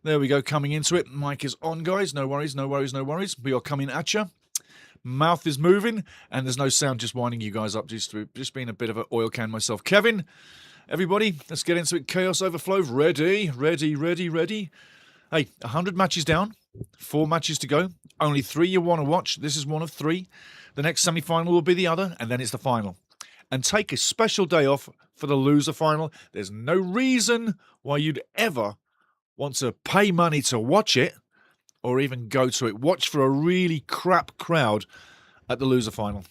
There we go, coming into it. Mic is on, guys. No worries, no worries, no worries. We are coming at you. Mouth is moving, and there's no sound, just winding you guys up, just being a bit of an oil can myself. Kevin, everybody, let's get into it. Chaos Overflow, ready, ready, ready, ready. Hey, 100 matches down, 4 matches to go. Only 3 you want to watch. This is one of 3. The next semi-final will be the other, and then it's the final. And take a special day off for the loser final. There's no reason why you'd ever want to pay money to watch it or even go to it. Watch for a really crap crowd at the loser final.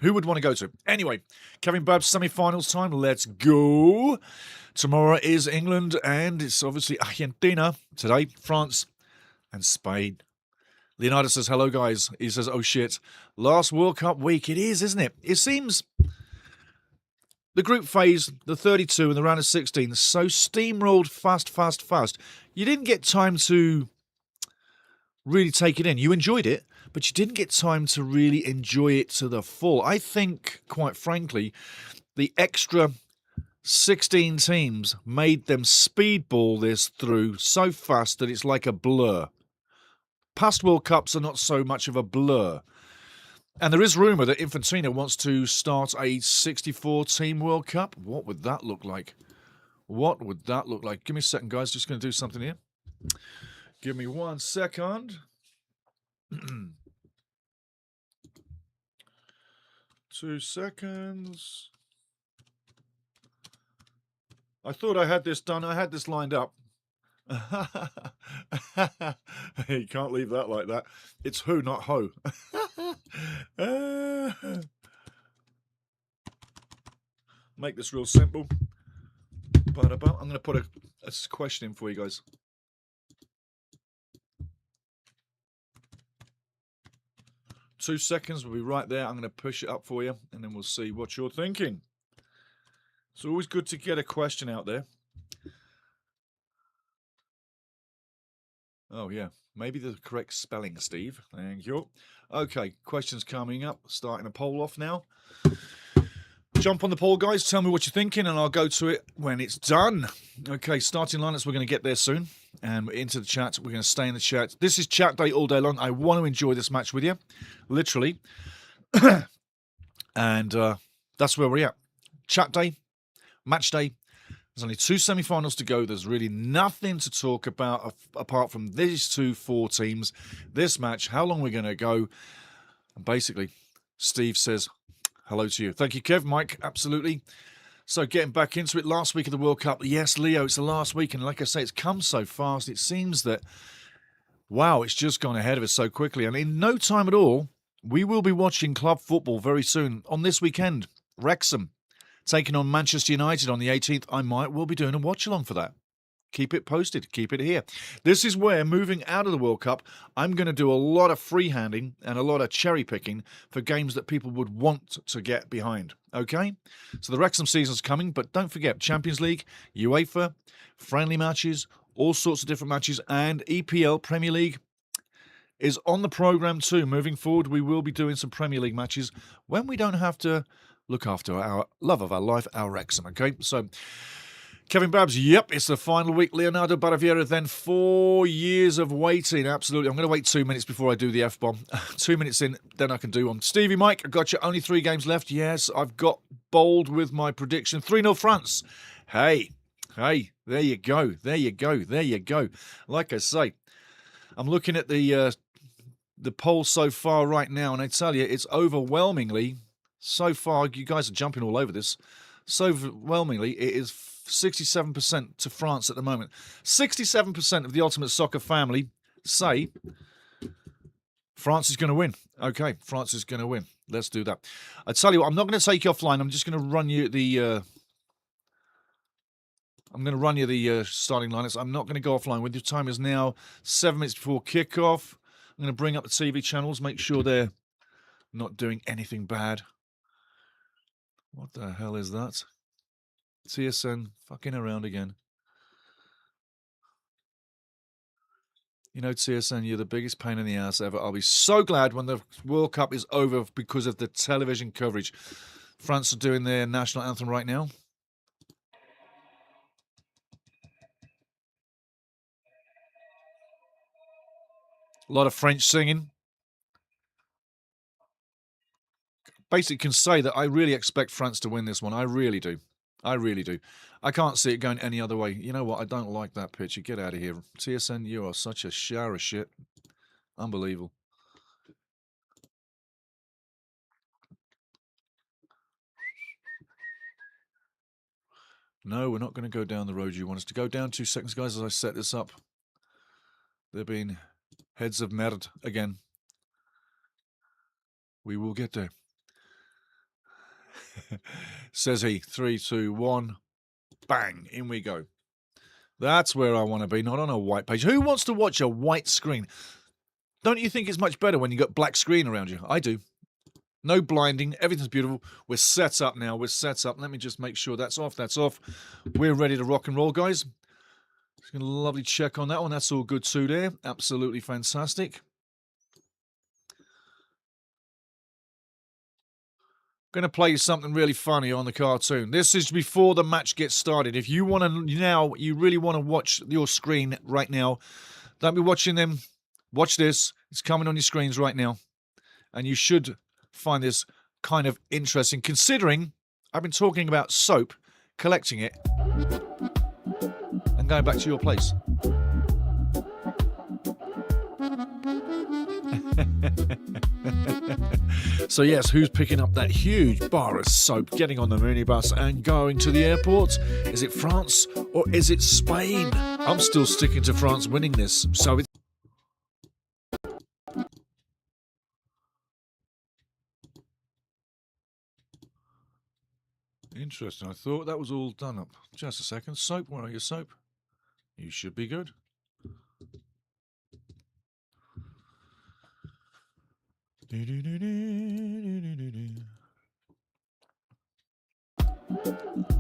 Who would want to go to? Anyway, Kevin Babb's semi-finals time. Let's go. Tomorrow is England, and it's obviously Argentina. Today, France and Spain. Leonardo says, hello, guys. He says, oh, shit. Last World Cup week. It is, isn't it? It seems the group phase, the 32 and the round of 16, so steamrolled fast. You didn't get time to really take it in. You enjoyed it, but you didn't get time to really enjoy it to the full. I think, quite frankly, the extra 16 teams made them speedball this through so fast that it's like a blur. Past World Cups are not so much of a blur. And there is rumour that Infantino wants to start a 64-team World Cup. What would that look like? What would that look like? Give me a second, guys. Just going to do something here. Give me 1 second. 2 seconds. I thought I had this done. I had this lined up. You can't leave that like that. It's who, not ho. Make this real simple. I'm going to put a question in for you guys. Two seconds, we'll be right there. I'm going to push it up for you, and then we'll see what you're thinking. It's always good to get a question out there. Oh, yeah. Maybe the correct spelling, Steve. Thank you. Okay, questions coming up. Starting a poll off now. Jump on the poll, guys. Tell me what you're thinking, and I'll go to it when it's done. Okay, starting lineups. We're going to get there soon. And into the chat. We're going to stay in the chat. This is chat day all day long. I want to enjoy this match with you. Literally. And that's where we're at. Chat day. Match day. There's only 2 semi-finals to go. There's really nothing to talk about apart from these 4 teams. This match, how long we're going to go. And basically, Steve says hello to you. Thank you, Kev. Mike, absolutely. So getting back into it, last week of the World Cup. Yes, Leo, it's the last week. And like I say, it's come so fast. It seems that, wow, it's just gone ahead of us so quickly. And in no time at all, we will be watching club football very soon. On this weekend, Wrexham taking on Manchester United on the 18th. I might well be doing a watch-along for that. Keep it posted. Keep it here. This is where, moving out of the World Cup, I'm going to do a lot of freehanding and a lot of cherry-picking for games that people would want to get behind. Okay? So the Wrexham season's coming, but don't forget, Champions League, UEFA, friendly matches, all sorts of different matches, and EPL, Premier League, is on the programme too. Moving forward, we will be doing some Premier League matches when we don't have to look after our love of our life, our Wrexham, okay? So, Kevin Babs, yep, it's the final week. Leonardo Baraviera, then 4 years of waiting. Absolutely. I'm going to wait 2 minutes before I do the F-bomb. 2 minutes in, then I can do one. Stevie Mike, I got you. Only 3 games left. Yes, I've got bold with my prediction. 3-0 France. Hey, there you go. There you go. Like I say, I'm looking at the poll so far right now, and I tell you, it's overwhelmingly... So far, you guys are jumping all over this. So overwhelmingly, it is 67% to France at the moment. 67% of the Ultimate Soccer family say France is going to win. Okay, France is going to win. Let's do that. I tell you what, I'm not going to take you offline. I'm just going to run you the... starting lineups. I'm not going to go offline with you. Time is now 7 minutes before kickoff. I'm going to bring up the TV channels, make sure they're not doing anything bad. What the hell is that? TSN fucking around again. You know, TSN, you're the biggest pain in the ass ever. I'll be so glad when the World Cup is over because of the television coverage. France are doing their national anthem right now. A lot of French singing. Basically can say that I really expect France to win this one. I really do. I really do. I can't see it going any other way. You know what? I don't like that picture. Get out of here. TSN, you are such a shower of shit. Unbelievable. No, we're not going to go down the road you want us to go down. 2 seconds, guys, as I set this up. They're being heads of merd again. We will get there. Says he. 3, 2, 1. Bang. In we go. That's where I want to be, not on a white page. Who wants to watch a white screen? Don't you think it's much better when you got black screen around you? I do. No blinding. Everything's beautiful. We're set up now. We're set up. Let me just make sure that's off. That's off. We're ready to rock and roll, guys. Just going to lovely check on that one. That's all good too there. Absolutely fantastic. Going to play you something really funny on the cartoon. This is before the match gets started. If you want to now, you really want to watch your screen right now. Don't be watching them. Watch this. It's coming on your screens right now. And you should find this kind of interesting, considering I've been talking about soap, collecting it, and going back to your place. So yes, who's picking up that huge bar of soap, getting on the minibus and going to the airport? Is it France or is it Spain? I'm still sticking to France winning this, so it's... Interesting. I thought that was all done up. Just a second. Soap, where are your soap? You should be good.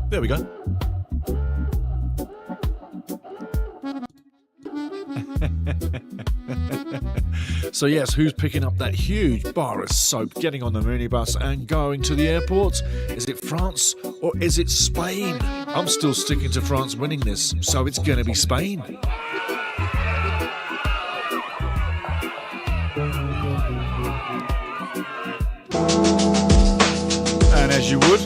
There we go. So yes, who's picking up that huge bar of soap, getting on the minibus and going to the airport? Is it France or is it Spain? I'm still sticking to France winning this, so it's going to be Spain. And as you would...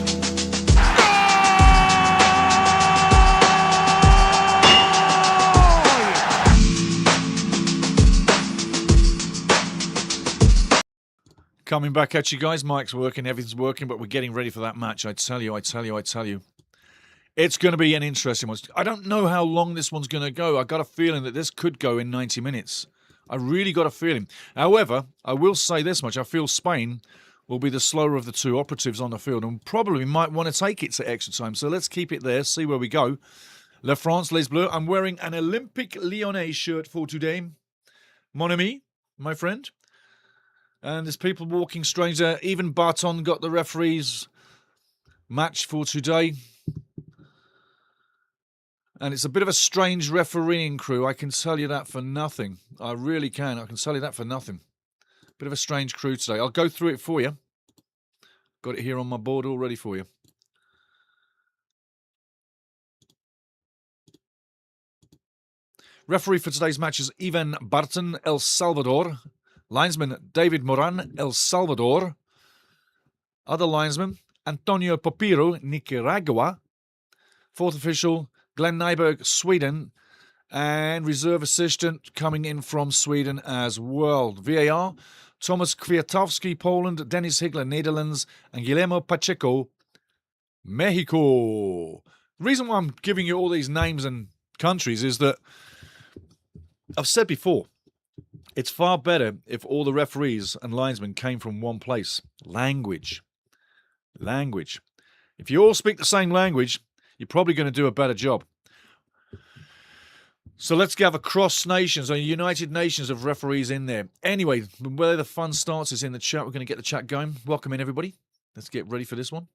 Coming back at you guys, mic's working, everything's working, but we're getting ready for that match. I tell you. It's going to be an interesting one. I don't know how long this one's going to go. I got a feeling that this could go in 90 minutes. I really got a feeling. However, I will say this much. I feel Spain will be the slower of the two operatives on the field and probably might want to take it to extra time. So let's keep it there, see where we go. La France, les Bleus. I'm wearing an Olympique Lyonnais shirt for today. Mon ami, my friend. And there's people walking strange there. Even Barton got the referee's match for today. And it's a bit of a strange refereeing crew. I can tell you that for nothing. I really can. I can tell you that for nothing. Bit of a strange crew today. I'll go through it for you. Got it here on my board all ready for you. Referee for today's match is Ivan Barton, El Salvador. Linesman David Moran, El Salvador. Other linesman Antonio Papiro, Nicaragua. Fourth official Glenn Nyberg, Sweden. And reserve assistant coming in from Sweden as well. VAR Thomas Kwiatowski, Poland. Dennis Higler, Netherlands. And Guillermo Pacheco, Mexico. The reason why I'm giving you all these names and countries is that I've said before, it's far better if all the referees and linesmen came from one place. Language. If you all speak the same language, you're probably going to do a better job. So let's have a cross nations, a United Nations of referees in there. Anyway, where the fun starts is in the chat. We're going to get the chat going. Welcome in, everybody. Let's get ready for this one.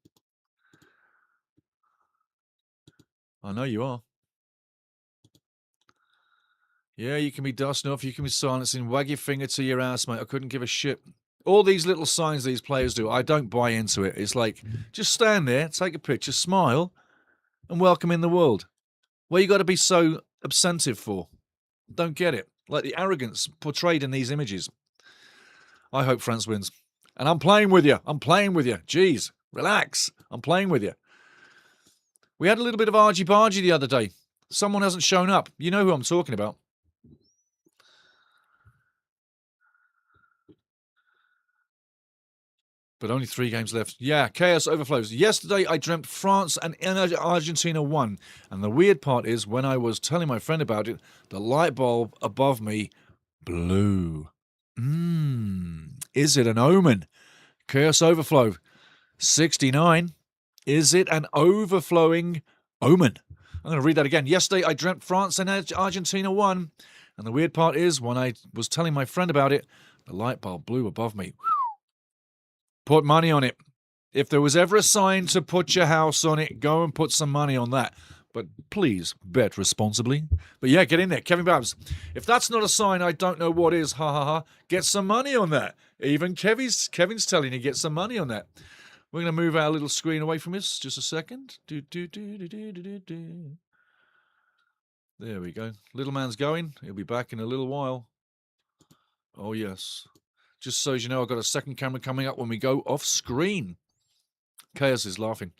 I know you are. Yeah, you can be dusting off, you can be silencing, wag your finger to your ass, mate. I couldn't give a shit. All these little signs these players do, I don't buy into it. It's like, just stand there, take a picture, smile, and welcome in the world. What you got to be so obsessive for? Don't get it. like the arrogance portrayed in these images. I hope France wins. And I'm playing with you. I'm playing with you. Jeez, relax. I'm playing with you. We had a little bit of argy-bargy the other day. Someone hasn't shown up. You know who I'm talking about. But only 3 games left. Yeah, chaos overflows. Yesterday, I dreamt France and Argentina won. And the weird part is, when I was telling my friend about it, the light bulb above me blew. Is it an omen? Chaos overflow. 69. Is it an overflowing omen? I'm going to read that again. Yesterday, I dreamt France and Argentina won. And the weird part is, when I was telling my friend about it, the light bulb blew above me. Put money on it. If there was ever a sign to put your house on it, go and put some money on that. But please, bet responsibly. But yeah, get in there. Kevin Babs. If that's not a sign, I don't know what is. Ha ha ha. Get some money on that. Even Kevin's telling you, get some money on that. We're going to move our little screen away from this. Just a second. There we go. Little man's going. He'll be back in a little while. Oh, yes. Just so as you know, I've got a second camera coming up when we go off screen. Chaos is laughing.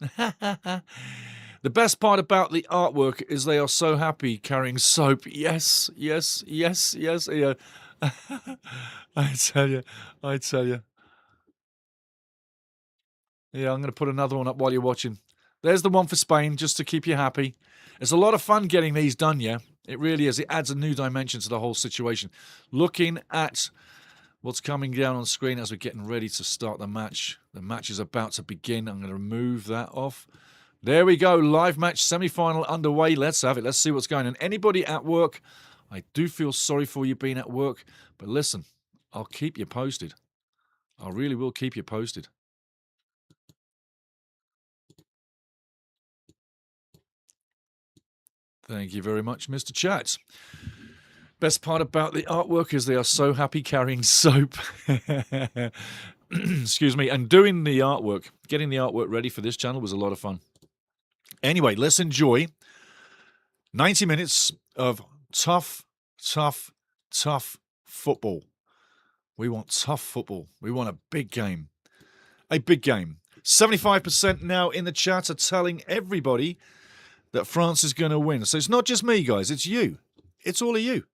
The best part about the artwork is they are so happy carrying soap. Yes, yes, yes, yes. Yeah. I tell you. Yeah, I'm going to put another one up while you're watching. There's the one for Spain, just to keep you happy. It's a lot of fun getting these done, yeah? It really is. It adds a new dimension to the whole situation. Looking at what's coming down on screen as we're getting ready to start the match. The match is about to begin. I'm going to remove that off. There we go. Live match semi-final underway. Let's have it. Let's see what's going on. Anybody at work, I do feel sorry for you being at work. But listen, I'll keep you posted. I really will keep you posted. Thank you very much, Mr. Chat. Best part about the artwork is they are so happy carrying soap. Excuse me. And doing the artwork, getting the artwork ready for this channel was a lot of fun. Anyway, let's enjoy 90 minutes of tough football. We want tough football. We want a big game. A big game. 75% now in the chat are telling everybody that France is going to win. So it's not just me, guys. It's you. It's all of you.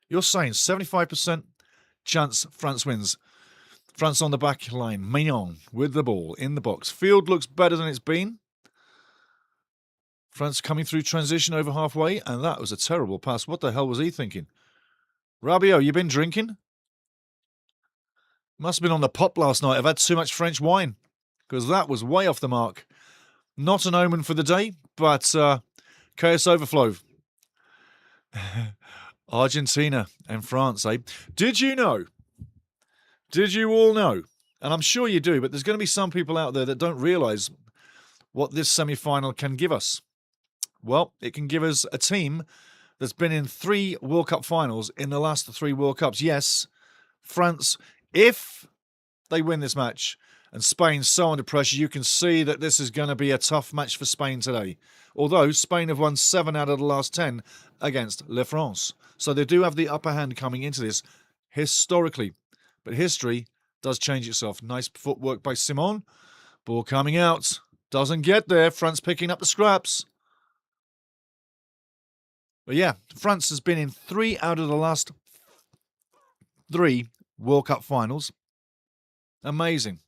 You're saying 75% chance France wins. France on the back line. Mignon with the ball in the box. Field looks better than it's been. France coming through transition over halfway, and that was a terrible pass. What the hell was he thinking? Rabiot, you been drinking? Must have been on the pop last night. I've had too much French wine, because that was way off the mark. Not an omen for the day, but chaos overflow. Argentina and France, eh? Did you know? Did you all know? And I'm sure you do, but there's going to be some people out there that don't realise what this semi-final can give us. Well, it can give us a team that's been in 3 World Cup finals in the last 3 World Cups. Yes, France, if they win this match, and Spain's so under pressure, you can see that this is going to be a tough match for Spain today. Although Spain have won 7 out of the last 10 against Le France. So they do have the upper hand coming into this historically. But history does change itself. Nice footwork by Simon. Ball coming out. Doesn't get there. France picking up the scraps. But yeah, France has been in 3 out of the last 3 World Cup finals. Amazing.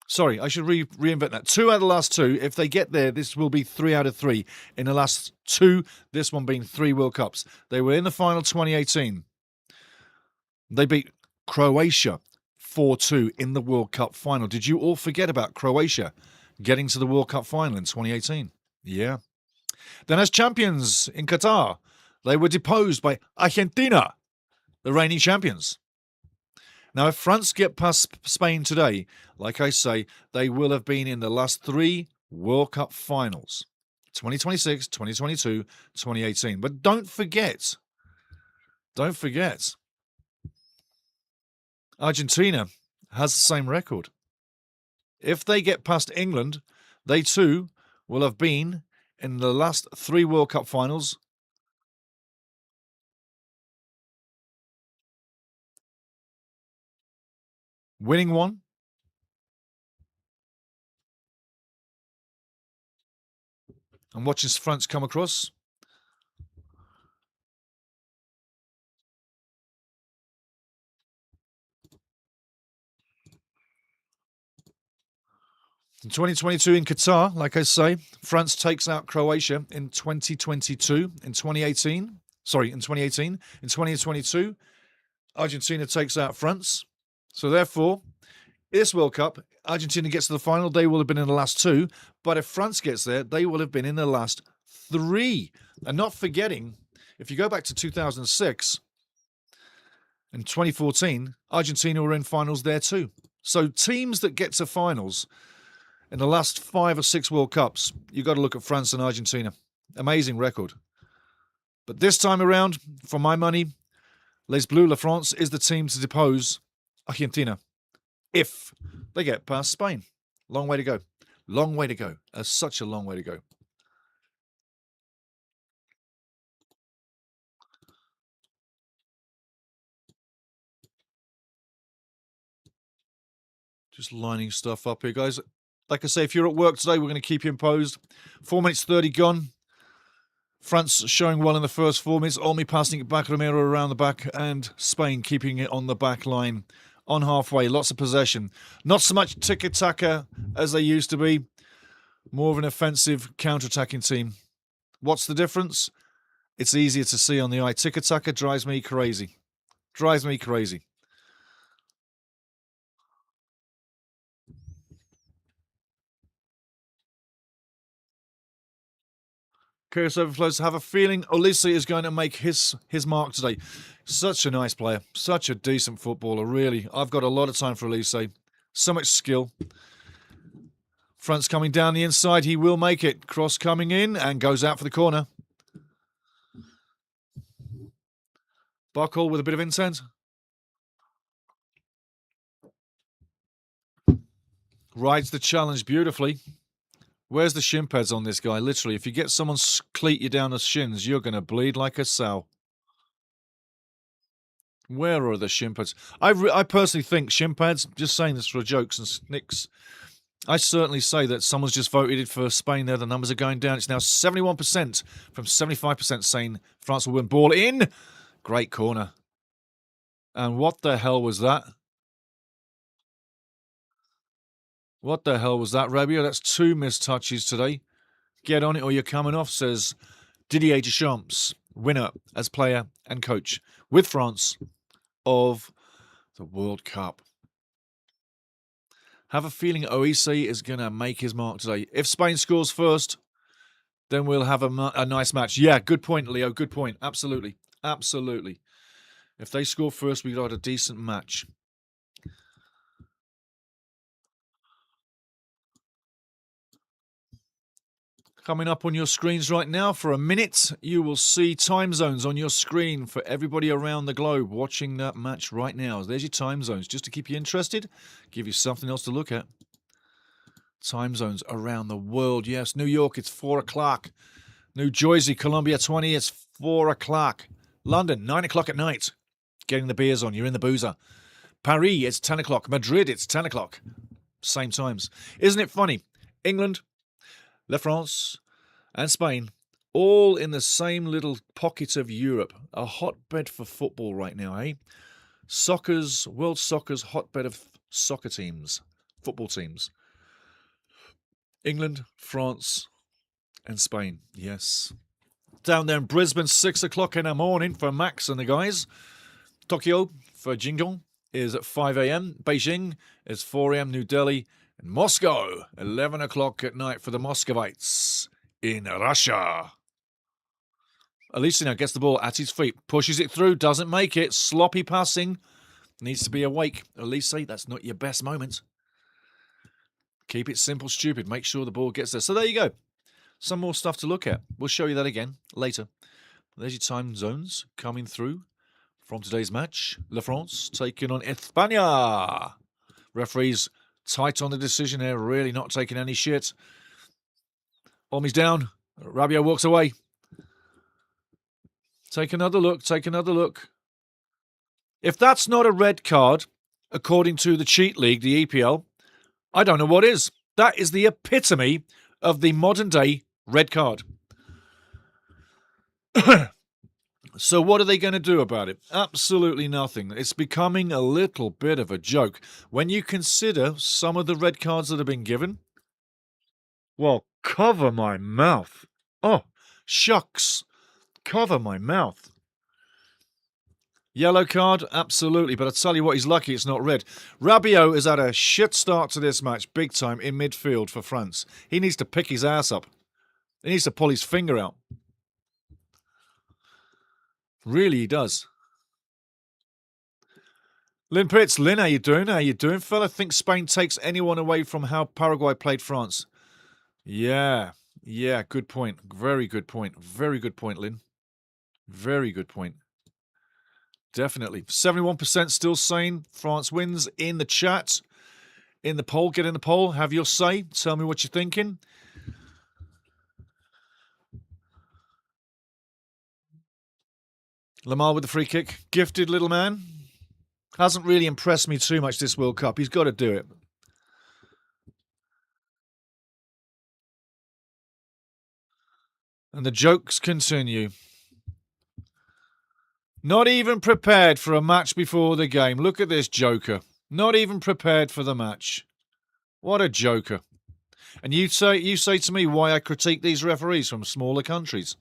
Sorry, I should reinvent that. 2 out of the last 2. If they get there, this will be 3 out of 3. In the last 2, this one being 3 World Cups. They were in the final 2018. They beat Croatia 4-2 in the World Cup final. Did you all forget about Croatia getting to the World Cup final in 2018? Yeah. Then as champions in Qatar, they were deposed by Argentina, the reigning champions. Now, if France get past Spain today, like I say, they will have been in the last 3 World Cup finals. 2026, 2022, 2018. But don't forget, Argentina has the same record. If they get past England, they too will have been in the last 3 World Cup finals winning one. And watching France come across. In 2022 in Qatar, like I say, France takes out Croatia in 2022. In 2018, in 2022, Argentina takes out France. So therefore, this World Cup, Argentina gets to the final, they will have been in the last two. But if France gets there, they will have been in the last three. And not forgetting, if you go back to 2006 and 2014, Argentina were in finals there too. So teams that get to finals in the last 5 or 6 World Cups, you've got to look at France and Argentina. Amazing record. But this time around, for my money, Les Bleus La France is the team to depose Argentina if they get past Spain. Long way to go. Long way to go. Such a long way to go. Just lining stuff up here, guys. Like I say, if you're at work today, we're going to keep you imposed. 4 minutes 30 gone. France showing well in the first 4 minutes. Olmi passing it back, Romero around the back, and Spain keeping it on the back line. On halfway, lots of possession. Not so much tiki-taka as they used to be. More of an offensive, counter-attacking team. What's the difference? It's easier to see on the eye. Tiki-taka drives me crazy. Drives me crazy. Curious Overflows, have a feeling Olise is going to make his mark today. Such a nice player. Such a decent footballer, really. I've got a lot of time for Olise. So much skill. France coming down the inside. He will make it. Cross coming in and goes out for the corner. Buckle with a bit of intent. Rides the challenge beautifully. Where's the shin pads on this guy? Literally, if you get someone cleat you down the shins, you're going to bleed like a sow. Where are the shin pads? I personally think shin pads, just saying this for jokes and snicks, I certainly say that someone's just voted for Spain there. The numbers are going down. It's now 71% from 75% saying France will win. Ball in. Great corner. And what the hell was that? What the hell was that, Rabio? That's 2 missed touches today. Get on it or you're coming off, says Didier Deschamps, winner as player and coach with France of the World Cup. Have a feeling Olise is going to make his mark today. If Spain scores first, then we'll have a nice match. Yeah, good point, Leo. Good point. Absolutely. Absolutely. If they score first, we've got a decent match. Coming up on your screens right now for a minute, you will see time zones on your screen for everybody around the globe watching that match right now. There's your time zones, just to keep you interested, give you something else to look at. Time zones around the world. Yes, New York, it's 4 o'clock. New Jersey, Columbia 20, it's 4 o'clock. London, 9 o'clock at night. Getting the beers on, you're in the boozer. Paris, it's 10 o'clock. Madrid, it's 10 o'clock. Same times. Isn't it funny? England, La France and Spain, all in the same little pocket of Europe. A hotbed for football right now, eh? World soccer's hotbed of soccer teams, football teams. England, France and Spain, yes. Down there in Brisbane, 6 o'clock in the morning for Max and the guys. Tokyo for Jingdong is at 5 a.m. Beijing is 4 a.m. New Delhi. Moscow, 11 o'clock at night for the Muscovites in Russia. Olise now gets the ball at his feet, pushes it through, doesn't make it. Sloppy passing. Needs to be awake. Olise, that's not your best moment. Keep it simple, stupid. Make sure the ball gets there. So there you go. Some more stuff to look at. We'll show you that again later. There's your time zones coming through from today's match. La France taking on España. Referees tight on the decision there, really not taking any shit. Olmi's down. Rabiot walks away. Take another look. Take another look. If that's not a red card, according to the cheat league, the EPL, I don't know what is. That is the epitome of the modern day red card. So what are they going to do about it? Absolutely nothing. It's becoming a little bit of a joke. When you consider some of the red cards that have been given, well, cover my mouth. Oh, shucks. Cover my mouth. Yellow card? Absolutely. But I tell you what, he's lucky it's not red. Rabiot has had a shit start to this match, big time, in midfield for France. He needs to pick his ass up. He needs to pull his finger out. Really, he does. Lynn Pitts. Lynn, how you doing? How you doing, fella? Think Spain takes anyone away from how Paraguay played France? Yeah, good point. Very good point. Very good point, Lynn. Very good point. Definitely. 71% still saying France wins in the chat. In the poll, get in the poll. Have your say. Tell me what you're thinking. Lamar with the free kick. Gifted little man. Hasn't really impressed me too much this World Cup. He's got to do it. And the jokes continue. Not even prepared for a match before the game. Look at this joker. Not even prepared for the match. What a joker. And you say to me why I critique these referees from smaller countries.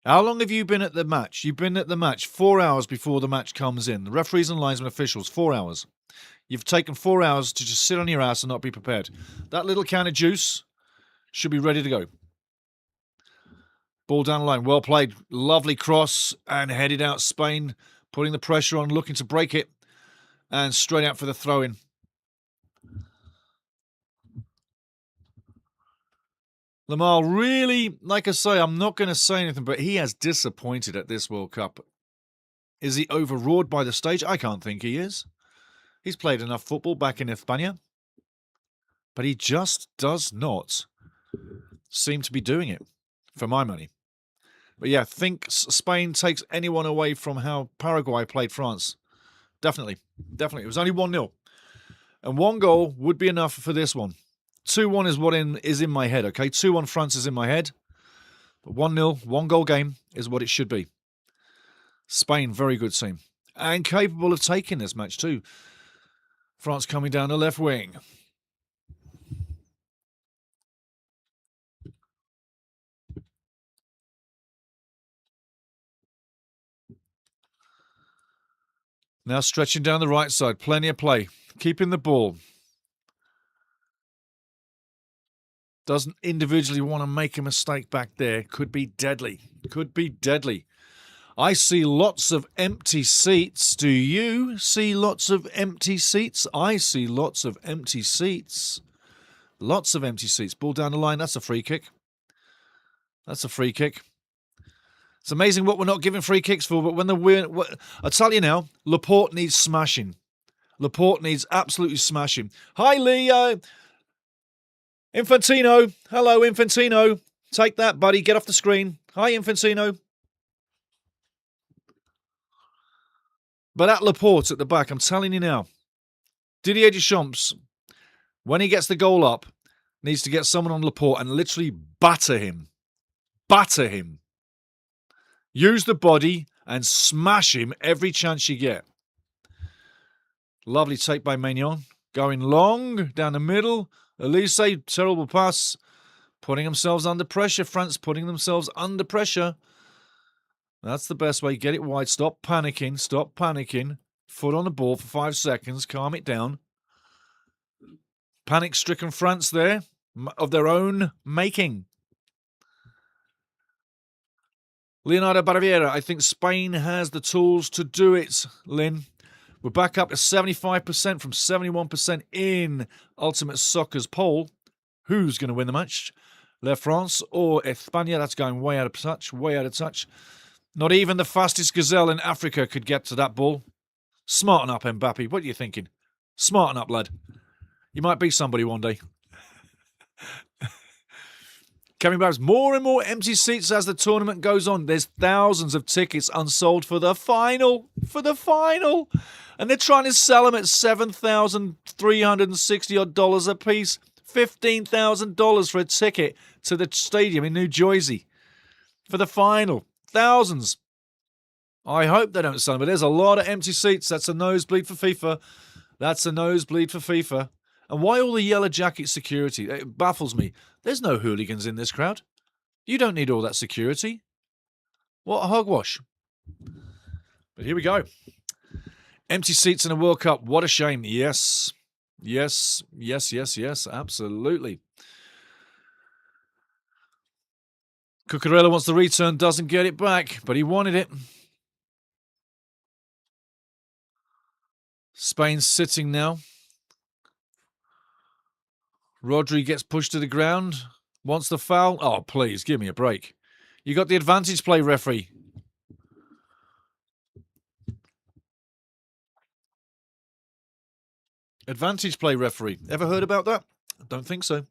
How long have you been at the match? You've been at the match 4 hours before the match comes in. The referees and linesman officials, 4 hours. You've taken 4 hours to just sit on your ass and not be prepared. That little can of juice should be ready to go. Ball down the line. Well played. Lovely cross and headed out Spain, putting the pressure on, looking to break it. And straight out for the throw-in. Lamar, really, like I say, I'm not going to say anything, but he has disappointed at this World Cup. Is he overawed by the stage? I can't think he is. He's played enough football back in España. But he just does not seem to be doing it, for my money. But yeah, think Spain takes anyone away from how Paraguay played France. Definitely. Definitely. It was only 1-0. And 1 goal would be enough for this one. 2-1 is what is in my head, okay? 2-1 France is in my head. But 1-0, 1 goal game is what it should be. Spain, very good team. And capable of taking this match too. France coming down the left wing. Now stretching down the right side. Plenty of play. Keeping the ball. Doesn't individually want to make a mistake back there. Could be deadly. Could be deadly. I see lots of empty seats. Do you see lots of empty seats? I see lots of empty seats. Lots of empty seats. Ball down the line. That's a free kick. That's a free kick. It's amazing what we're not giving free kicks for, but when I tell you now, Laporte needs smashing. Laporte needs absolutely smashing. Hi, Leo. Infantino. Hello, Infantino. Take that, buddy. Get off the screen. Hi, Infantino. But at Laporte at the back, I'm telling you now, Didier Deschamps, when he gets the goal up, needs to get someone on Laporte and literally batter him. Batter him. Use the body and smash him every chance you get. Lovely take by Maignan. Going long, down the middle. Elise, terrible pass. Putting themselves under pressure. France putting themselves under pressure. That's the best way. Get it wide. Stop panicking. Stop panicking. Foot on the ball for 5 seconds. Calm it down. Panic-stricken France there. Of their own making. Leonardo Barbiera. I think Spain has the tools to do it, Lynn. We're back up to 75% from 71% in Ultimate Soccer's poll. Who's going to win the match? La France or España? That's going way out of touch, way out of touch. Not even the fastest gazelle in Africa could get to that ball. Smarten up, Mbappe. What are you thinking? Smarten up, lad. You might be somebody one day. Coming back, more and more empty seats as the tournament goes on. There's thousands of tickets unsold for the final. And they're trying to sell them at $7,360 odd a piece. $15,000 for a ticket to the stadium in New Jersey for the final. Thousands. I hope they don't sell them, but there's a lot of empty seats. That's a nosebleed for FIFA. And why all the yellow jacket security? It baffles me. There's no hooligans in this crowd. You don't need all that security. What a hogwash. But here we go. Empty seats in a World Cup. What a shame. Yes. Absolutely. Cucurella wants the return, doesn't get it back, but he wanted it. Spain's sitting now. Rodri gets pushed to the ground. Wants the foul. Oh, please, give me a break. You got the advantage play, referee. Advantage play, referee. Ever heard about that? I don't think so.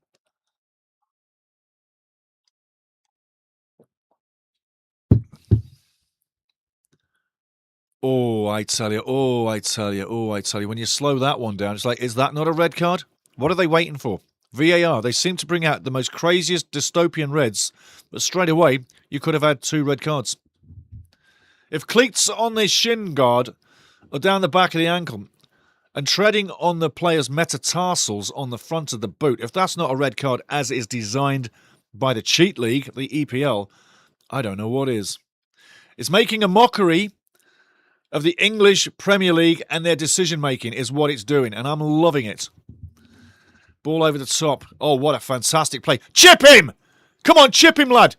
Oh, I tell you. When you slow that one down, it's like, is that not a red card? What are they waiting for? VAR. They seem to bring out the most craziest dystopian reds, but straight away, you could have had 2 red cards. If cleats on the shin guard or down the back of the ankle and treading on the player's metatarsals on the front of the boot, if that's not a red card as is designed by the cheat league, the EPL, I don't know what is. It's making a mockery of the English Premier League and their decision-making is what it's doing, and I'm loving it. Ball over the top. Oh, what a fantastic play. Chip him! Come on, chip him, lad.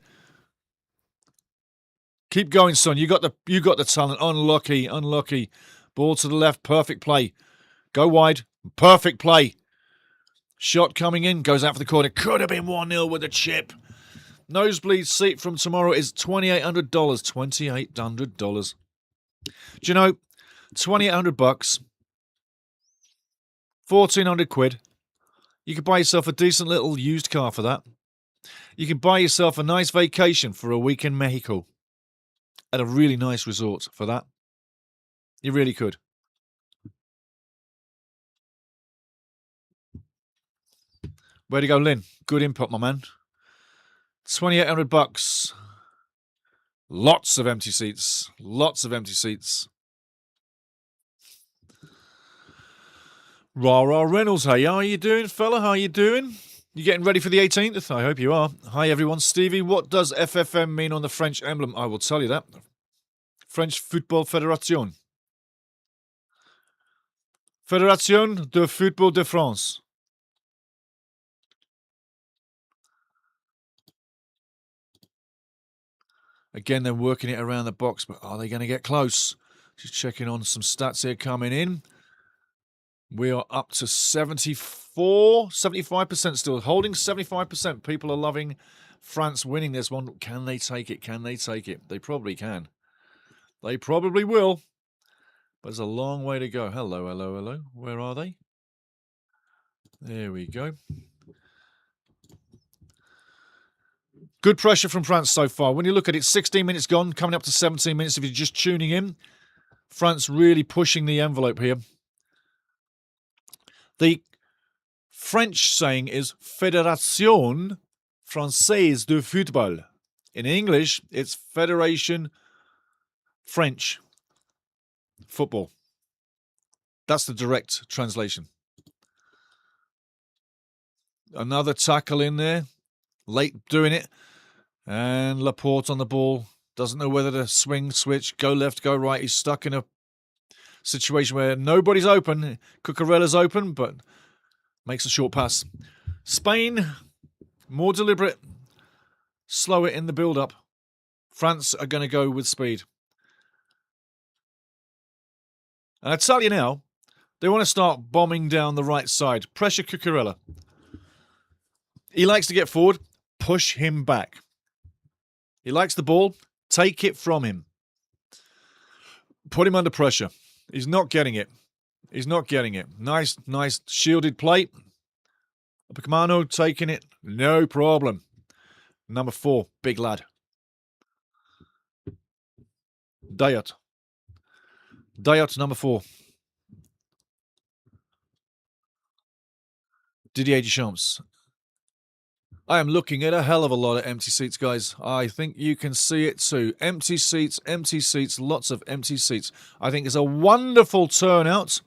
Keep going, son. You got the talent. Unlucky. Ball to the left. Perfect play. Go wide. Perfect play. Shot coming in. Goes out for the corner. Could have been 1-0 with a chip. Nosebleed seat from tomorrow is $2,800. $2,800. Do you know, $2,800, 1,400 quid. You could buy yourself a decent little used car for that. You can buy yourself a nice vacation for a week in Mexico at a really nice resort for that. You really could. Way to go, Lynn. Good input, my man. $2,800. Lots of empty seats. Rah Reynolds, hey, how are you doing, fella? How are you doing? You getting ready for the 18th? I hope you are. Hi, everyone. Stevie, what does FFM mean on the French emblem? I will tell you that. French Football Fédération. Fédération de Football de France. Again, they're working it around the box, but are they going to get close? Just checking on some stats here coming in. We are up to 75% still. Holding 75%. People are loving France winning this one. Can they take it? They probably can. They probably will. But there's a long way to go. Hello. Where are they? There we go. Good pressure from France so far. When you look at it, 16 minutes gone, coming up to 17 minutes if you're just tuning in. France really pushing the envelope here. The French saying is Fédération Française de Football. In English, it's Federation French Football. That's the direct translation. Another tackle in there. Late doing it. And Laporte on the ball. Doesn't know whether to swing, switch, go left, go right. He's stuck in a situation where nobody's open. Cucurella's open, but makes a short pass. Spain, more deliberate, slower in the build-up. France are going to go with speed. And I tell you now, they want to start bombing down the right side. Pressure Cucurella. He likes to get forward. Push him back. He likes the ball. Take it from him. Put him under pressure. He's not getting it. Nice shielded play. Picmano taking it. No problem. Number 4, big lad. Dayot. Dayot, number 4. Didier Deschamps. I am looking at a hell of a lot of empty seats, guys. I think you can see it too. Empty seats, lots of empty seats. I think it's a wonderful turnout.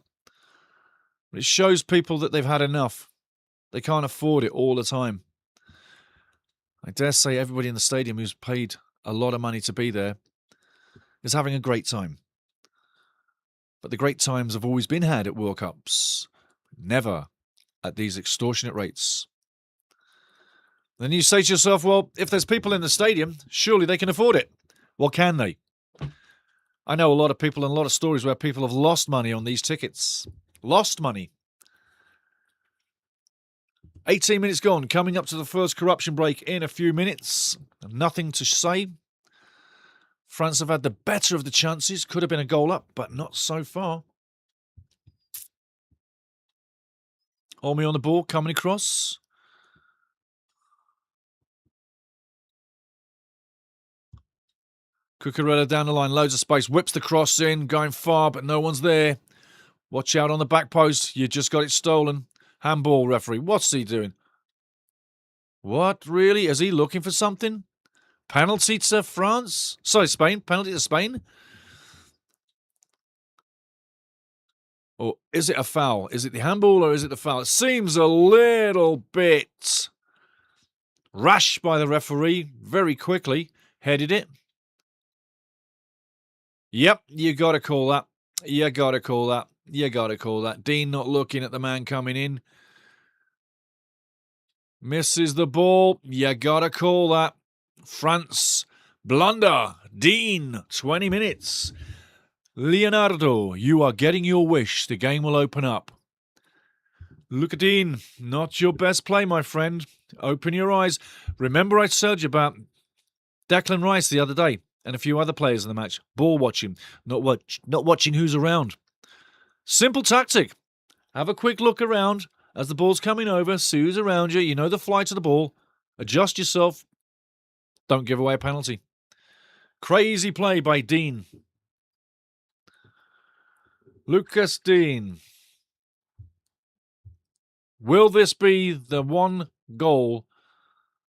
It shows people that they've had enough. They can't afford it all the time. I dare say everybody in the stadium who's paid a lot of money to be there is having a great time. But the great times have always been had at World Cups. Never at these extortionate rates. Then you say to yourself, well, if there's people in the stadium, surely they can afford it. Well, can they? I know a lot of people and a lot of stories where people have lost money on these tickets. Lost money. 18 minutes gone, coming up to the first corruption break in a few minutes. Nothing to say. France have had the better of the chances. Could have been a goal up, but not so far. Olmi on the ball, coming across. Cucurella down the line, loads of space, whips the cross in, going far, but no one's there. Watch out on the back post. You just got it stolen. Handball, referee. What's he doing? What, really? Is he looking for something? Penalty to France? Sorry, Spain. Penalty to Spain? Or is it a foul? Is it the handball or is it the foul? It seems a little bit rash by the referee. Very quickly headed it. Yep, you got to call that. You got to call that. You got to call that. Dean not looking at the man coming in. Misses the ball. You got to call that. France blunder. Dean, 20 minutes. Leonardo, you are getting your wish. The game will open up. Look at Dean. Not your best play, my friend. Open your eyes. Remember I told you about Declan Rice the other day and a few other players in the match. Ball watching. Not watching who's around. Simple tactic. Have a quick look around as the ball's coming over. See who's around you. You know the flight of the ball. Adjust yourself. Don't give away a penalty. Crazy play by Dean. Lucas Dean. Will this be the one goal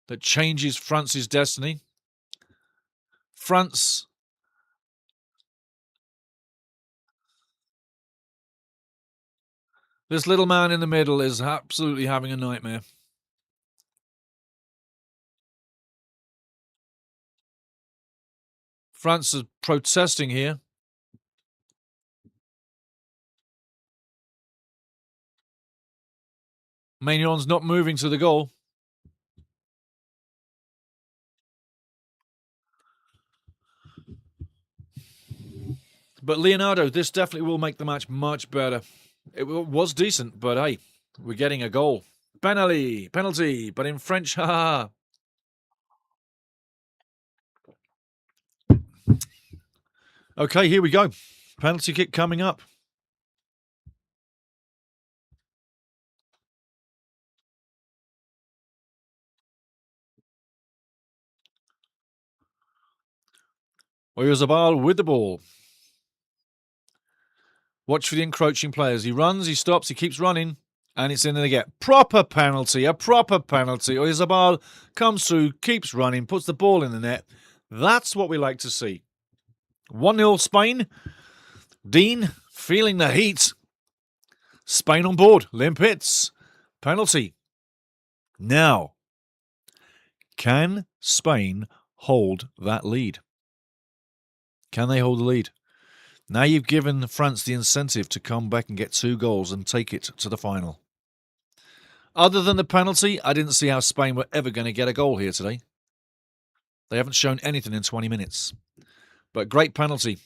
that changes France's destiny? France. This little man in the middle is absolutely having a nightmare. France is protesting here. Magnon's not moving to the goal. But Leonardo, this definitely will make the match much better. It was decent, but hey, we're getting a goal. Penalty, but in French, haha. Okay, here we go. Penalty kick coming up. Oyarzabal with the ball. Watch for the encroaching players. He runs, he stops, he keeps running, and it's in there again. Proper penalty, a proper penalty. Oyarzabal comes through, keeps running, puts the ball in the net. That's what we like to see. 1-0 Spain. Dean feeling the heat. Spain on board. Limp hits. Penalty. Now, can Spain hold that lead? Can they hold the lead? Now you've given France the incentive to come back and get 2 goals and take it to the final. Other than the penalty, I didn't see how Spain were ever going to get a goal here today. They haven't shown anything in 20 minutes. But great penalty.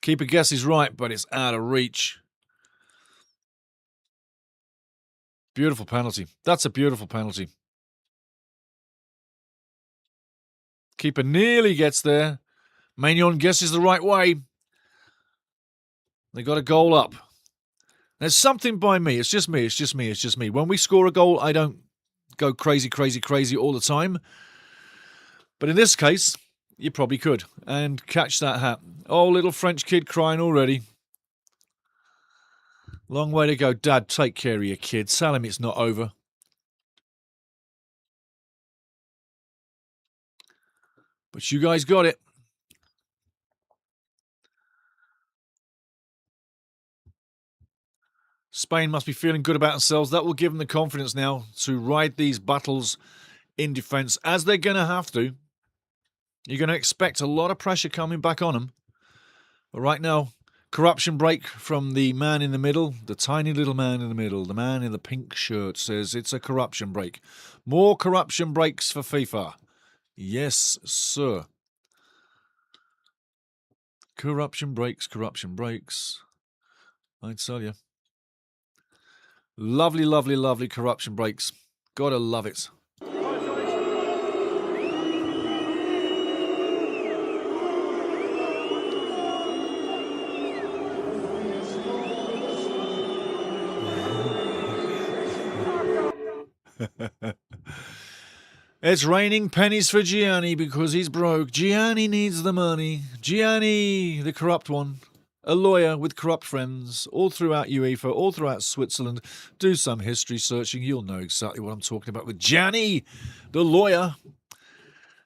Keeper guesses right, but it's out of reach. Beautiful penalty. That's a beautiful penalty. Keeper nearly gets there. Magnon guesses the right way. They got a goal up. There's something by me. It's just me. When we score a goal, I don't go crazy all the time. But in this case, you probably could. And catch that hat. Oh, little French kid crying already. Long way to go. Dad, take care of your kid. Tell him it's not over. But you guys got it. Spain must be feeling good about themselves. That will give them the confidence now to ride these battles in defence, as they're going to have to. You're going to expect a lot of pressure coming back on them. But right now, corruption break from the man in the middle, the tiny little man in the middle. The man in the pink shirt says it's a corruption break. More corruption breaks for FIFA. Yes, sir. Corruption breaks, corruption breaks. I'd tell you. Lovely, lovely, lovely corruption breaks. Gotta love it. It's raining pennies for Gianni because he's broke. Gianni needs the money. Gianni, the corrupt one. A lawyer with corrupt friends all throughout UEFA, all throughout Switzerland. Do some history searching. You'll know exactly what I'm talking about with Gianni, the lawyer.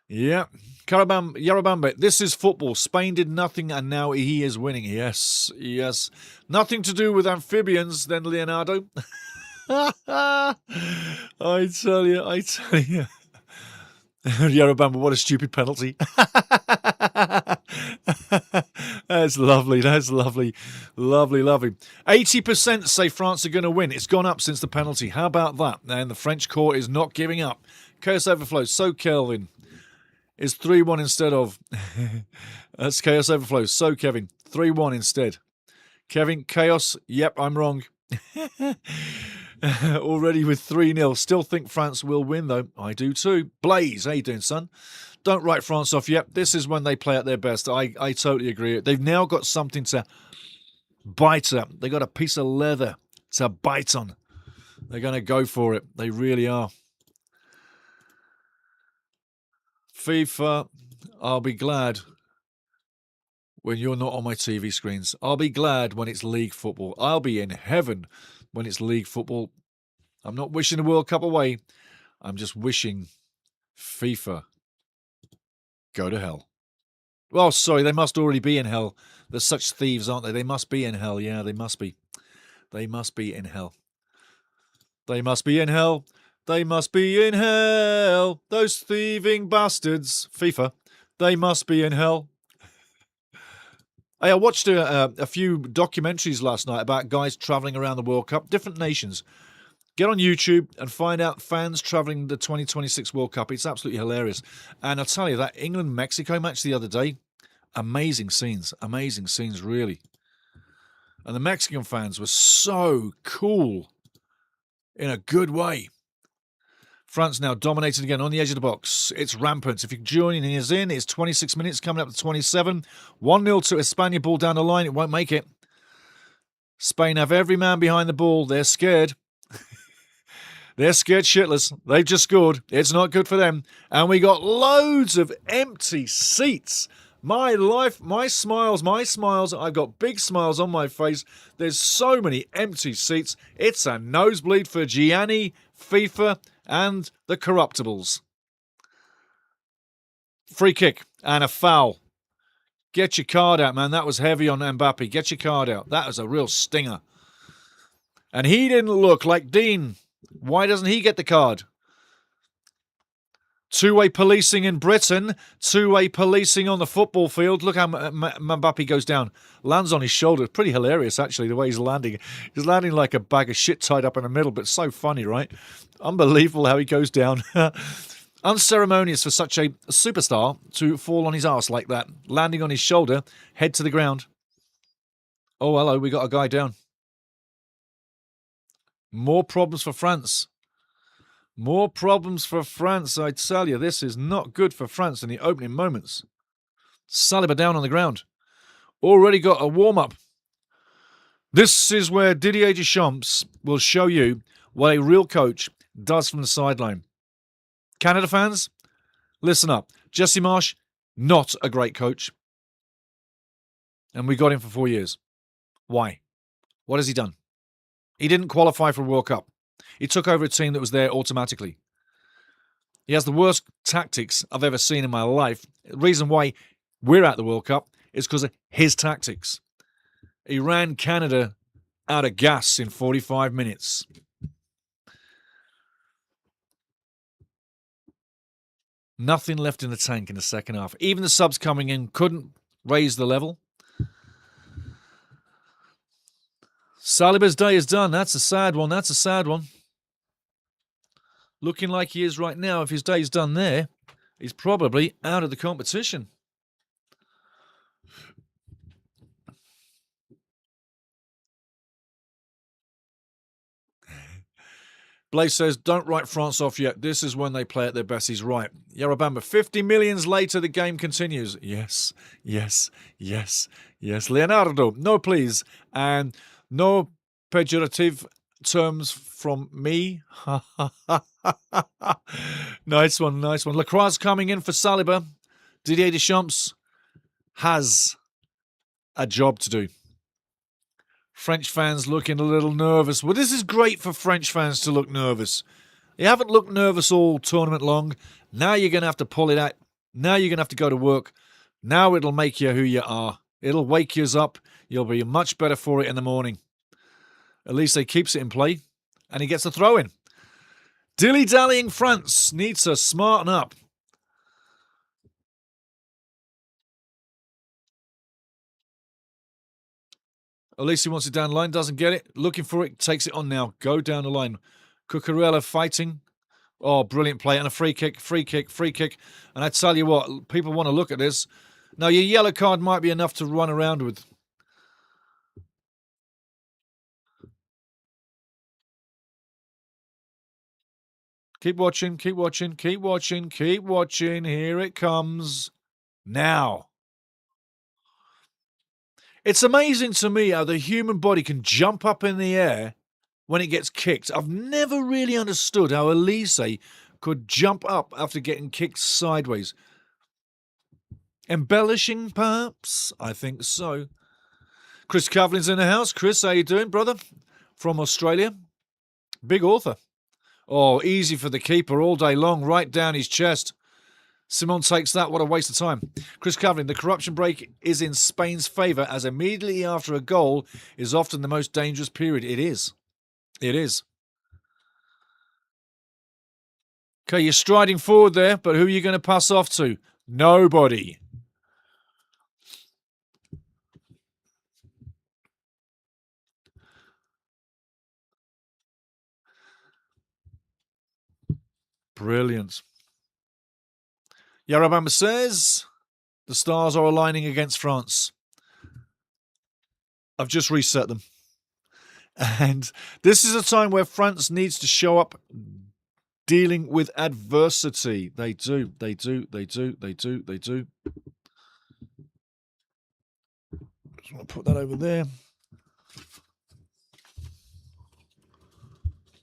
Yeah. Yarabambe, this is football. Spain did nothing and now he is winning. Yes, yes. Nothing to do with amphibians then, Leonardo. I tell you. Yarabamba, what a stupid penalty. That's lovely. Lovely. 80% say France are going to win. It's gone up since the penalty. How about that? And the French court is not giving up. Chaos Overflow. So Kelvin is 3-1 instead of. That's Chaos Overflow. So Kevin, 3-1 instead. Kevin, Chaos. Yep, I'm wrong. Already with 3-0. Still think France will win, though. I do too. Blaze, how you doing, son? Don't write France off yet. This is when they play at their best. I totally agree. They've now got something to bite at. They've got a piece of leather to bite on. They're going to go for it. They really are. FIFA, I'll be glad when you're not on my TV screens. I'll be glad when it's league football. I'll be in heaven when it's league football. I'm not wishing the World Cup away. I'm just wishing FIFA go to hell. Well, sorry, they must already be in hell. They're such thieves, aren't they? They must be in hell. Yeah, they must be. They must be in hell. They must be in hell. They must be in hell. Those thieving bastards. FIFA, they must be in hell. I watched a few documentaries last night about guys travelling around the World Cup, different nations. Get on YouTube and find out fans travelling the 2026 World Cup. It's absolutely hilarious. And I'll tell you, that England-Mexico match the other day, amazing scenes, really. And the Mexican fans were so cool in a good way. France now dominating again on the edge of the box. It's rampant. If you're joining us in, it's 26 minutes coming up to 27. 1-0 to España, ball down the line. It won't make it. Spain have every man behind the ball. They're scared. They're scared shitless. They've just scored. It's not good for them. And we got loads of empty seats. My life, my smiles. I've got big smiles on my face. There's so many empty seats. It's a nosebleed for Gianni, FIFA, and the Corruptibles. Free kick and a foul. Get your card out, man. That was heavy on Mbappe. Get your card out. That was a real stinger. And he didn't look like Dean. Why doesn't he get the card? Two-way policing in Britain. Two-way policing on the football field. Look how Mbappe goes down. Lands on his shoulder. Pretty hilarious, actually, the way he's landing. He's landing like a bag of shit tied up in the middle, but so funny, right? Unbelievable how he goes down. Unceremonious for such a superstar to fall on his arse like that. Landing on his shoulder, head to the ground. Oh, hello, we got a guy down. More problems for France. More problems for France, I tell you. This is not good for France in the opening moments. Saliba down on the ground. Already got a warm-up. This is where Didier Deschamps will show you what a real coach does from the sideline. Canada fans, listen up. Jesse Marsch, not a great coach. And we got him for 4 years. Why? What has he done? He didn't qualify for a World Cup. He took over a team that was there automatically. He has the worst tactics I've ever seen in my life. The reason why we're at the World Cup is because of his tactics. He ran Canada out of gas in 45 minutes. Nothing left in the tank in the second half. Even the subs coming in couldn't raise the level. Saliba's day is done. That's a sad one. That's a sad one. Looking like he is right now. If his day's done there, he's probably out of the competition. Blaze says, don't write France off yet. This is when they play at their best. He's right. Yarabamba, 50 millions later, the game continues. Yes, yes, yes, yes. Leonardo, no please. And no pejorative terms from me. Nice one, nice one. Lacroix coming in for Saliba. Didier Deschamps has a job to do. French fans looking a little nervous. Well, this is great for French fans to look nervous. You haven't looked nervous all tournament long. Now you're going to have to pull it out. Now you're going to have to go to work. Now it'll make you who you are. It'll wake you up. You'll be much better for it in the morning. At least he keeps it in play, and he gets a throw in. Dilly-dallying France needs to smarten up. Elise wants it down the line, doesn't get it. Looking for it, takes it on now. Go down the line. Cucurella fighting. Oh, brilliant play. And a free kick, free kick, free kick. And I tell you what, people want to look at this. Now, your yellow card might be enough to run around with. Keep watching, keep watching, keep watching, keep watching. Here it comes. Now. It's amazing to me how the human body can jump up in the air when it gets kicked. I've never really understood how Elise could jump up after getting kicked sideways. Embellishing, perhaps? I think so. Chris Cavlin's in the house. Chris, how you doing, brother? From Australia. Big author. Oh, easy for the keeper all day long, right down his chest. Simon takes that. What a waste of time. Chris Cavlin, the corruption break is in Spain's favour as immediately after a goal is often the most dangerous period. It is. It is. Okay, you're striding forward there, but who are you going to pass off to? Nobody. Brilliant. Yarabamba says the stars are aligning against France. I've just reset them. And this is a time where France needs to show up dealing with adversity. They do, they do, they do, they do, they do. Just want to put that over there.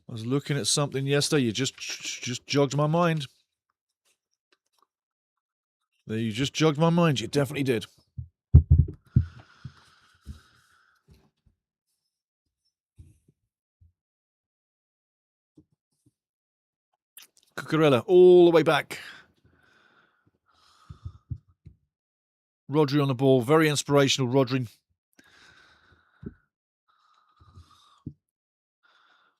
I was looking at something yesterday. You just jogged my mind. You just jogged my mind. You definitely did. Cucurella all the way back. Rodri on the ball. Very inspirational, Rodri.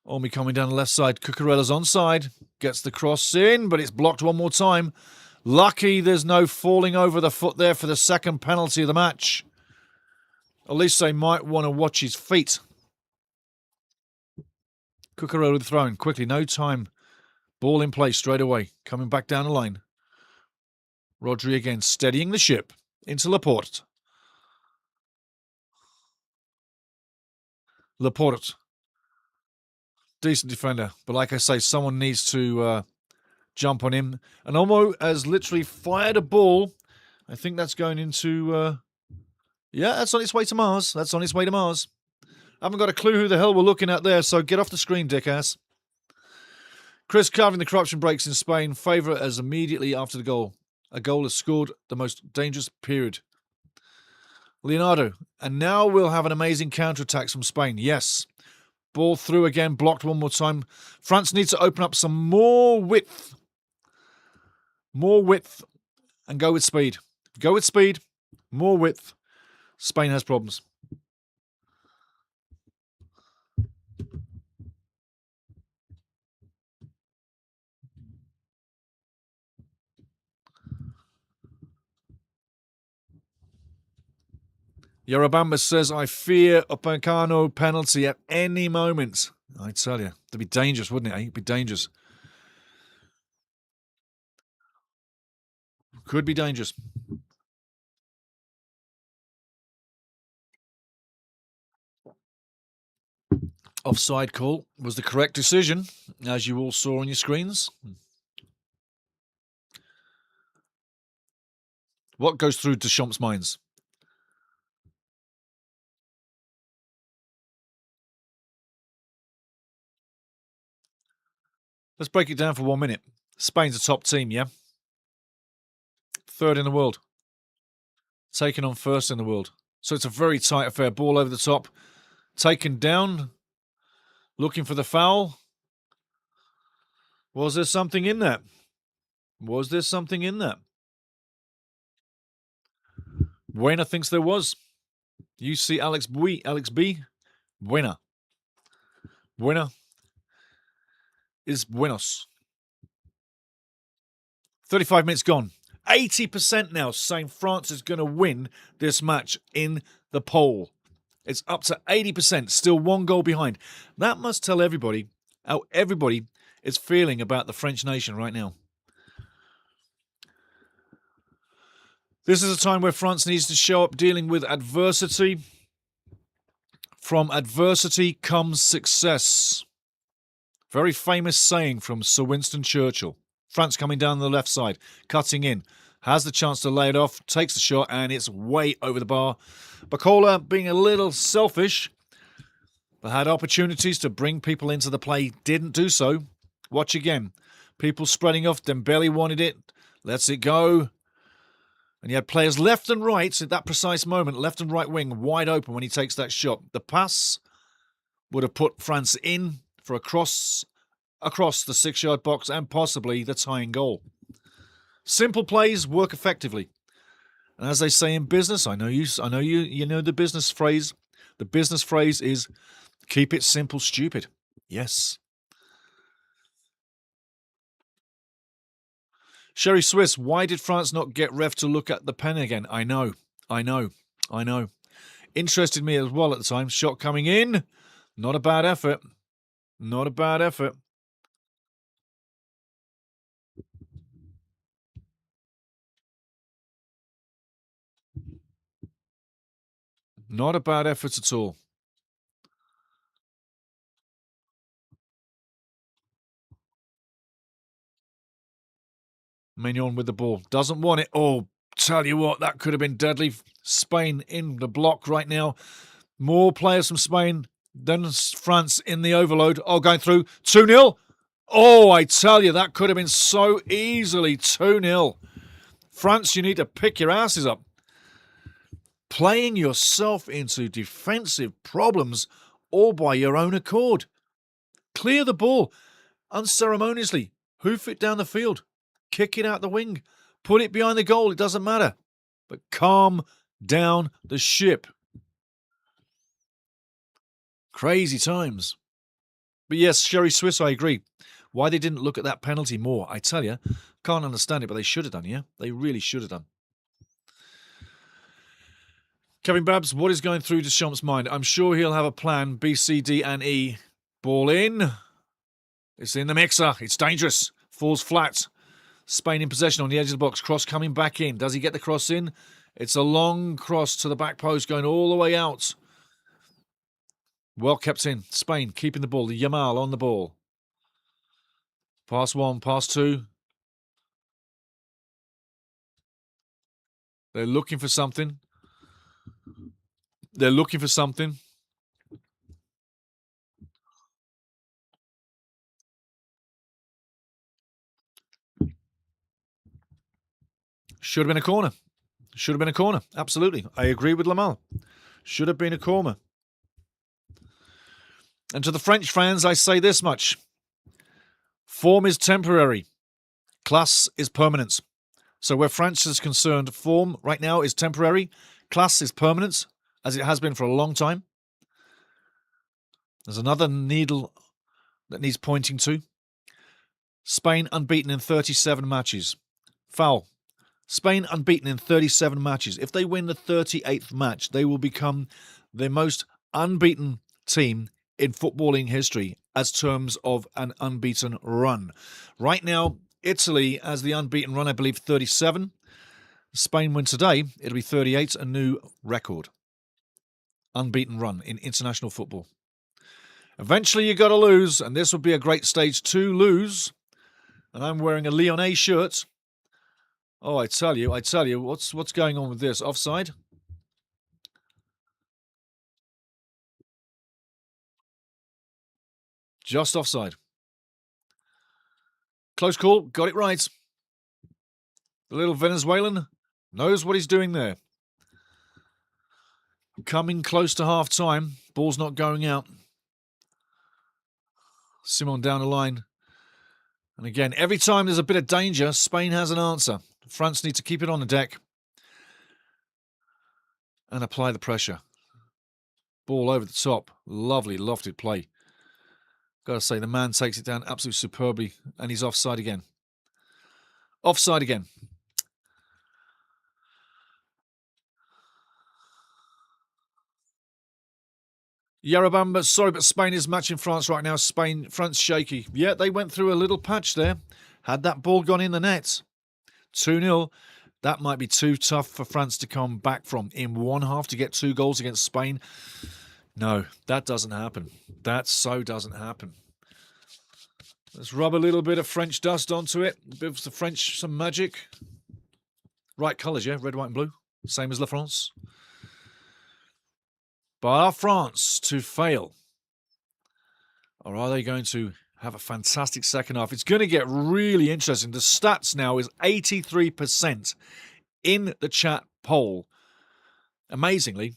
Omi coming down the left side. Cucurella's onside. Gets the cross in, but it's blocked one more time. Lucky there's no falling over the foot there for the second penalty of the match. Elise might want to watch his feet. Cucurella with the throw in. Quickly, no time. Ball in play straight away. Coming back down the line. Rodri again steadying the ship into Laporte. Laporte. Decent defender. But like I say, someone needs to jump on him. And Olmo has literally fired a ball. I think that's going into... yeah, that's on its way to Mars. That's on its way to Mars. I haven't got a clue who the hell we're looking at there, so get off the screen, dickass. Chris Carving, the corruption breaks in Spain. Favourite as immediately after the goal. A goal is scored, the most dangerous period. Leonardo. And now we'll have an amazing counter-attack from Spain. Yes. Ball through again, blocked one more time. France needs to open up some more width. More width and go with speed. Go with speed, more width. Spain has problems. Yorobamba says, I fear a Upamecano penalty at any moment. I tell you, it'd be dangerous, wouldn't it? It'd be dangerous. Could be dangerous. Offside call was the correct decision, as you all saw on your screens. What goes through Deschamps' minds? Let's break it down for 1 minute. Spain's a top team, yeah? Third in the world. Taken on first in the world. So it's a very tight affair. Ball over the top. Taken down. Looking for the foul. Was there something in that? Was there something in that? Buena thinks there was. You see Alex B. Buena. Buena is buenos. 35 minutes gone. 80% now saying France is going to win this match in the poll. It's up to 80%, still 1 goal behind. That must tell everybody how everybody is feeling about the French nation right now. This is a time where France needs to show up dealing with adversity. From adversity comes success. Very famous saying from Sir Winston Churchill. France coming down the left side, cutting in. Has the chance to lay it off, takes the shot, and it's way over the bar. Bacola, being a little selfish, but had opportunities to bring people into the play, didn't do so. Watch again. People spreading off. Dembele wanted it. Lets it go. And you had players left and right at that precise moment, left and right wing, wide open when he takes that shot. The pass would have put France in for a cross across the 6-yard box and possibly the tying goal. Simple plays work effectively. And as they say in business, I know you know the business phrase. The business phrase is keep it simple, stupid. Yes. Sherry Swiss, why did France not get ref to look at the pen again? I know. Interested me as well at the time. Shot coming in. Not a bad effort. Not a bad effort. Not a bad effort at all. Mignon with the ball. Doesn't want it. Oh, tell you what, that could have been deadly. Spain in the block right now. More players from Spain than France in the overload. Oh, going through. 2-0. Oh, I tell you, that could have been so easily 2-0. France, you need to pick your asses up. Playing yourself into defensive problems all by your own accord. Clear the ball unceremoniously. Hoof it down the field. Kick it out the wing. Put it behind the goal. It doesn't matter. But calm down the ship. Crazy times. But yes, Sherry Swiss, I agree. Why they didn't look at that penalty more, I tell you, can't understand it, but they should have done, yeah? They really should have done. Kevin Babs, what is going through Deschamps' mind? I'm sure he'll have a plan, B, C, D, and E. Ball in. It's in the mixer. It's dangerous. Falls flat. Spain in possession on the edge of the box. Cross coming back in. Does he get the cross in? It's a long cross to the back post going all the way out. Well kept in. Spain keeping the ball. Yamal on the ball. Pass 1, pass 2. They're looking for something. They're looking for something. Should have been a corner. Should have been a corner. Absolutely. I agree with Lamal. Should have been a corner. And to the French fans, I say this much. Form is temporary. Class is permanent. So where France is concerned, form right now is temporary. Class is permanent, as it has been for a long time. There's another needle that needs pointing to. Spain unbeaten in 37 matches. Foul. Spain unbeaten in 37 matches. If they win the 38th match, they will become the most unbeaten team in footballing history as terms of an unbeaten run. Right now, Italy has the unbeaten run, I believe, 37. Spain win today, it'll be 38, a new record. Unbeaten run in international football. Eventually you got to lose, and this would be a great stage to lose. And I'm wearing a Lyonnais shirt. Oh, I tell you, what's going on with this? Offside? Just offside. Close call, got it right. The little Venezuelan knows what he's doing there. Coming close to half-time. Ball's not going out. Simon down the line. And again, every time there's a bit of danger, Spain has an answer. France need to keep it on the deck and apply the pressure. Ball over the top. Lovely, lofted play. Got to say, the man takes it down absolutely superbly, and he's offside again. Offside again. Yarabamba, sorry, but Spain is matching France right now. France shaky. Yeah, they went through a little patch there. Had that ball gone in the net. 2-0. That might be too tough for France to come back from. In one half to get 2 goals against Spain. No, that doesn't happen. That so doesn't happen. Let's rub a little bit of French dust onto it. A bit of the French, some magic. Right colours, yeah? Red, white and blue. Same as La France. But are France to fail? Or are they going to have a fantastic second half? It's going to get really interesting. The stats now is 83% in the chat poll. Amazingly,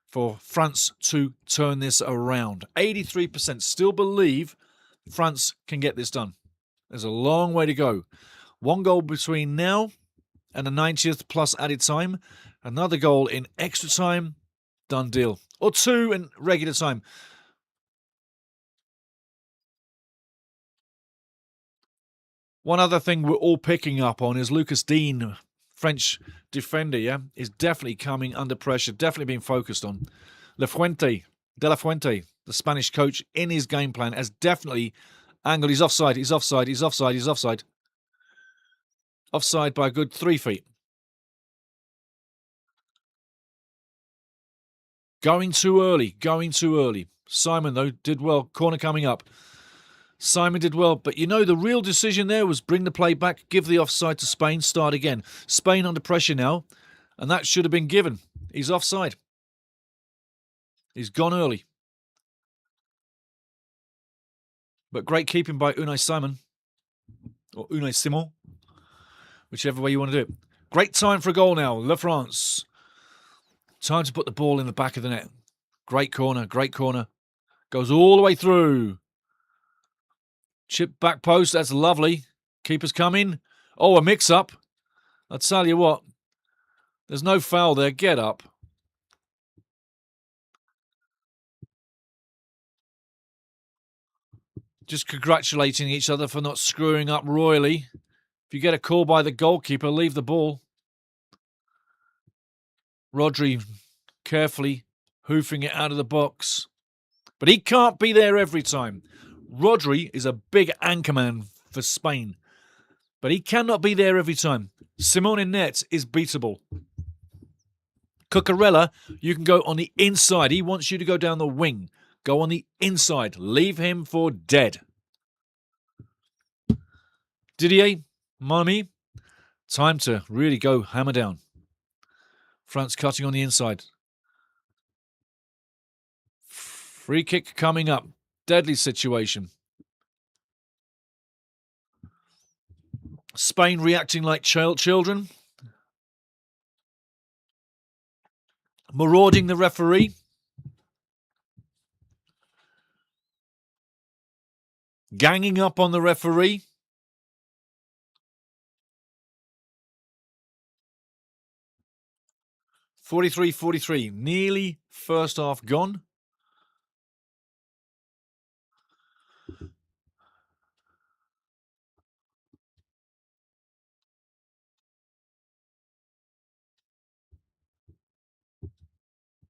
for France to turn this around. 83% still believe France can get this done. There's a long way to go. 1 goal between now and the 90th plus added time. Another goal in extra time. Done deal. Or 2 in regular time. One other thing we're all picking up on is Lucas Digne, French defender, yeah, is definitely coming under pressure, definitely being focused on. De La Fuente, the Spanish coach, in his game plan has definitely angled. He's offside. Offside by a good 3 feet. Going too early. Simon, though, did well. Corner coming up. Simon did well, but you know the real decision there was bring the play back, give the offside to Spain, start again. Spain under pressure now, and that should have been given. He's offside. He's gone early. But great keeping by Unai Simon, or Unai Simon, whichever way you want to do it. Great time for a goal now, La France. Time to put the ball in the back of the net. Great corner. Goes all the way through. Chip back post, that's lovely. Keeper's coming. Oh, a mix-up. I'll tell you what. There's no foul there. Get up. Just congratulating each other for not screwing up royally. If you get a call by the goalkeeper, leave the ball. Rodri carefully hoofing it out of the box. But he can't be there every time. Rodri is a big anchorman for Spain. But he cannot be there every time. Simon in net is beatable. Cucurella, you can go on the inside. He wants you to go down the wing. Go on the inside. Leave him for dead. Didier, Mami, time to really go hammer down. France cutting on the inside. Free kick coming up. Deadly situation. Spain reacting like children. Marauding the referee. Ganging up on the referee. .43-43. Nearly first half gone.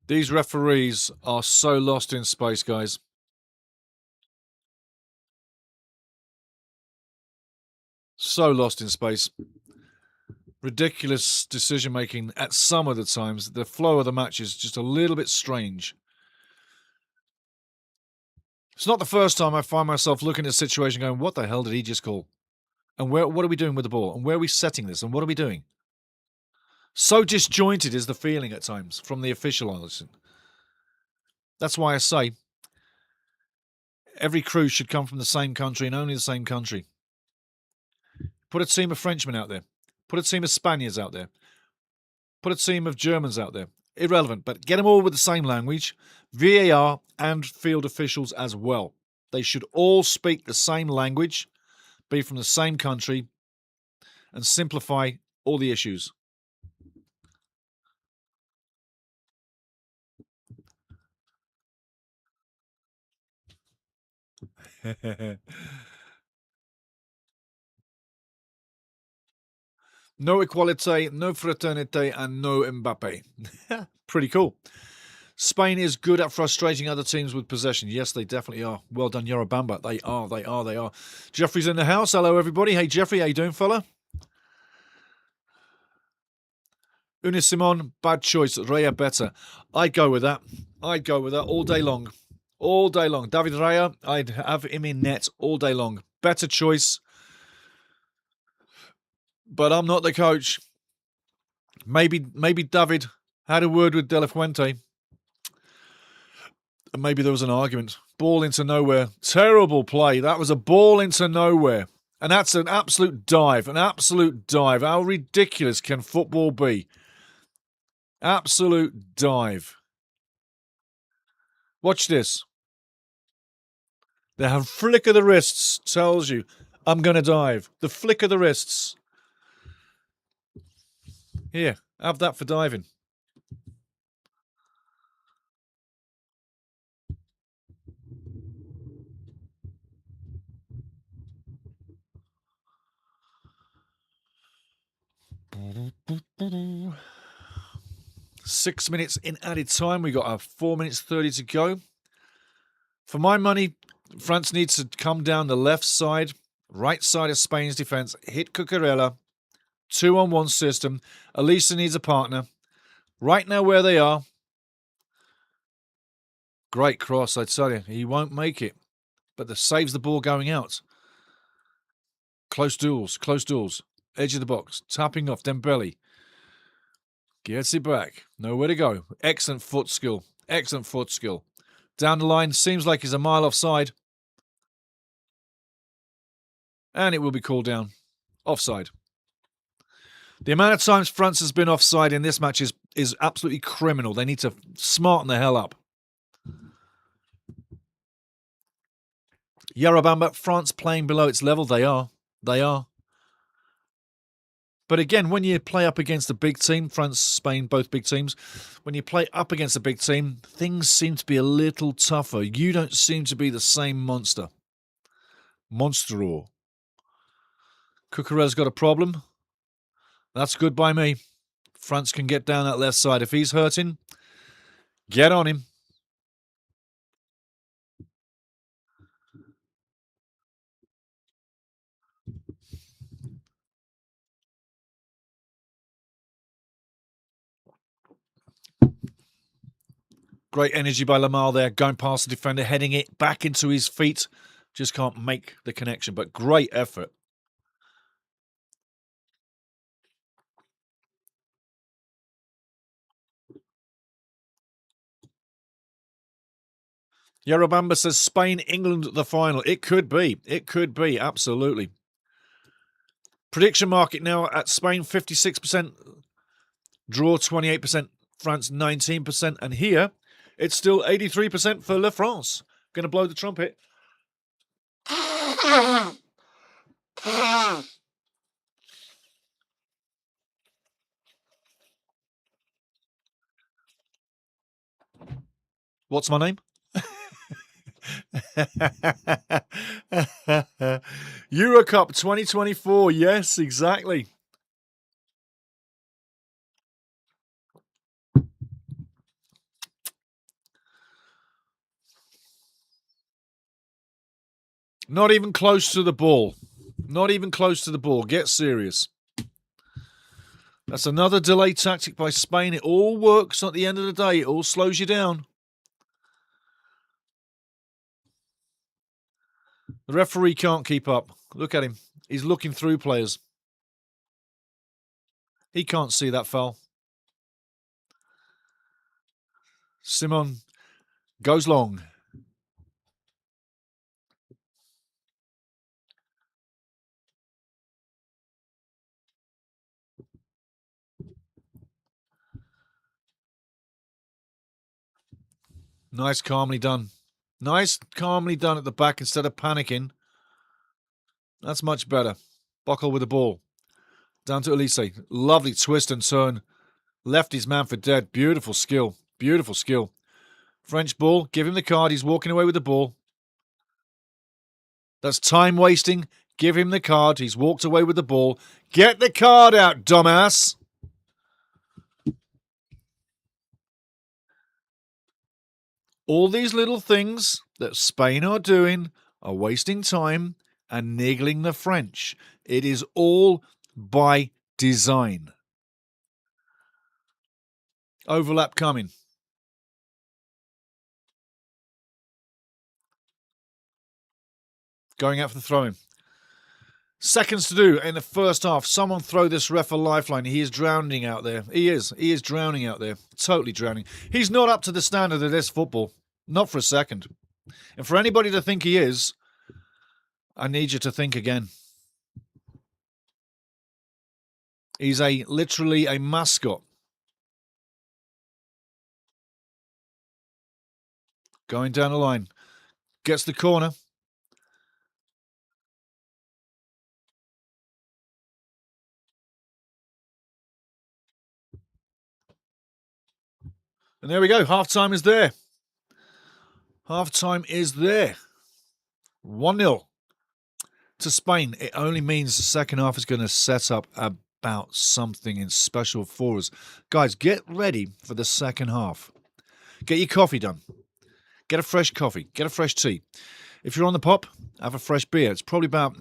These referees are so lost in space, guys. So lost in space. Ridiculous decision making at some of the times. The flow of the match is just a little bit strange. It's not the first time I find myself looking at a situation going, what the hell did he just call? And what are we doing with the ball? And where are we setting this? And what are we doing? So disjointed is the feeling at times from the official. That's why I say every crew should come from the same country and only the same country. Put a team of Frenchmen out there. Put a team of Spaniards out there. Put a team of Germans out there. Irrelevant, but get them all with the same language. VAR and field officials as well. They should all speak the same language, be from the same country, and simplify all the issues. No equality, no fraternity, and no Mbappe. Pretty cool. Spain is good at frustrating other teams with possession. Yes, they definitely are. Well done, Yorobamba. They are. Jeffrey's in the house. Hello, everybody. Hey, Jeffrey. How you doing, fella? Unis Simon, bad choice. Raya better. I'd go with that. All day long. All day long. David Raya, I'd have him in net all day long. Better choice. But I'm not the coach. Maybe David had a word with De La Fuente. And maybe there was an argument. Ball into nowhere. Terrible play. That was a ball into nowhere. And that's an absolute dive. An absolute dive. How ridiculous can football be? Absolute dive. Watch this. The flick of the wrists tells you, I'm going to dive. The flick of the wrists. Here, have that for diving. Six minutes in added time. We got 4 minutes 30 to go. For my money, France needs to come down the left side, right side of Spain's defence, hit Cucurella, 2-on-1 system. Elisa needs a partner. Right now where they are. Great cross, I tell you. He won't make it. But that saves the ball going out. Close duels. Edge of the box. Tapping off Dembele. Gets it back. Nowhere to go. Excellent foot skill. Down the line. Seems like he's a mile offside. And it will be called down. Offside. The amount of times France has been offside in this match is absolutely criminal. They need to smarten the hell up. Yarabamba, France playing below its level. They are. But again, when you play up against a big team, France, Spain, both big teams, when you play up against a big team, things seem to be a little tougher. You don't seem to be the same monster. Monstero. Cucurella's got a problem. That's good by me. France can get down that left side. If he's hurting, get on him. Great energy by Lamar there, going past the defender, heading it back into his feet. Just can't make the connection, but great effort. Yarabamba says Spain, England at the final. It could be, absolutely. Prediction market now at Spain, 56%. Draw, 28%. France 19%. And here, it's still 83% for La France. Going to blow the trumpet. What's my name? Euro Cup 2024. Yes, exactly. Not even close to the ball. Not even close to the ball. Get serious. That's another delay tactic by Spain. It all works at the end of the day. It all slows you down. The referee can't keep up. Look at him. He's looking through players. He can't see that foul. Simon goes long. Nice, calmly done. Nice, calmly done at the back instead of panicking. That's much better. Buckle with the ball. Down to Elise. Lovely twist and turn. Left his man for dead. Beautiful skill. Beautiful skill. French ball. Give him the card. He's walking away with the ball. That's time wasting. Give him the card. He's walked away with the ball. Get the card out, dumbass. All these little things that Spain are doing are wasting time and niggling the French. It is all by design. Overlap coming. Going out for the throw-in. Seconds to do in the first half. Someone throw this ref a lifeline. He is drowning out there. He is. He is drowning out there. Totally drowning. He's not up to the standard of this football. Not for a second. And for anybody to think he is, I need you to think again. He's literally a mascot. Going down the line. Gets the corner. And there we go. Half-time is there. Half-time is there. 1-0 to Spain. It only means the second half is going to set up about something in special for us. Guys, get ready for the second half. Get your coffee done. Get a fresh coffee. Get a fresh tea. If you're on the pop, have a fresh beer. It's probably about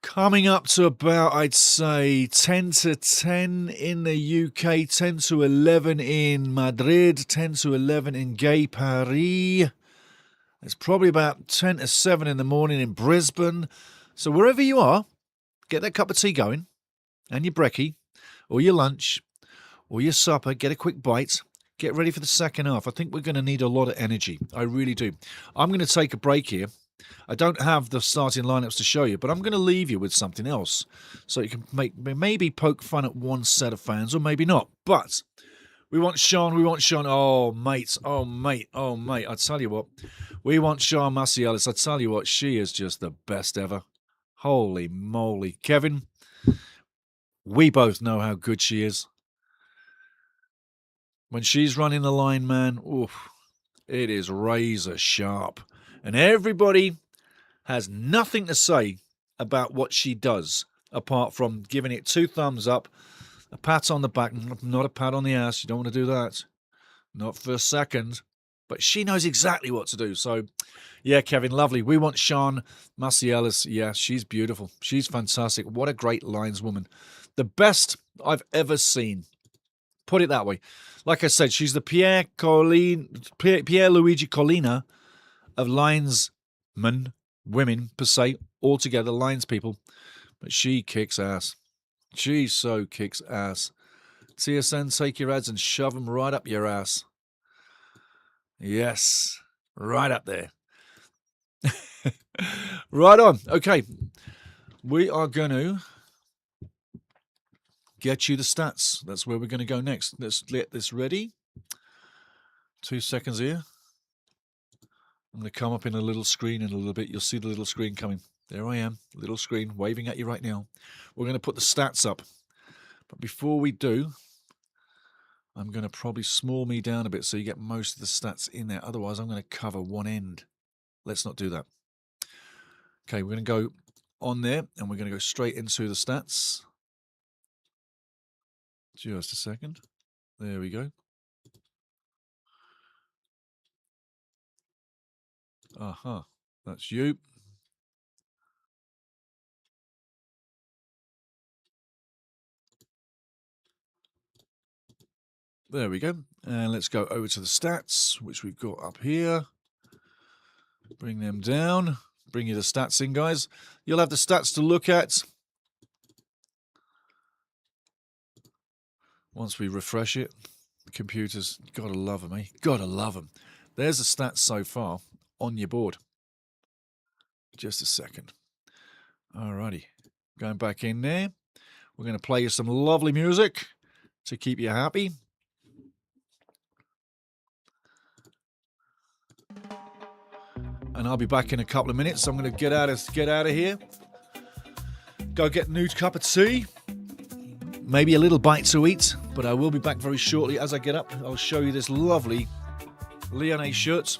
coming up to about, I'd say, 10 to 10 in the UK, 10 to 11 in Madrid, 10 to 11 in Gay Paris. It's probably about 10 to 7 in the morning in Brisbane. So wherever you are, get that cup of tea going and your brekkie or your lunch or your supper. Get a quick bite. Get ready for the second half. I think we're going to need a lot of energy. I really do. I'm going to take a break here. I don't have the starting lineups to show you, but I'm going to leave you with something else so you can maybe poke fun at one set of fans or maybe not. But we want Sean. Oh, mate. I tell you what. We want Sean Macielis. I tell you what, she is just the best ever. Holy moly. Kevin, we both know how good she is. When she's running the line, man, oof, it is razor sharp. And everybody has nothing to say about what she does, apart from giving it 2 thumbs up, a pat on the back, not a pat on the ass. You don't want to do that. Not for a second. But she knows exactly what to do. So, yeah, Kevin, lovely. We want Sean Macielis. Yeah, she's beautiful. She's fantastic. What a great lineswoman. The best I've ever seen. Put it that way. Like I said, she's the Pierre Luigi Collina of linesmen, women per se, altogether, lines people. But she kicks ass. She so kicks ass. TSN, take your ads and shove them right up your ass. Yes, right up there. Right on. Okay, we are going to get you the stats. That's where we're going to go next. Let's get this ready. 2 seconds here. I'm going to come up in a little screen in a little bit. You'll see the little screen coming. There I am, little screen waving at you right now. We're going to put the stats up. But before we do, I'm going to probably small me down a bit so you get most of the stats in there. Otherwise, I'm going to cover one end. Let's not do that. Okay, we're going to go on there and we're going to go straight into the stats. Just a second. There we go. Aha, that's you. There we go. And let's go over to the stats, which we've got up here. Bring them down. Bring you the stats in, guys. You'll have the stats to look at. Once we refresh it, the computers, gotta love them, eh? Gotta love them. There's the stats so far on your board. Just a second. Alrighty. Going back in there. We're going to play you some lovely music to keep you happy. And I'll be back in a couple of minutes. I'm going to get out of here. Go get a new cup of tea. Maybe a little bite to eat. But I will be back very shortly. As I get up, I'll show you this lovely Lyonnais shirt.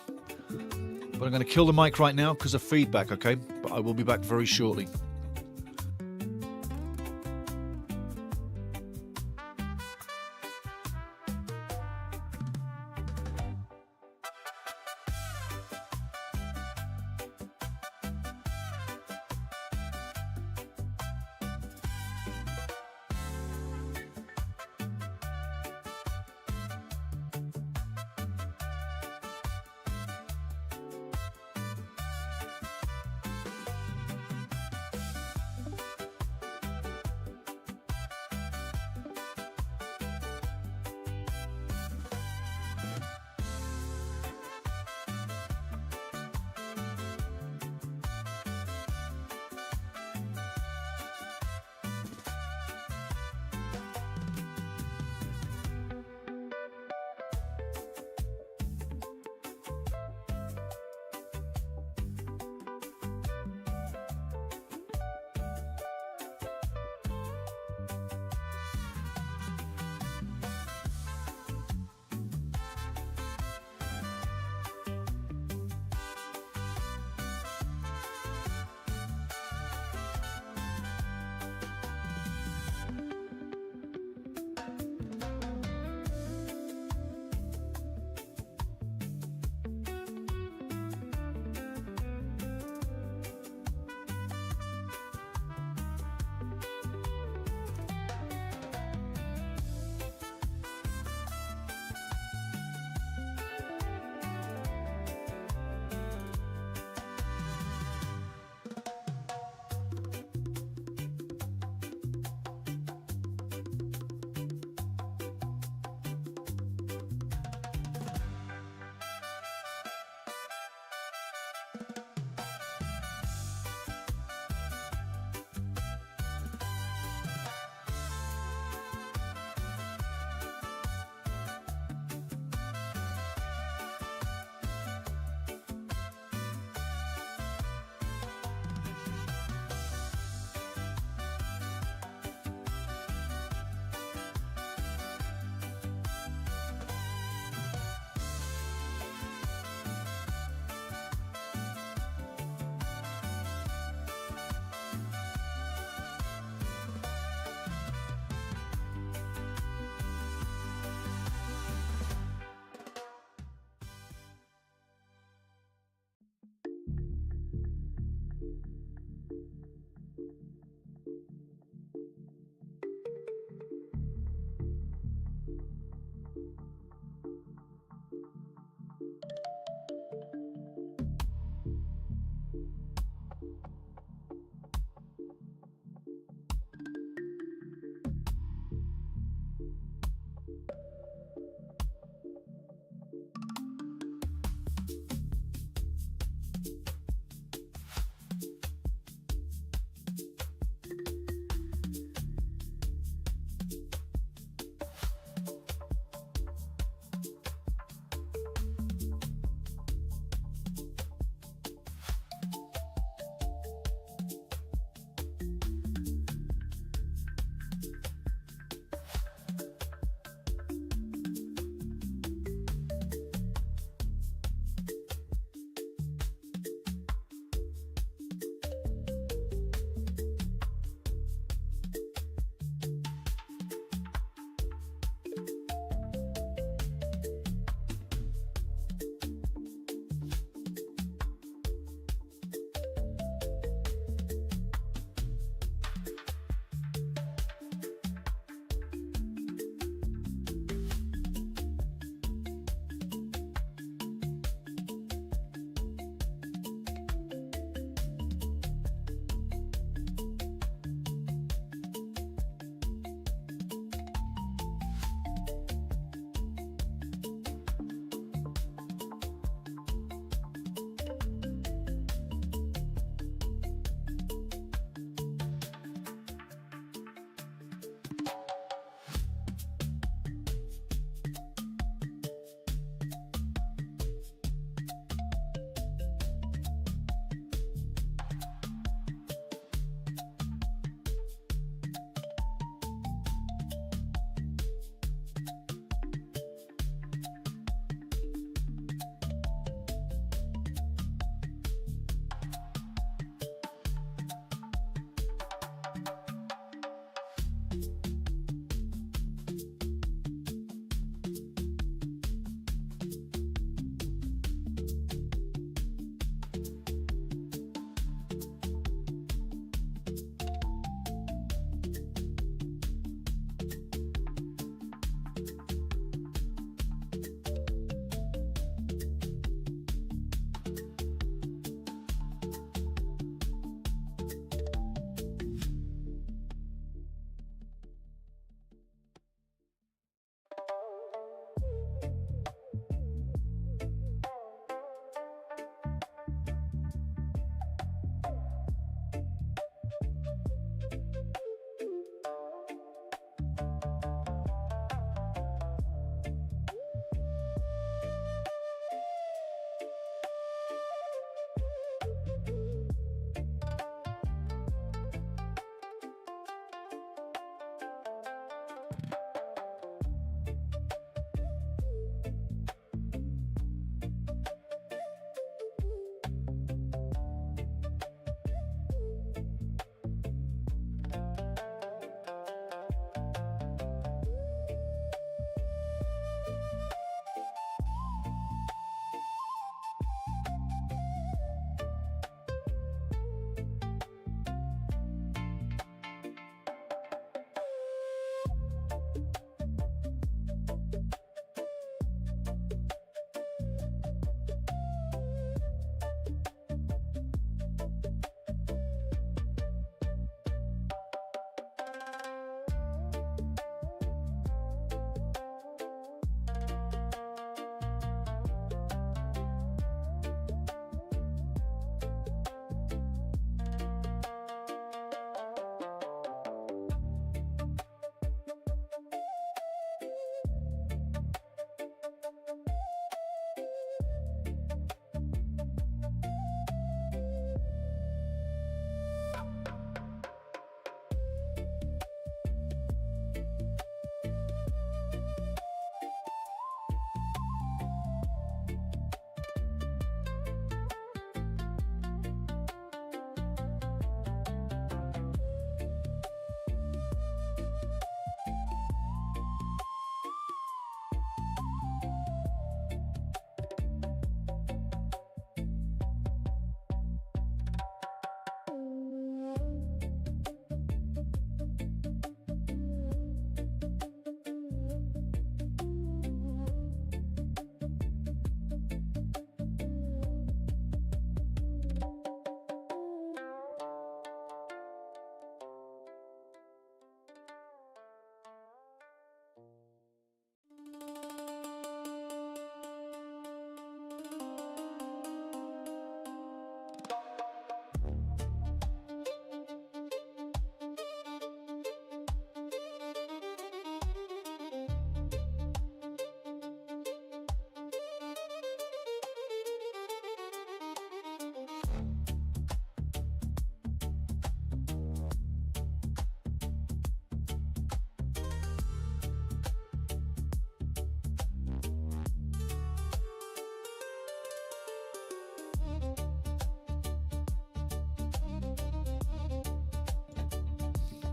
But I'm going to kill the mic right now because of feedback, okay? But I will be back very shortly.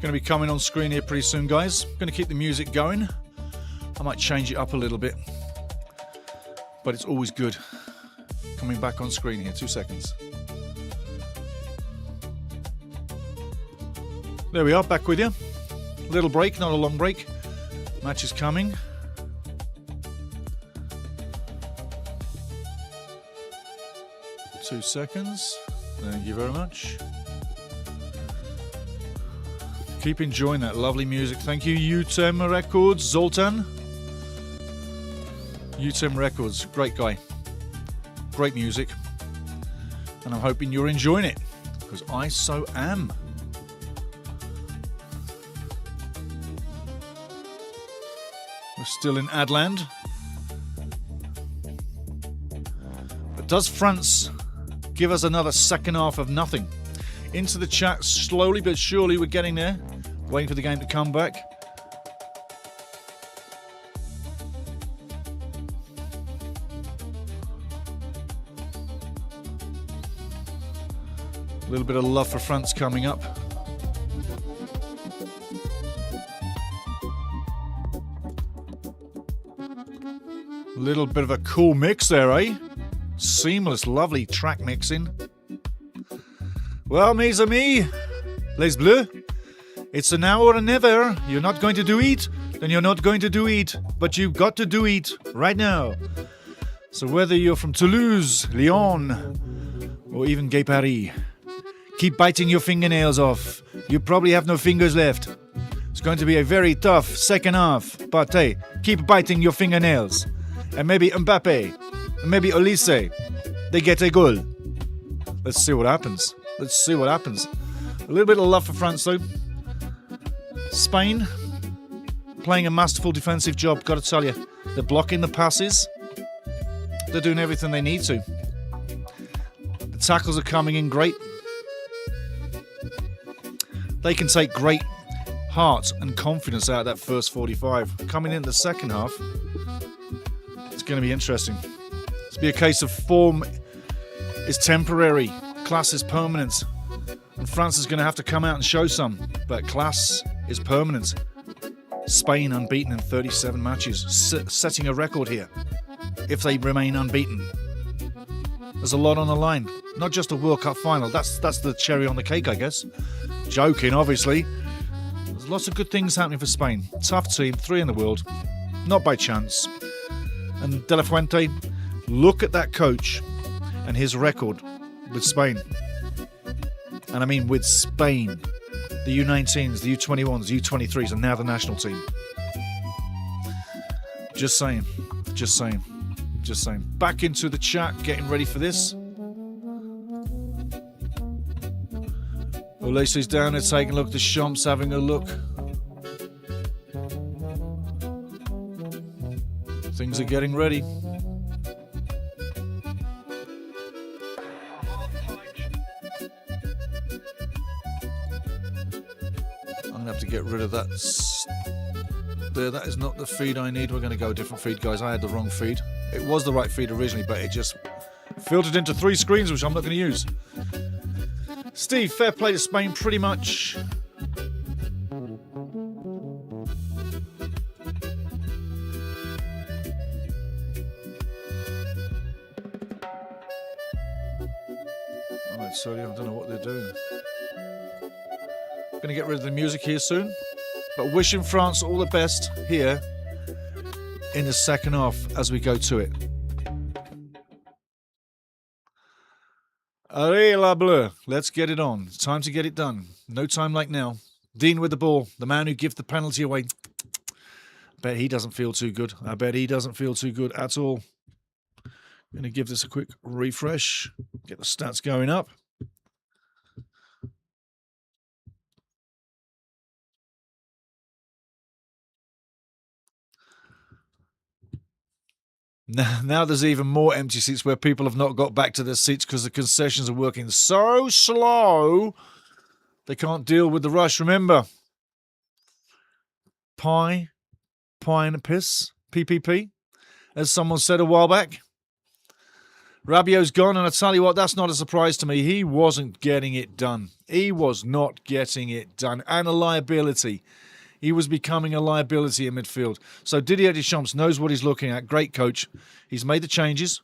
Going to be coming on screen here pretty soon, guys. Going to keep the music going. I might change it up a little bit, but it's always good coming back on screen here. 2 seconds. There we are, back with you. Little break, not a long break. Match is coming. Two seconds. Thank you very much. Keep enjoying that lovely music. Thank you, UTEM Records, Zoltan. UTEM Records, great guy. Great music. And I'm hoping you're enjoying it, because I so am. We're still in Adland. But does France give us another second half of nothing? Into the chat, slowly but surely we're getting there. Waiting for the game to come back. A little bit of love for France coming up. A little bit of a cool mix there, eh? Seamless, lovely track mixing. Well, mes amis, les bleus, it's a now or a never. You're not going to do it, then you're not going to do it. But you've got to do it right now. So whether you're from Toulouse, Lyon, or even Gay Paris, keep biting your fingernails off. You probably have no fingers left. It's going to be a very tough second half. But hey, keep biting your fingernails. And maybe Mbappe, and maybe Olise, they get a goal. Let's see what happens. Let's see what happens. A little bit of love for France, though. Spain, playing a masterful defensive job, got to tell you. They're blocking the passes. They're doing everything they need to. The tackles are coming in great. They can take great heart and confidence out of that first 45. Coming in the second half, it's going to be interesting. It's be a case of form is temporary, class is permanent, and France is going to have to come out and show some, but class is permanent. Spain unbeaten in 37 matches, setting a record here if they remain unbeaten. There's a lot on the line, not just a World Cup final. That's the cherry on the cake, I guess. Joking, obviously. There's lots of good things happening for Spain. Tough team, 3 in the world, not by chance. And De La Fuente, look at that coach and his record with Spain. And I mean with Spain. The U19s, the U21s, the U23s, and now the national team. Just saying. Just saying. Just saying. Back into the chat, getting ready for this. Olise's down there taking a look. The Champ's having a look. Things are getting ready. I'm going to have to get rid of that. There, that is not the feed I need. We're going to go a different feed, guys. I had the wrong feed. It was the right feed originally, but it just filtered into 3 screens, which I'm not going to use. Steve, fair play to Spain, pretty much. Alright, sorry, I don't know what they're doing. Going to get rid of the music here soon, but wishing France all the best here in the second half as we go to it. Allez, la bleu. Let's get it on. It's time to get it done. No time like now. Dean with the ball, the man who gives the penalty away. Bet he doesn't feel too good. I bet he doesn't feel too good at all. Going to give this a quick refresh. Get the stats going up. Now there's even more empty seats where people have not got back to their seats because the concessions are working so slow they can't deal with the rush. Remember, pie and piss, PPP, as someone said a while back. Rabiot's gone, and I tell you what, that's not a surprise to me. He wasn't getting it done. He was not getting it done. And a liability. He was becoming a liability in midfield. So Didier Deschamps knows what he's looking at. Great coach. He's made the changes.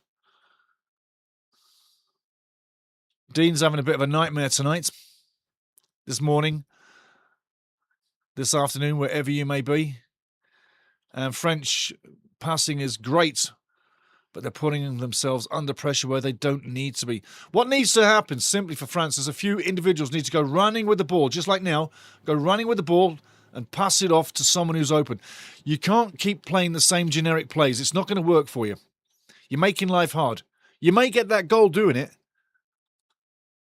Dean's having a bit of a nightmare tonight. This morning. This afternoon, wherever you may be. And French passing is great, but they're putting themselves under pressure where they don't need to be. What needs to happen simply for France is a few individuals need to go running with the ball, just like now, go running with the ball and pass it off to someone who's open. You can't keep playing the same generic plays. It's not going to work for you. You're making life hard. You may get that goal doing it,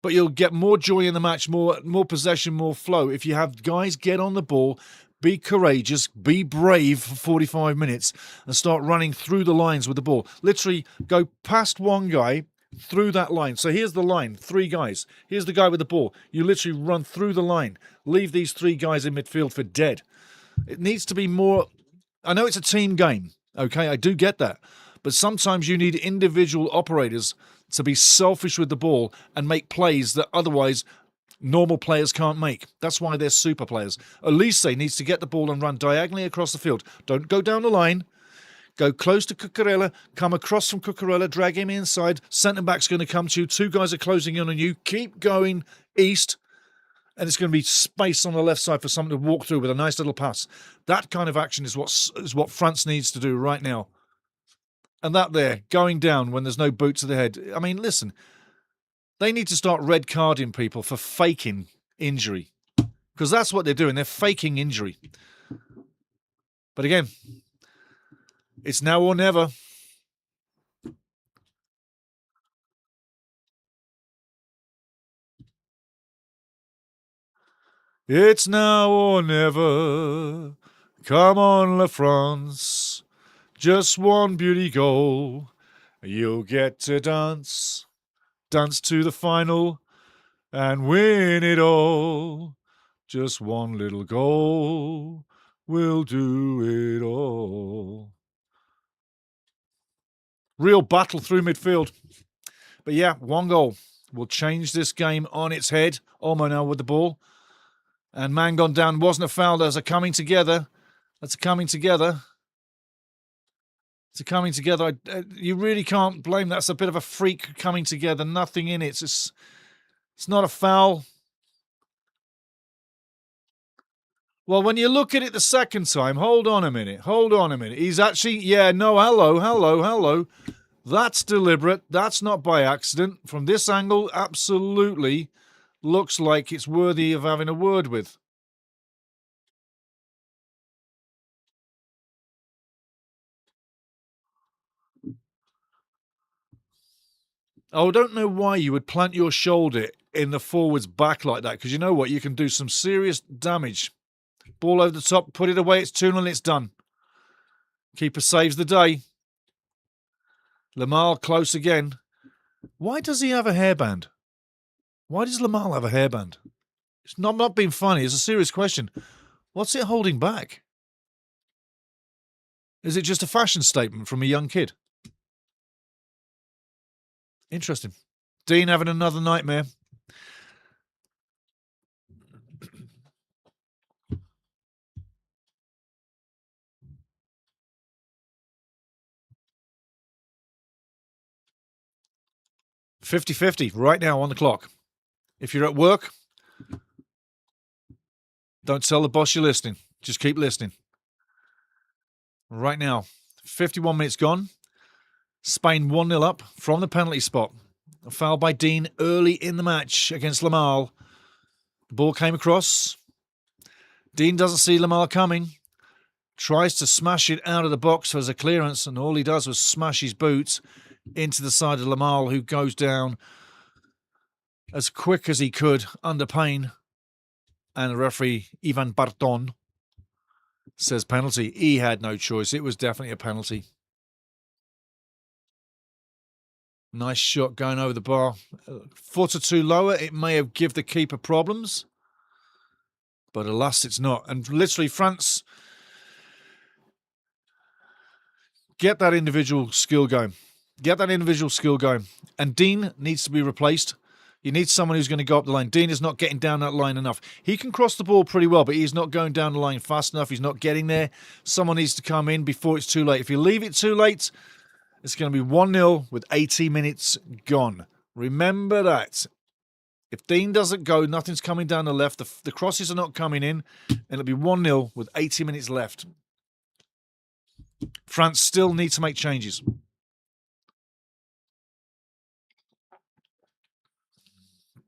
but you'll get more joy in the match, more possession, more flow if you have guys get on the ball, be courageous, be brave for 45 minutes and start running through the lines with the ball. Literally go past one guy through that line. So here's the line, 3 guys. Here's the guy with the ball. You literally run through the line. Leave these 3 guys in midfield for dead. It needs to be more... I know it's a team game, okay? I do get that. But sometimes you need individual operators to be selfish with the ball and make plays that otherwise normal players can't make. That's why they're super players. Elise needs to get the ball and run diagonally across the field. Don't go down the line. Go close to Cucurella, come across from Cucurella, drag him inside. Centre-back's going to come to you. 2 guys are closing in on you. Keep going east. And it's going to be space on the left side for someone to walk through with a nice little pass. That kind of action is what France needs to do right now. And that there, going down when there's no boot to the head. I mean, listen, they need to start red carding people for faking injury. Because that's what they're doing. They're faking injury. But again, it's now or never. It's now or never. Come on, La France. Just one beauty goal. You'll get to dance. Dance to the final and win it all. Just one little goal will do it all. Real battle through midfield. But yeah, 1 goal will change this game on its head. Olmo now with the ball. And man gone down wasn't a foul. There's a coming together. That's a coming together. It's a coming together. You really can't blame that. It's a bit of a freak coming together. Nothing in it. It's not a foul. Well, when you look at it the second time, hold on a minute. He's actually, hello. That's deliberate. That's not by accident. From this angle, absolutely looks like it's worthy of having a word with. I don't know why you would plant your shoulder in the forward's back like that, because you know what? You can do some serious damage. Ball over the top, put it away, it's 2-0 and it's done. Keeper saves the day. Lamar close again. Why does he have a hairband? Why does Lamar have a hairband? It's not being funny, it's a serious question. What's it holding back? Is it just a fashion statement from a young kid? Interesting. Dean having another nightmare. $50-50 right now on the clock. If you're at work, don't tell the boss you're listening. Just keep listening. Right now, 51 minutes gone. Spain 1-0 up from the penalty spot. A foul by Dean early in the match against Lamar. The ball came across. Dean doesn't see Lamar coming. Tries to smash it out of the box as a clearance, and all he does was smash his boot into the side of Lamar, who goes down as quick as he could under pain. And the referee, Ivan Barton, says penalty. He had no choice. It was definitely a penalty. Nice shot going over the bar. A foot or 2 lower, it may have given the keeper problems. But alas, it's not. And literally, France, get that individual skill going. Get that individual skill going. And Dean needs to be replaced. You need someone who's going to go up the line. Dean is not getting down that line enough. He can cross the ball pretty well, but he's not going down the line fast enough. He's not getting there. Someone needs to come in before it's too late. If you leave it too late, it's going to be 1-0 with 80 minutes gone. Remember that. If Dean doesn't go, nothing's coming down the left. The crosses are not coming in, and it'll be 1-0 with 80 minutes left. France still need to make changes.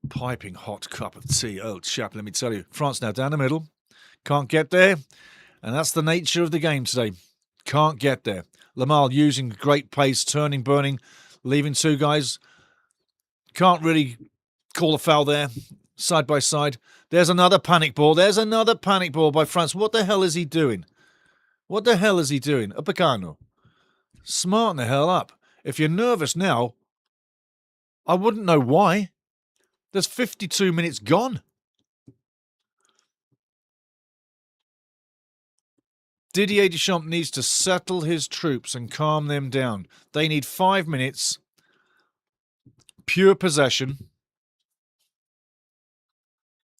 Piping hot cup of tea. Oh, chap, let me tell you. France now down the middle. Can't get there. And that's the nature of the game today. Can't get there. Lamal using great pace, turning, burning, leaving two guys. Can't really call a foul there. Side by side. There's another panic ball. There's another panic ball by France. What the hell is he doing? What the hell is he doing? Upacano. Smarten the hell up. If you're nervous now, I wouldn't know why. There's 52 minutes gone. Didier Deschamps needs to settle his troops and calm them down. They need 5 minutes, pure possession,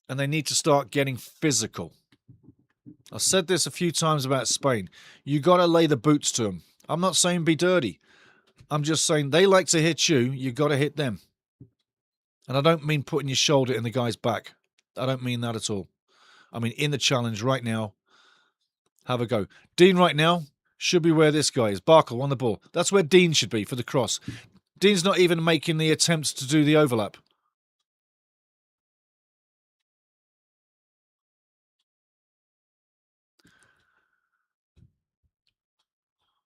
and they need to start getting physical. I've said this a few times about Spain. You got to lay the boots to them. I'm not saying be dirty. I'm just saying they like to hit you. You got to hit them. And I don't mean putting your shoulder in the guy's back. I don't mean that at all. I mean in the challenge right now. Have a go. Dean right now should be where this guy is. Barkle on the ball. That's where Dean should be for the cross. Dean's not even making the attempts to do the overlap.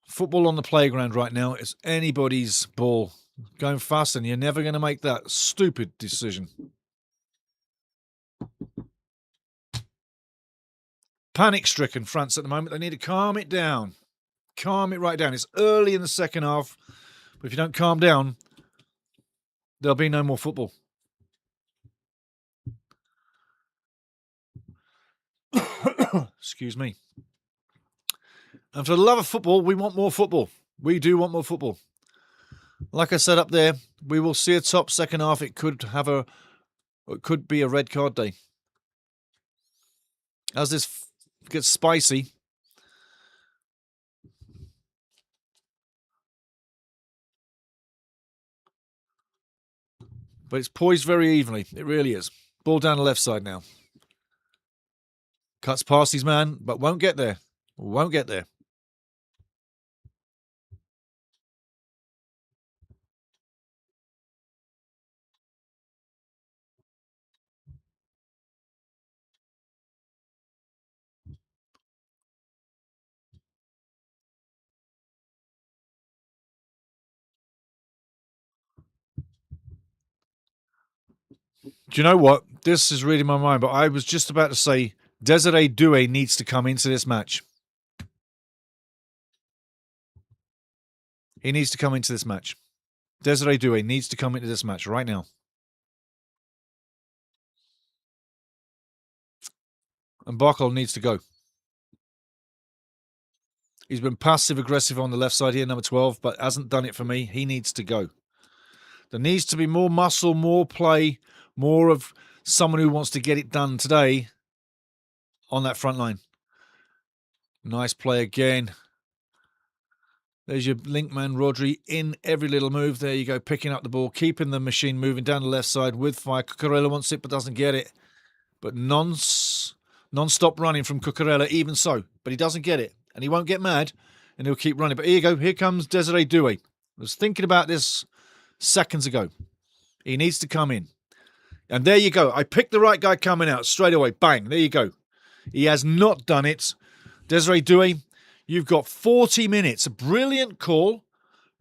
Football on the playground right now is anybody's ball. Going fast, and you're never going to make that stupid decision. Panic-stricken France at the moment. They need to calm it down. Calm it right down. It's early in the second half, but if you don't calm down, there'll be no more football. Excuse me. And for the love of football, we want more football. We do want more football. Like I said up there, we will see a top second half. It could be a red card day. As this gets spicy, but it's poised very evenly. It really is. Ball down the left side now. Cuts past his man, but won't get there. Won't get there. Do you know what? This is reading my mind, but I was just about to say Desiree Doué needs to come into this match. He needs to come into this match. Desiree Doué needs to come into this match right now. And Barkle needs to go. He's been passive-aggressive on the left side here, number 12, but hasn't done it for me. He needs to go. There needs to be more muscle, more play, more of someone who wants to get it done today on that front line. Nice play again. There's your link man, Rodri, in every little move. There you go, picking up the ball, keeping the machine moving down the left side with fire. Cucurella wants it but doesn't get it. But non-stop running from Cucurella, even so. But he doesn't get it. And he won't get mad, and he'll keep running. But here you go. Here comes Desiree Doué. I was thinking about this seconds ago. He needs to come in. And there you go. I picked the right guy coming out straight away. Bang. There you go. He has not done it. Desiree Doué, you've got 40 minutes. Brilliant call.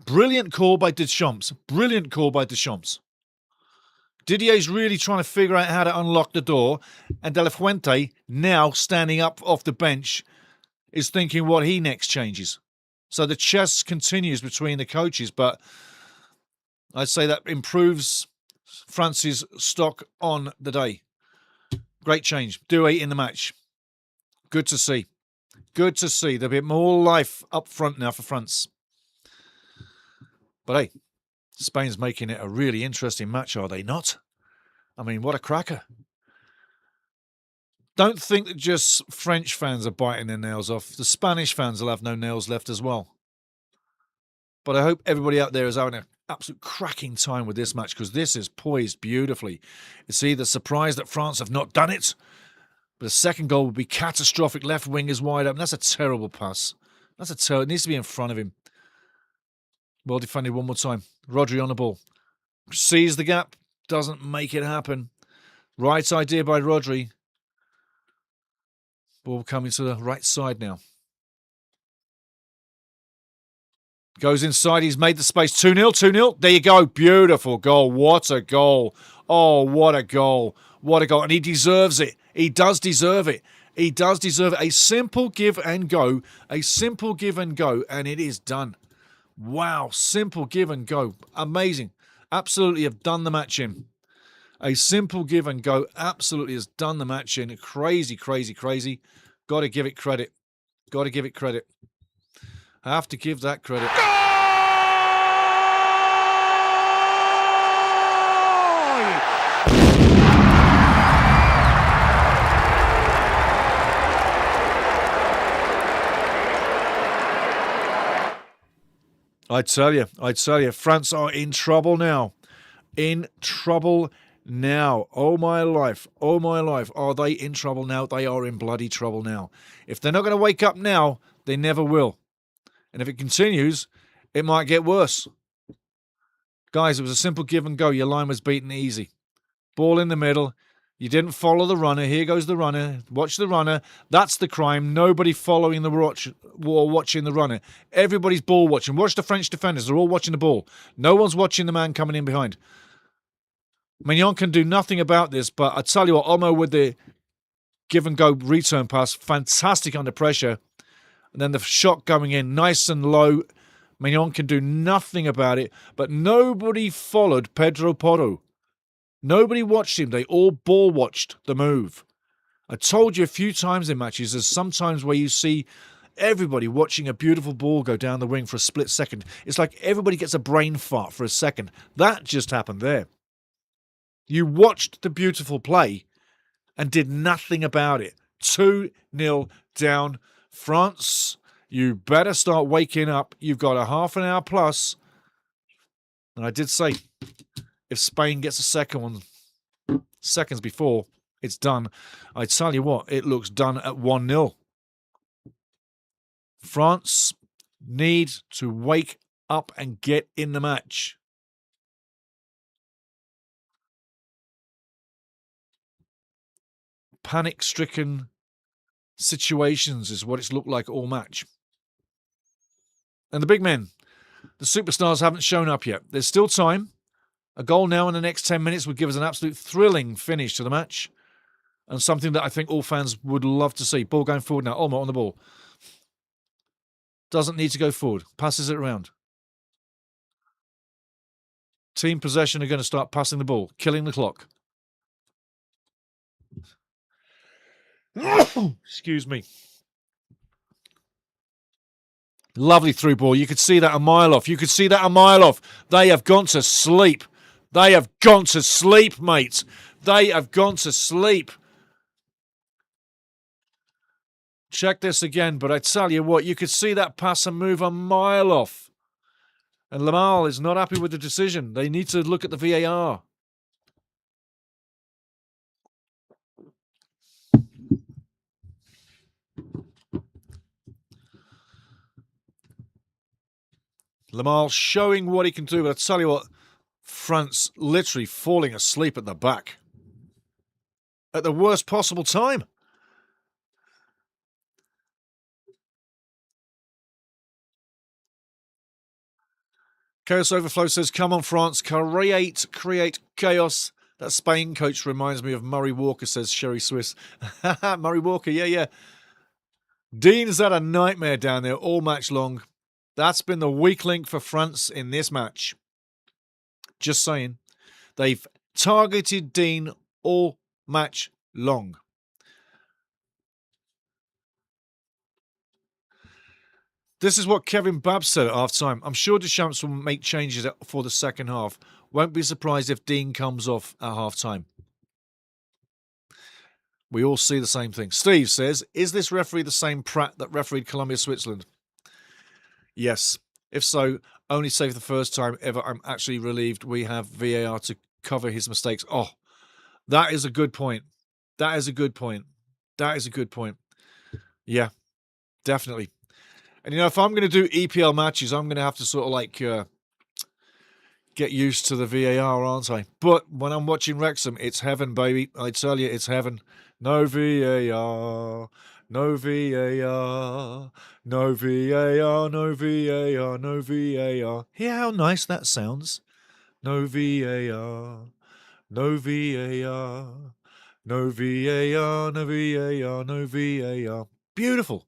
Brilliant call by Deschamps. Brilliant call by Deschamps. Didier's really trying to figure out how to unlock the door. And De La Fuente, now standing up off the bench, is thinking what he next changes. So the chess continues between the coaches, but I'd say that improves France's stock on the day. Great change. Doué in the match. Good to see. Good to see. There'll be more life up front now for France. But hey, Spain's making it a really interesting match, are they not? I mean, what a cracker. Don't think that just French fans are biting their nails off. The Spanish fans will have no nails left as well. But I hope everybody out there is having an absolute cracking time with this match, because this is poised beautifully. It's either surprised that France have not done it, but the second goal would be catastrophic. Left wing is wide open. That's a terrible pass. It needs to be in front of him. Well defended one more time. Rodri on the ball. Sees the gap. Doesn't make it happen. Right idea by Rodri. Ball coming to the right side now. Goes inside. He's made the space. 2-0. 2-0. There you go. Beautiful goal. What a goal. Oh, what a goal. What a goal. And he deserves it. He does deserve it. He does deserve it. A simple give and go. A simple give and go. And it is done. Wow. Simple give and go. Amazing. Absolutely have done the match in. A simple give and go absolutely has done the match in. Crazy, crazy, crazy. Got to give it credit. Got to give it credit. I have to give that credit. I tell you, France are in trouble now. In trouble now. Oh my life. Are they in trouble now? They are in bloody trouble now. If they're not going to wake up now, they never will. And if it continues, it might get worse. Guys, it was a simple give and go. Your line was beaten easy. Ball in the middle. You didn't follow the runner. Here goes the runner. Watch the runner. That's the crime. Nobody following the watch or watching the runner. Everybody's ball watching. Watch the French defenders. They're all watching the ball. No one's watching the man coming in behind. Mignon can do nothing about this, but I tell you what, Olmo with the give and go return pass, fantastic under pressure. And then the shot going in, nice and low. Mignon can do nothing about it, but nobody followed Pedro Porro. Nobody watched him. They all ball watched the move. I told you a few times in matches, there's sometimes where you see everybody watching a beautiful ball go down the wing for a split second. It's like everybody gets a brain fart for a second. That just happened there. You watched the beautiful play and did nothing about it. 2-0 down. France, you better start waking up. You've got a half an hour plus. And I did say, if Spain gets a second one seconds before it's done, I tell you what, it looks done at 1-0. France need to wake up and get in the match. Panic-stricken situations is what it's looked like all match. And the big men, the superstars, haven't shown up yet. There's still time. A goal now in the next 10 minutes would give us an absolute thrilling finish to the match, and something that I think all fans would love to see. Ball going forward now. Olmo on the ball. Doesn't need to go forward. Passes it around. Team possession are going to start passing the ball, killing the clock. Excuse me. Lovely through ball. You could see that a mile off. They have gone to sleep. They have gone to sleep, mate. They have gone to sleep. Check this again, but I tell you what, you could see that pass and move a mile off. And Lamal is not happy with the decision. They need to look at the VAR. Lamal showing what he can do, but I tell you what, France literally falling asleep at the back. At the worst possible time. Chaos Overflow says, come on, France, create chaos. That Spain coach reminds me of Murray Walker, says Sherry Swiss. Murray Walker, yeah. Dean's had a nightmare down there all match long. That's been the weak link for France in this match. Just saying. They've targeted Dean all match long. This is what Kevin Babb said at half-time. I'm sure Deschamps will make changes for the second half. Won't be surprised if Dean comes off at half-time. We all see the same thing. Steve says, is this referee the same Pratt that refereed Colombia, Switzerland? Yes. If so, only save the first time ever. I'm actually relieved we have VAR to cover his mistakes. Oh, that is a good point. That is a good point. That is a good point. Yeah, definitely. And, if I'm going to do EPL matches, I'm going to have to sort of like get used to the VAR, aren't I? But when I'm watching Wrexham, it's heaven, baby. I tell you, it's heaven. No VAR, no VAR, no VAR, no VAR, no VAR. Hear how nice that sounds? No VAR, no VAR, no VAR, no VAR, no VAR. Beautiful.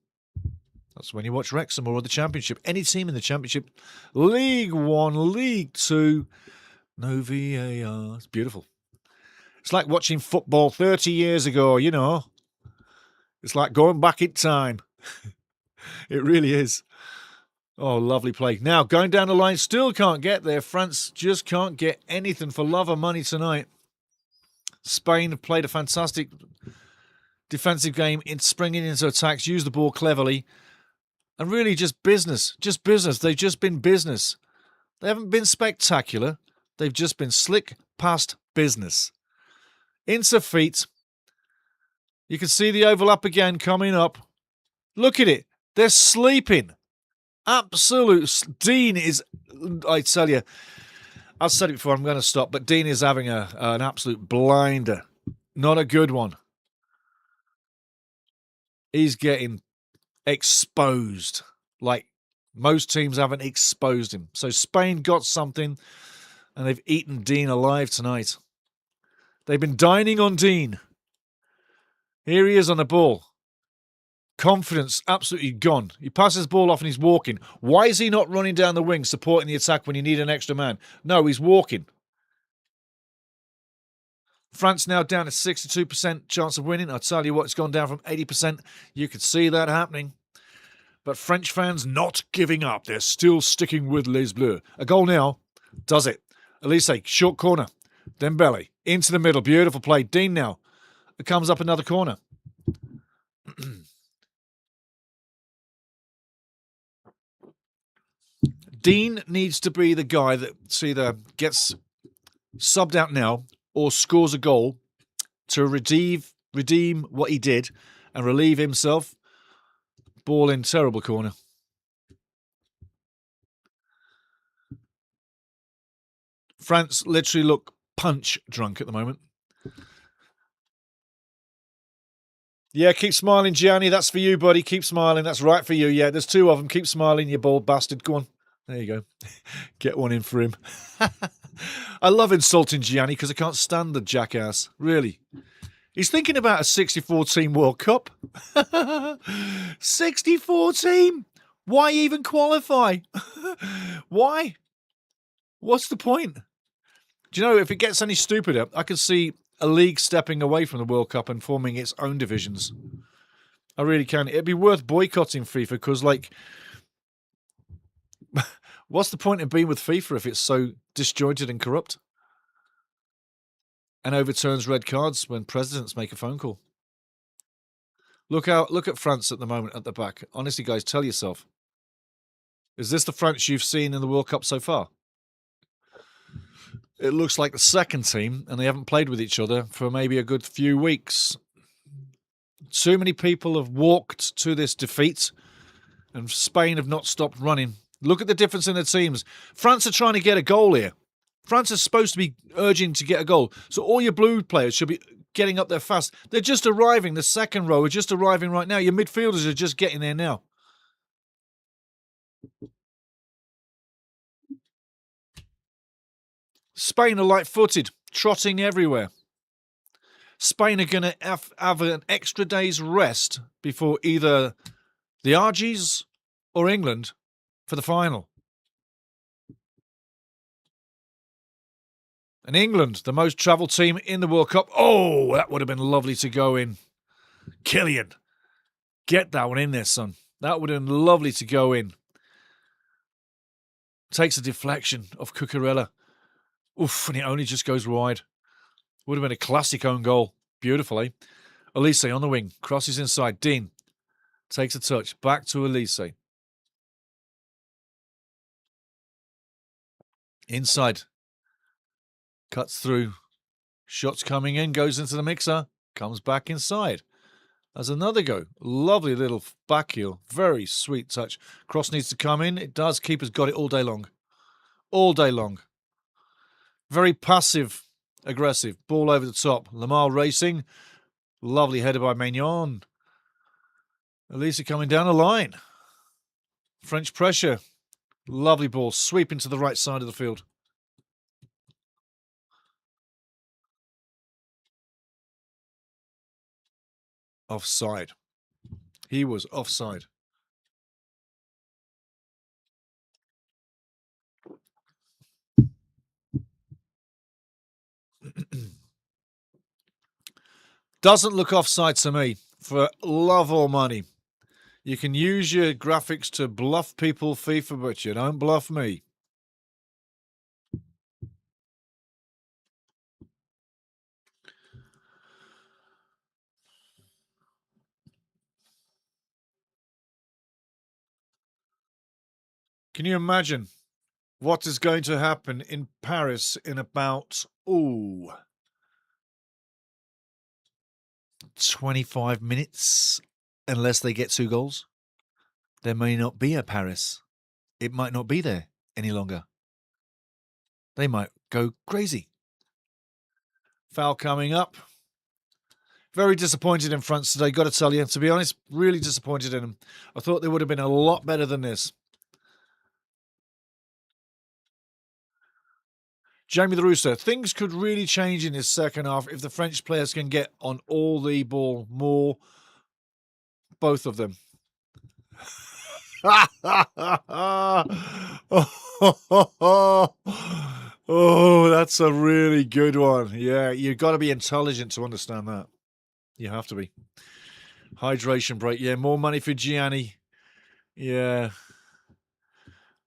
That's when you watch Wrexham or the Championship. Any team in the Championship, League One, League Two, no VAR. It's beautiful. It's like watching football 30 years ago, It's like going back in time. It really is. Oh, lovely play. Now, going down the line, still can't get there. France just can't get anything for love or money tonight. Spain have played a fantastic defensive game in springing into attacks, used the ball cleverly, and really just business. Just business. They've just been business. They haven't been spectacular. They've just been slick past business. Into feet. You can see the overlap again coming up. Look at it. They're sleeping. Absolute. Dean is, I tell you, I've said it before, I'm going to stop, but Dean is having an absolute blinder. Not a good one. He's getting exposed. Like most teams haven't exposed him. So Spain got something, and they've eaten Dean alive tonight. They've been dining on Dean. Here he is on the ball. Confidence absolutely gone. He passes the ball off and he's walking. Why is he not running down the wing supporting the attack when you need an extra man? No, he's walking. France now down to 62% chance of winning. I'll tell you what, it's gone down from 80%. You could see that happening. But French fans not giving up. They're still sticking with Les Bleus. A goal now. Does it. Elise, short corner. Dembele into the middle. Beautiful play. Dean now. It comes up another corner. Dean needs to be the guy that either gets subbed out now or scores a goal to redeem what he did and relieve himself. Ball in, terrible corner. France literally look punch drunk at the moment. Yeah, keep smiling, Gianni. That's for you, buddy. Keep smiling. That's right for you. Yeah, there's two of them. Keep smiling, you bald bastard. Go on. There you go. Get one in for him. I love insulting Gianni because I can't stand the jackass. Really. He's thinking about a 64-team World Cup. 64 team? Why even qualify? Why? What's the point? Do you know, if it gets any stupider, I can see a league stepping away from the World Cup and forming its own divisions. I really can. It'd be worth boycotting FIFA because, what's the point in being with FIFA if it's so disjointed and corrupt? And overturns red cards when presidents make a phone call. Look at France at the moment at the back. Honestly, guys, tell yourself. Is this the France you've seen in the World Cup so far? It looks like the second team, and they haven't played with each other for maybe a good few weeks. Too many people have walked to this defeat, and Spain have not stopped running. Look at the difference in the teams. France are trying to get a goal here. France is supposed to be urging to get a goal. So all your blue players should be getting up there fast. They're just arriving. The second row are just arriving right now. Your midfielders are just getting there now. Spain are light-footed, trotting everywhere. Spain are going to have an extra day's rest before either the Argies or England for the final. And England, the most travelled team in the World Cup. Oh, that would have been lovely to go in. Killian, get that one in there, son. That would have been lovely to go in. Takes a deflection of Cucurella. Oof, and it only just goes wide. Would have been a classic own goal. Beautiful, eh? Elise on the wing. Crosses inside. Dean takes a touch. Back to Elise. Inside. Cuts through. Shots coming in. Goes into the mixer. Comes back inside. As another go. Lovely little back heel. Very sweet touch. Cross needs to come in. It does. Keeper's got it all day long. All day long. Very passive, aggressive. Ball over the top. Lamar racing. Lovely header by Maignan. Elisa coming down the line. French pressure. Lovely ball. Sweeping to the right side of the field. Offside. He was offside. Doesn't look offside to me, for love or money. You can use your graphics to bluff people FIFA, but you don't bluff me. Can you imagine what is going to happen in Paris in about, 25 minutes, unless they get 2 goals? There may not be a Paris. It might not be there any longer. They might go crazy. Foul coming up. Very disappointed in France today, got to tell you. To be honest, really disappointed in them. I thought they would have been a lot better than this. Jamie the Rooster, things could really change in this second half if the French players can get on all the ball more. Both of them. Oh, that's a really good one. Yeah, you've got to be intelligent to understand that. You have to be. Hydration break. Yeah, more money for Gianni. Yeah.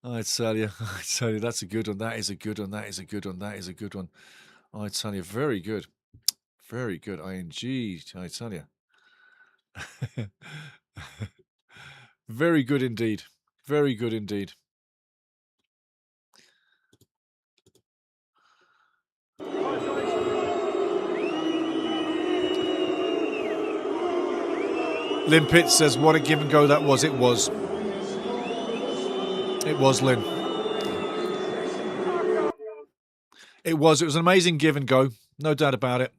I tell you, that's a good one. That is a good one. That is a good one. That is a good one. I tell you, very good. Very good. ING, I tell you. Very good indeed. Very good indeed. Limpet says, what a give and go that was. It was. It was, Lynn. It was. It was an amazing give and go. No doubt about it.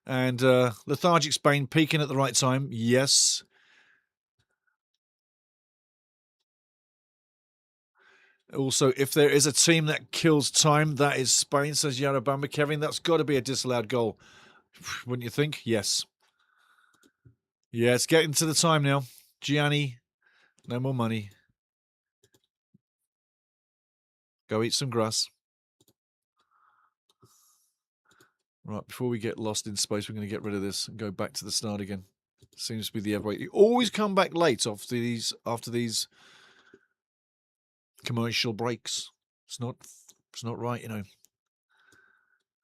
And lethargic Spain peaking at the right time. Yes. Also, if there is a team that kills time, that is Spain, says Yarabamba. Kevin, that's got to be a disallowed goal. Wouldn't you think? Yes. Yeah, it's getting to the time now. Gianni, no more money. Go eat some grass. Right, before we get lost in space, we're going to get rid of this and go back to the start again. Seems to be the other way. You always come back late after these commercial breaks. It's not right, you know.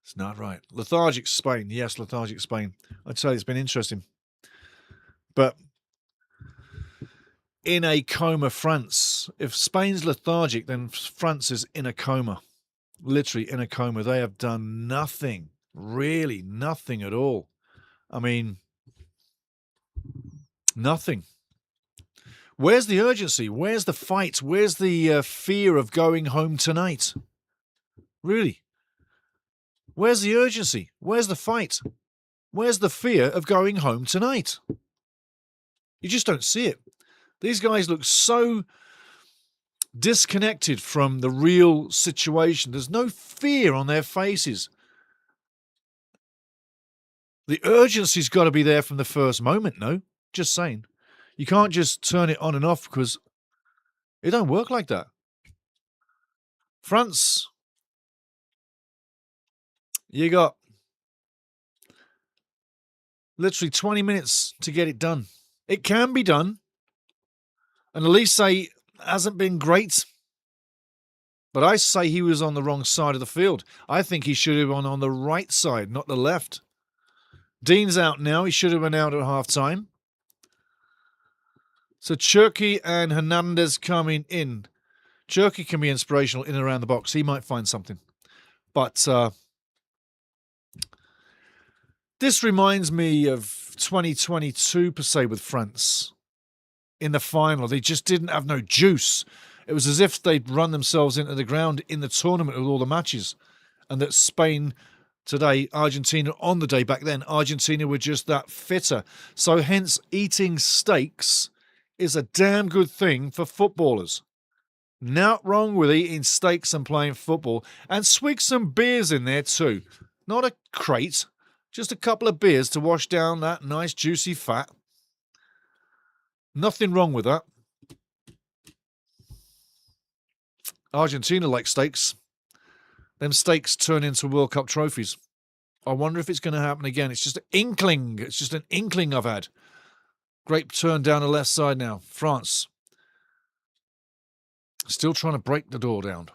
It's not right. Lethargic Spain. Yes, lethargic Spain. I'd say it's been interesting. But in a coma, France. If Spain's lethargic, then France is in a coma. Literally in a coma. They have done nothing. Really, nothing at all. I mean, nothing. Where's the urgency? Where's the fight? Where's the fear of going home tonight? Really? Where's the urgency? Where's the fight? Where's the fear of going home tonight? You just don't see it. These guys look so disconnected from the real situation. There's no fear on their faces. The urgency's got to be there from the first moment, no? Just saying. You can't just turn it on and off because it don't work like that. France, you got literally 20 minutes to get it done. It can be done. And Elise hasn't been great. But I say he was on the wrong side of the field. I think he should have been on the right side, not the left. Dean's out now. He should have been out at half-time. So Cherky and Hernandez coming in. Cherky can be inspirational in and around the box. He might find something. But this reminds me of 2022, per se, with France. In the final, they just didn't have no juice. It was as if they'd run themselves into the ground in the tournament with all the matches. And that Spain today, Argentina on the day back then, Argentina were just that fitter. So hence, eating steaks is a damn good thing for footballers. Not wrong with eating steaks and playing football. And swig some beers in there too. Not a crate, just a couple of beers to wash down that nice juicy fat. Nothing wrong with that. Argentina like steaks. Them steaks turn into World Cup trophies. I wonder if it's going to happen again. It's just an inkling. It's just an inkling I've had. Great turn down the left side now. France. Still trying to break the door down.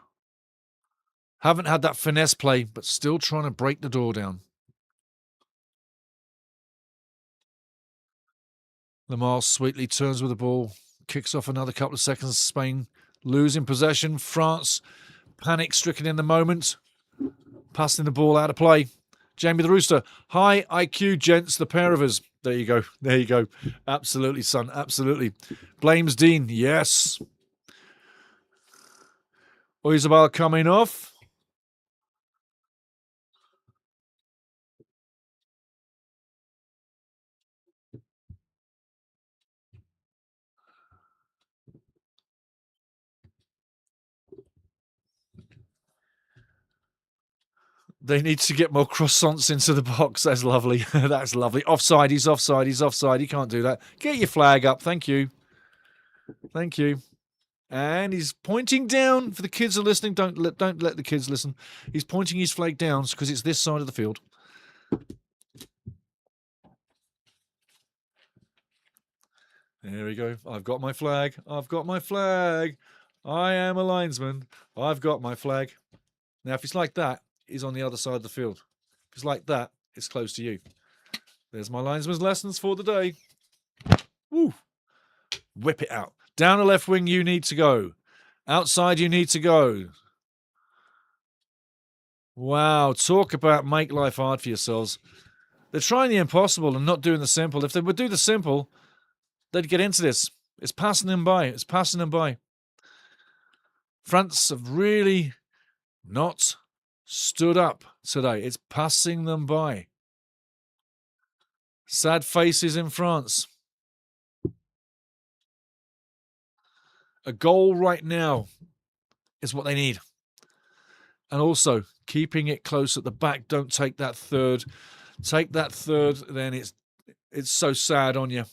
Haven't had that finesse play, but still trying to break the door down. Lamar sweetly turns with the ball. Kicks off another couple of seconds. Spain losing possession. France panic-stricken in the moment. Passing the ball out of play. Jamie the Rooster. High IQ, gents, the pair of us. There you go. There you go. Absolutely, son. Absolutely. Blames Dean. Yes. Oyarzabal coming off. They need to get more croissants into the box. That's lovely. That's lovely. Offside. He's offside. He's offside. He can't do that. Get your flag up. Thank you. Thank you. And he's pointing down. For the kids who are listening, don't let the kids listen. He's pointing his flag down because it's this side of the field. There we go. I've got my flag. I've got my flag. I am a linesman. I've got my flag. Now, if it's like that, he's on the other side of the field. If it's like that, it's close to you. There's my linesman's lessons for the day. Woo! Whip it out. Down the left wing, you need to go. Outside, you need to go. Wow, talk about make life hard for yourselves. They're trying the impossible and not doing the simple. If they would do the simple, they'd get into this. It's passing them by. It's passing them by. France have really not stood up today. It's passing them by. Sad faces in France. A goal right now is what they need. And also, keeping it close at the back. Don't take that third. Take that third, then it's so sad on you.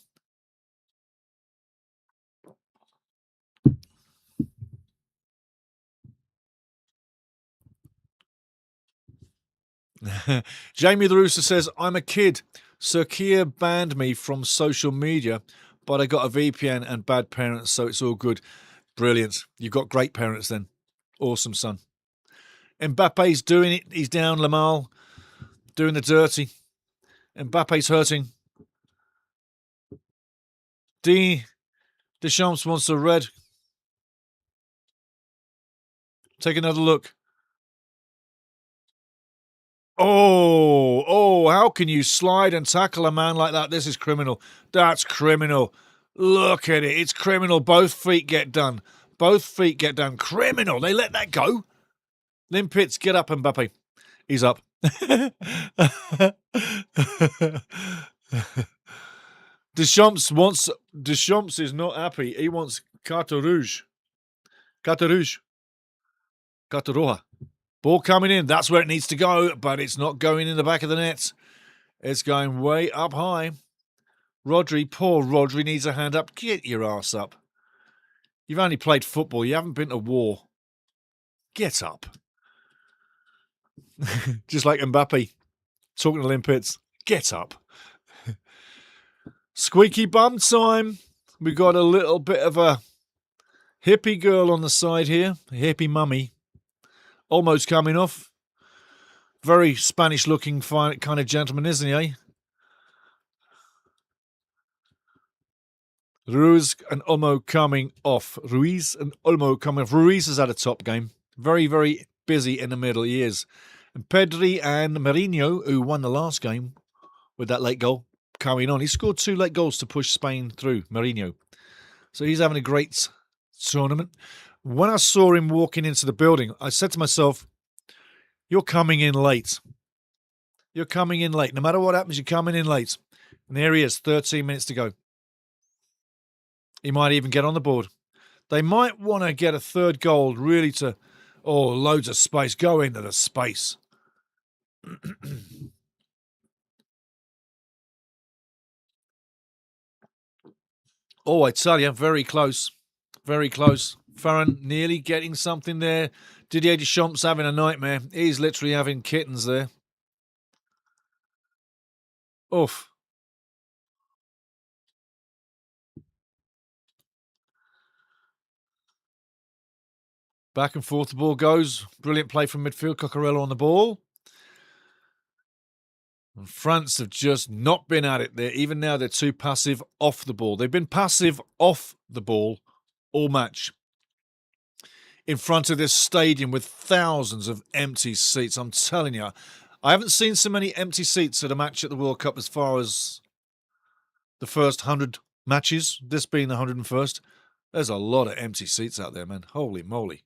Jamie the Rooster says, I'm a kid. Sir Keir banned me from social media, but I got a VPN and bad parents, so it's all good. Brilliant. You've got great parents then. Awesome, son. Mbappe's doing it. He's down. Lamal doing the dirty. Mbappe's hurting. Deschamps wants a red. Take another look. Oh, how can you slide and tackle a man like that? This is criminal. That's criminal. Look at it. It's criminal. Both feet get done. Both feet get done. Criminal. They let that go. Limpets, get up, Mbappe. He's up. Deschamps is not happy. He wants carte rouge. Carte rouge. Carte roja. Ball coming in. That's where it needs to go, but it's not going in the back of the net. It's going way up high. Rodri, poor Rodri, needs a hand up. Get your ass up. You've only played football. You haven't been to war. Get up. Just like Mbappe talking to Limpets. Get up. Squeaky bum time. We got a little bit of a hippie girl on the side here. A hippie mummy. Almost coming off. Very Spanish-looking kind of gentleman, isn't he, eh? Ruiz and Olmo coming off. Ruiz has had a top game. Very, very busy in the middle. He is. And Pedri and Mourinho, who won the last game with that late goal, coming on. He scored 2 late goals to push Spain through, Mourinho. So he's having a great tournament. When I saw him walking into the building, I said to myself, you're coming in late. You're coming in late. No matter what happens, you're coming in late. And there he is, 13 minutes to go. He might even get on the board. They might want to get a third goal, really to... Oh, loads of space. Go into the space. Oh, I tell you, very close. Very close. Farron nearly getting something there. Didier Deschamps having a nightmare. He's literally having kittens there. Oof. Back and forth the ball goes. Brilliant play from midfield. Cocorello on the ball. And France have just not been at it there. Even now, they're too passive off the ball. They've been passive off the ball all match. In front of this stadium with thousands of empty seats. I'm telling you, I haven't seen so many empty seats at a match at the World Cup as far as the first 100 matches, this being the 101st. There's a lot of empty seats out there, man. Holy moly.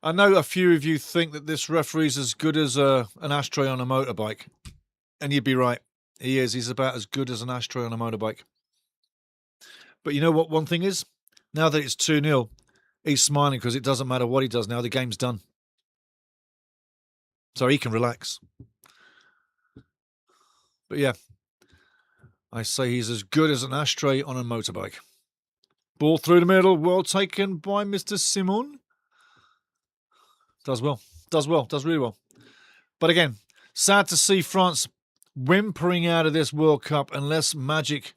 I know a few of you think that this referee's as good as an ashtray on a motorbike. And you'd be right. He is. He's about as good as an ashtray on a motorbike. But you know what one thing is? Now that it's 2-0, he's smiling because it doesn't matter what he does now. The game's done. So he can relax. But yeah, I say he's as good as an ashtray on a motorbike. Ball through the middle. Well taken by Mr. Simon. Does well. Does well. Does really well. But again, sad to see France whimpering out of this World Cup unless magic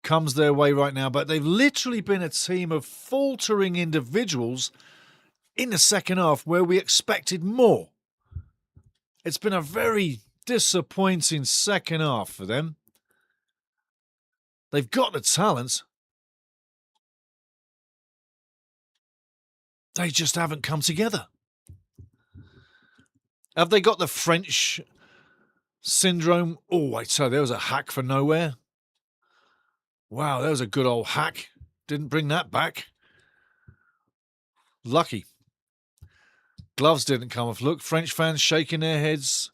comes their way right now. But they've literally been a team of faltering individuals in the second half where we expected more. It's been a very disappointing second half for them. They've got the talent. They just haven't come together. Have they got the French syndrome? Oh, I tell you, there was a hack for nowhere. Wow, that was a good old hack. Didn't bring that back. Lucky. Gloves didn't come off. Look, French fans shaking their heads.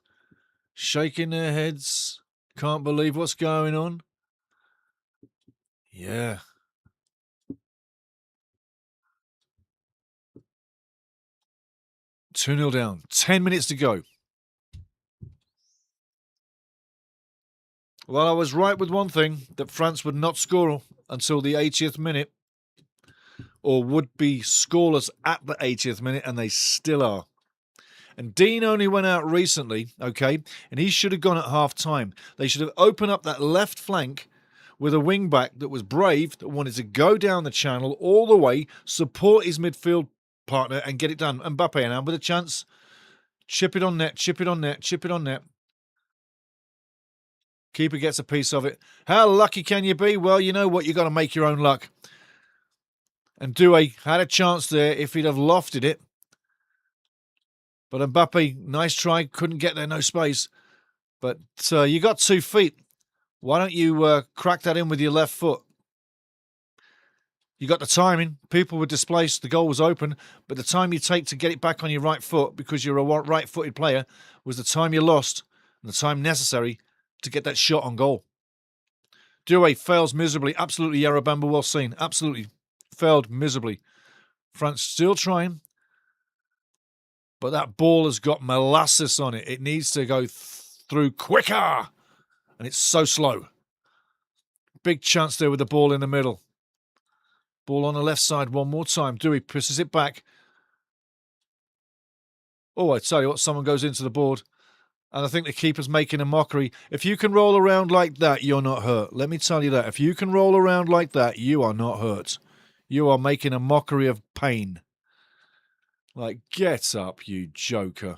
Shaking their heads. Can't believe what's going on. Yeah. Two 2-0 down. 10 minutes to go. Well, I was right with one thing, that France would not score until the 80th minute, or would be scoreless at the 80th minute, and they still are. And Dean only went out recently, okay, and he should have gone at half-time. They should have opened up that left flank with a wing-back that was brave, that wanted to go down the channel all the way, support his midfield partner, and get it done. Mbappe now with a chance. Chip it on net, chip it on net, chip it on net. Keeper gets a piece of it. How lucky can you be? Well, you know what? You've got to make your own luck. And Doué had a chance there if he'd have lofted it. But Mbappe, nice try, couldn't get there, no space. But you got 2 feet. Why don't you crack that in with your left foot? You got the timing. People were displaced. The goal was open. But the time you take to get it back on your right foot, because you're a right-footed player, was the time you lost and the time necessary to get that shot on goal. Doué fails miserably. Absolutely, Yarabamba, well seen. Absolutely failed miserably. France still trying. But that ball has got molasses on it. It needs to go through quicker. And it's so slow. Big chance there with the ball in the middle. Ball on the left side one more time. Doué pushes it back. Oh, I tell you what, someone goes into the board. And I think the keeper's making a mockery. If you can roll around like that, you're not hurt. Let me tell you that. If you can roll around like that, you are not hurt. You are making a mockery of pain. Like, get up, you joker.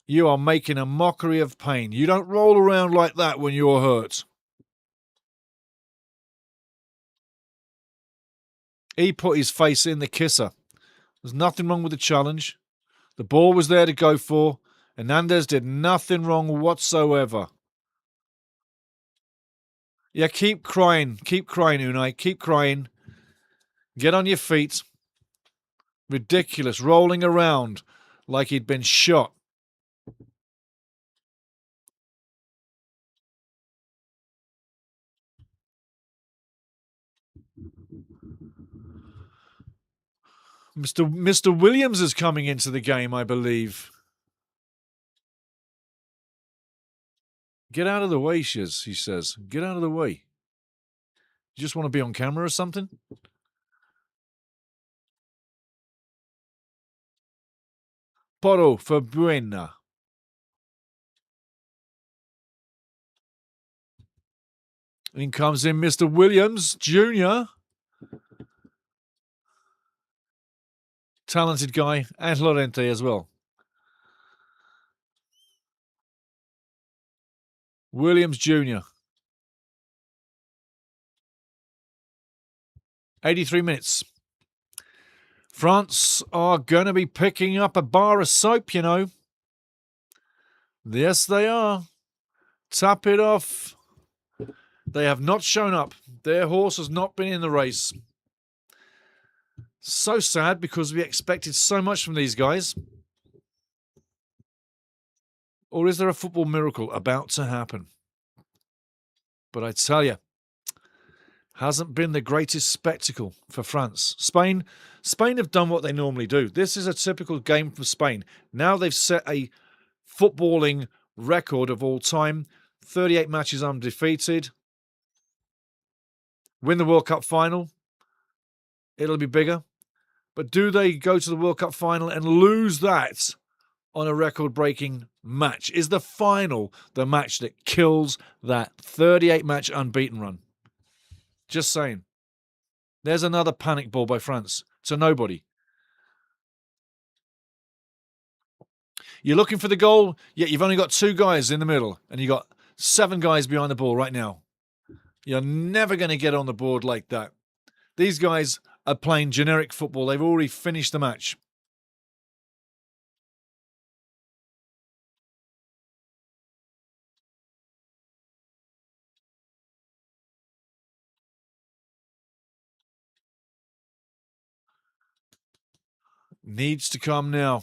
You are making a mockery of pain. You don't roll around like that when you're hurt. He put his face in the kisser. There's nothing wrong with the challenge. The ball was there to go for. Hernandez did nothing wrong whatsoever. Yeah, keep crying. Keep crying, Unai. Keep crying. Get on your feet. Ridiculous. Rolling around like he'd been shot. Mr. Williams is coming into the game, I believe. Get out of the way, Shiz, he says. Get out of the way. You just want to be on camera or something? Porro for Buena. In comes in Mr. Williams, Jr. Talented guy, and Lorente as well. Williams, Jr. 83 minutes. France are going to be picking up a bar of soap, you know. Yes, they are. Tap it off. They have not shown up. Their horse has not been in the race. So sad because we expected so much from these guys. Or is there a football miracle about to happen? But I tell you, hasn't been the greatest spectacle for France. Spain have done what they normally do. This is a typical game for Spain. Now they've set a footballing record of all time. 38 matches undefeated. Win the World Cup final. It'll be bigger. But do they go to the World Cup final and lose that on a record-breaking match? Is the final the match that kills that 38-match unbeaten run? Just saying. There's another panic ball by France to nobody. You're looking for the goal, yet you've only got 2 guys in the middle, and you've got 7 guys behind the ball right now. You're never going to get on the board like that. These guys are playing generic football. They've already finished the match. Needs to come now.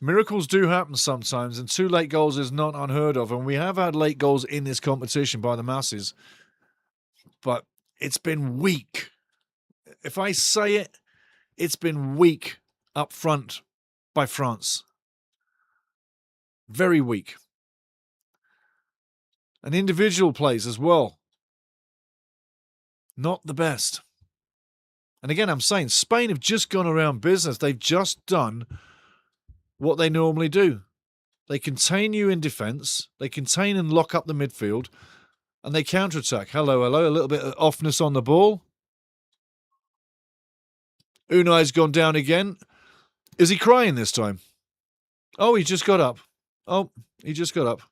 Miracles do happen sometimes, and 2 late goals is not unheard of. And we have had late goals in this competition by the masses. But it's been weak. If I say it, it's been weak up front by France. Very weak. And individual plays as well. Not the best. And again, I'm saying Spain have just gone around business. They've just done what they normally do. They contain you in defence. They contain and lock up the midfield. And they counter-attack. Hello. A little bit of offness on the ball. Unai's gone down again. Is he crying this time? Oh, he just got up. Oh, he just got up.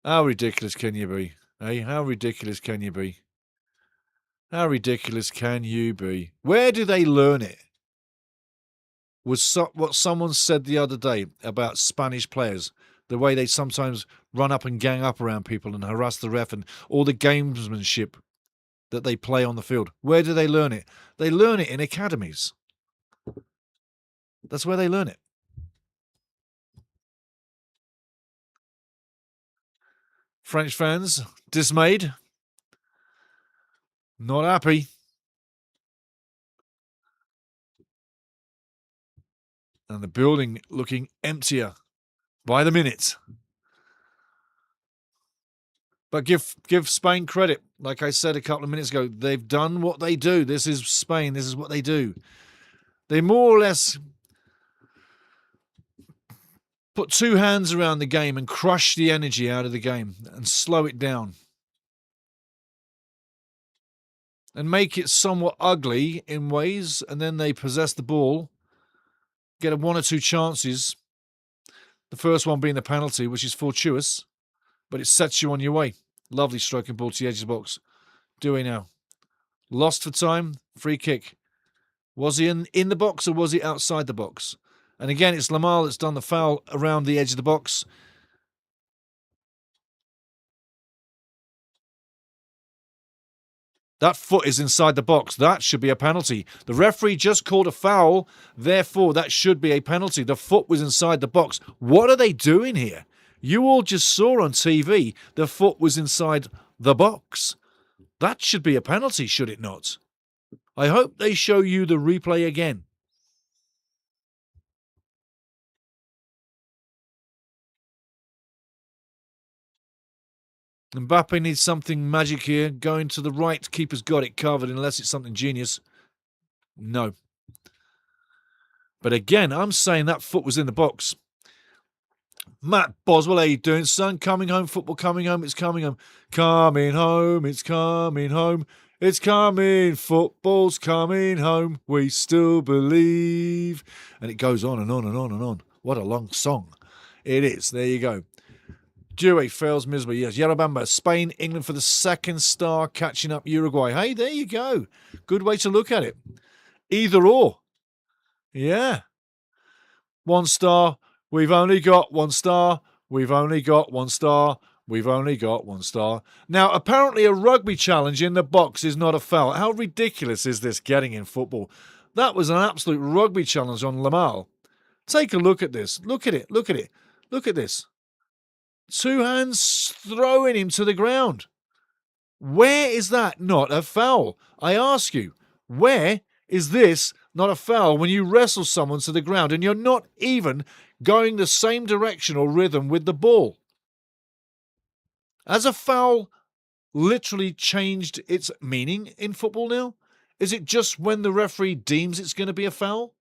How ridiculous can you be? Hey, how ridiculous can you be? How ridiculous can you be? Where do they learn it? Was what someone said the other day about Spanish players, the way they sometimes run up and gang up around people and harass the ref and all the gamesmanship that they play on the field. Where do they learn it? They learn it in academies. That's where they learn it. French fans, dismayed. Not happy. And the building looking emptier by the minute. But give Spain credit. Like I said a couple of minutes ago, they've done what they do. This is Spain. This is what they do. They more or less put two hands around the game and crush the energy out of the game and slow it down. And make it somewhat ugly in ways, and then they possess the ball, get one or two chances. The first one being the penalty, which is fortuitous, but it sets you on your way. Lovely stroking ball to the edge of the box. Dewey now. Lost for time, free kick. Was he in the box or was he outside the box? And again, it's Lamar that's done the foul around the edge of the box. That foot is inside the box. That should be a penalty. The referee just called a foul. Therefore, that should be a penalty. The foot was inside the box. What are they doing here? You all just saw on TV the foot was inside the box. That should be a penalty, should it not? I hope they show you the replay again. Mbappe needs something magic here. Going to the right, keeper's got it covered unless it's something genius. No. But again, I'm saying that foot was in the box. Matt Boswell, how you doing, son? Coming home, football coming home, it's coming home. Coming home, it's coming home. It's coming, football's coming home. We still believe. And it goes on and on and on and on. What a long song. It is. There you go. Dewey fails miserably. Yes, Yellow Bamba. Spain, England for the second star, catching up Uruguay. Hey, there you go. Good way to look at it. Either or. Yeah. 1 star. We've only got 1 star. We've only got 1 star. We've only got 1 star. Now, apparently a rugby challenge in the box is not a foul. How ridiculous is this getting in football? That was an absolute rugby challenge on Lamal. Take a look at this. Look at it. Look at it. Look at this. 2 hands throwing him to the ground. Where is that not a foul? I ask you, where is this not a foul when you wrestle someone to the ground and you're not even going the same direction or rhythm with the ball? Has a foul literally changed its meaning in football now? Is it just when the referee deems it's going to be a foul?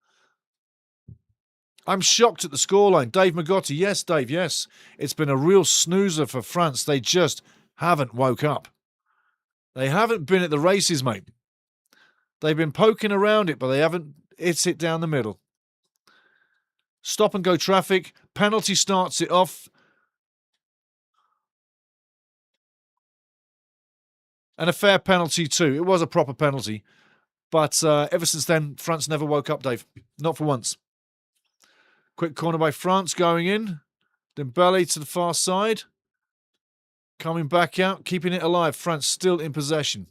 I'm shocked at the scoreline. Dave Magotti, yes, Dave, yes. It's been a real snoozer for France. They just haven't woke up. They haven't been at the races, mate. They've been poking around it, but they haven't hit it down the middle. Stop and go traffic. Penalty starts it off. And a fair penalty too. It was a proper penalty. But ever since then, France never woke up, Dave. Not for once. Quick corner by France going in. Dembele to the far side. Coming back out, keeping it alive. France still in possession.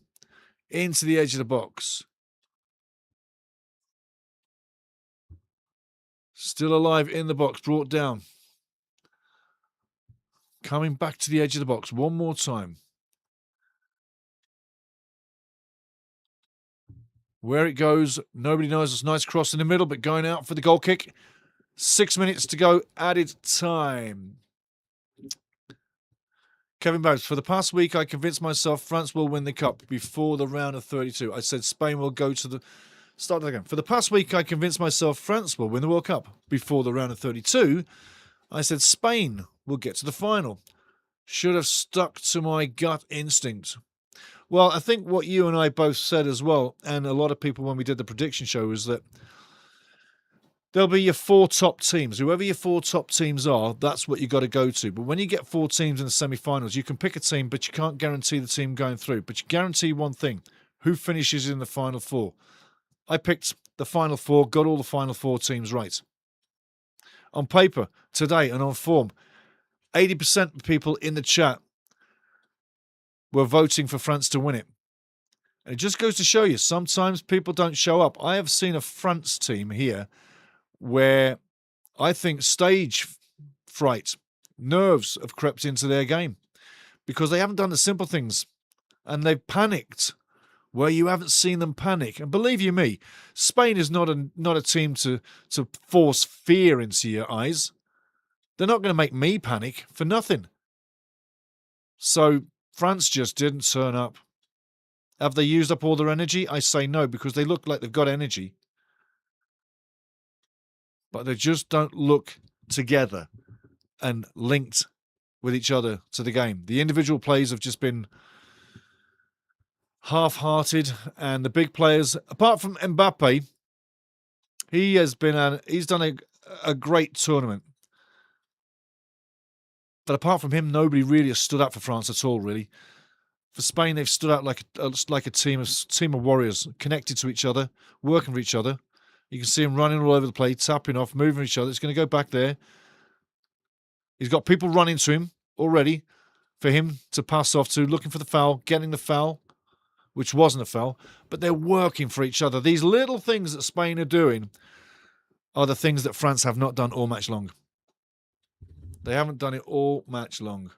Into the edge of the box. Still alive in the box, brought down. Coming back to the edge of the box one more time. Where it goes, nobody knows. It's a nice cross in the middle, but going out for the goal kick. 6 minutes to go, added time. Kevin Bowes, for the past week, I convinced myself France will win the cup before the round of 32. I said Spain will go to the... Start that again. For the past week, I convinced myself France will win the World Cup before the round of 32. I said Spain will get to the final. Should have stuck to my gut instinct. Well, I think what you and I both said as well, and a lot of people when we did the prediction show, is that there'll be your 4 top teams. Whoever your 4 top teams are, that's what you got to go to. But when you get 4 teams in the semi-finals, you can pick a team, but you can't guarantee the team going through. But you guarantee one thing: who finishes in the final 4. I picked the final 4, got all the final 4 teams right. On paper, today, and on form, 80% of people in the chat were voting for France to win it. And it just goes to show you, sometimes people don't show up. I have seen a France team here where I think stage fright, nerves have crept into their game because they haven't done the simple things and they've panicked where you haven't seen them panic. And believe you me, Spain is not a team to force fear into your eyes. They're not going to make me panic for nothing. So France just didn't turn up. Have they used up all their energy? I say no, because they look like they've got energy. But they just don't look together and linked with each other to the game. The individual plays have just been half-hearted, and the big players, apart from Mbappe, he's done a great tournament. But apart from him, nobody really has stood up for France at all, really. For Spain, they've stood out like a team of warriors, connected to each other, working for each other. You can see him running all over the place, tapping off, moving each other. It's going to go back there. He's got people running to him already for him to pass off to, looking for the foul, getting the foul, which wasn't a foul. But they're working for each other. These little things that Spain are doing are the things that France have not done all match long. They haven't done it all match long.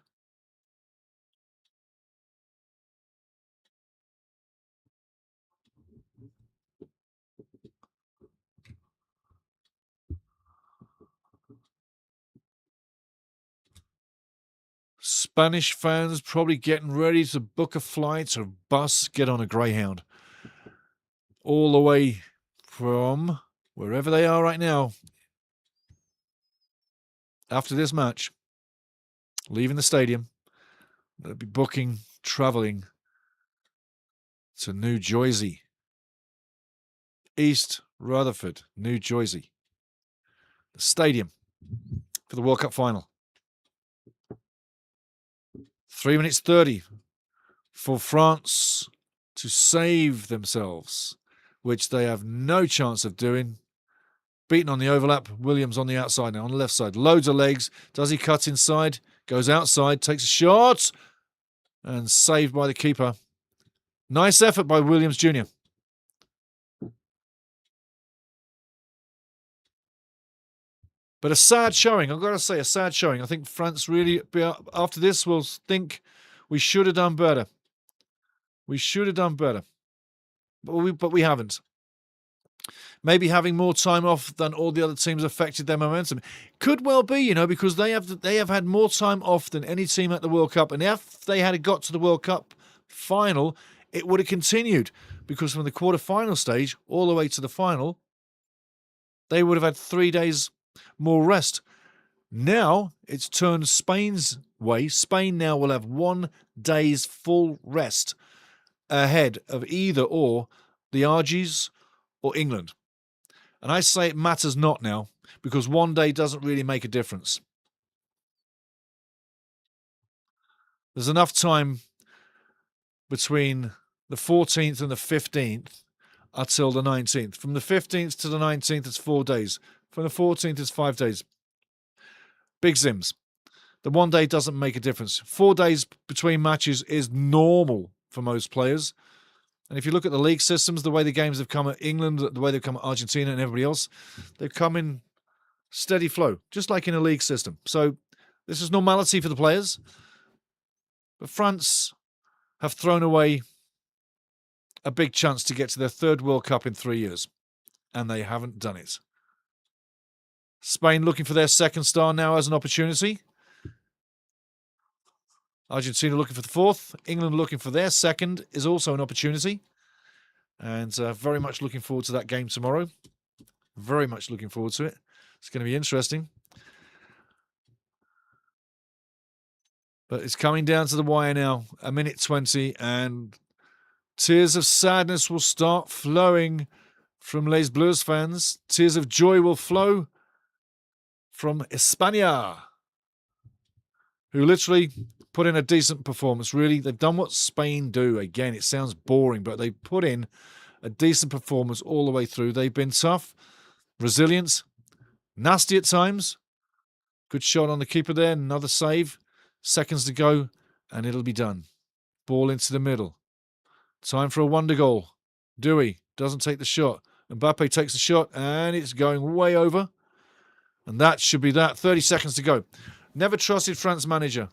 Spanish fans probably getting ready to book a flight or bus, get on a Greyhound. All the way from wherever they are right now. After this match, leaving the stadium, they'll be traveling to New Jersey. East Rutherford, New Jersey. The stadium for the World Cup final. 3 minutes 30 for France to save themselves, which they have no chance of doing. Beaten on the overlap. Williams on the outside now, on the left side. Loads of legs. Does he cut inside? Goes outside, takes a shot, and saved by the keeper. Nice effort by Williams Jr. But a sad showing. I've got to say, a sad showing. I think France really, after this, will think we should have done better. We should have done better. But we haven't. Maybe having more time off than all the other teams affected their momentum. Could well be, because they have had more time off than any team at the World Cup. And if they had got to the World Cup final, it would have continued. Because from the quarter-final stage all the way to the final, they would have had 3 days more rest. Now it's turned Spain's way. Spain now will have 1 day's full rest ahead of either or the Argies or England. And I say it matters not now, because 1 day doesn't really make a difference. There's enough time between the 14th and the 15th until the 19th. From the 15th to the 19th, it's 4 days. From the 14th, it's 5 days. Big Zims. The 1 day doesn't make a difference. 4 days between matches is normal for most players. And if you look at the league systems, the way the games have come at England, the way they've come at Argentina and everybody else, they've come in steady flow, just like in a league system. So this is normality for the players. But France have thrown away a big chance to get to their third World Cup in 3 years. And they haven't done it. Spain looking for their second star now as an opportunity. Argentina looking for the fourth. England looking for their second is also an opportunity. And very much looking forward to that game tomorrow. Very much looking forward to it. It's going to be interesting. But it's coming down to the wire now. 1:20, and tears of sadness will start flowing from Les Bleus fans. Tears of joy will flow from España, who literally put in a decent performance. Really, they've done what Spain do. Again, it sounds boring, but they put in a decent performance all the way through. They've been tough, resilient, nasty at times. Good shot on the keeper there. Another save. Seconds to go, and it'll be done. Ball into the middle. Time for a wonder goal. Dewey doesn't take the shot. Mbappe takes the shot, and it's going way over. And that should be that. 30 seconds to go. Never trusted France manager.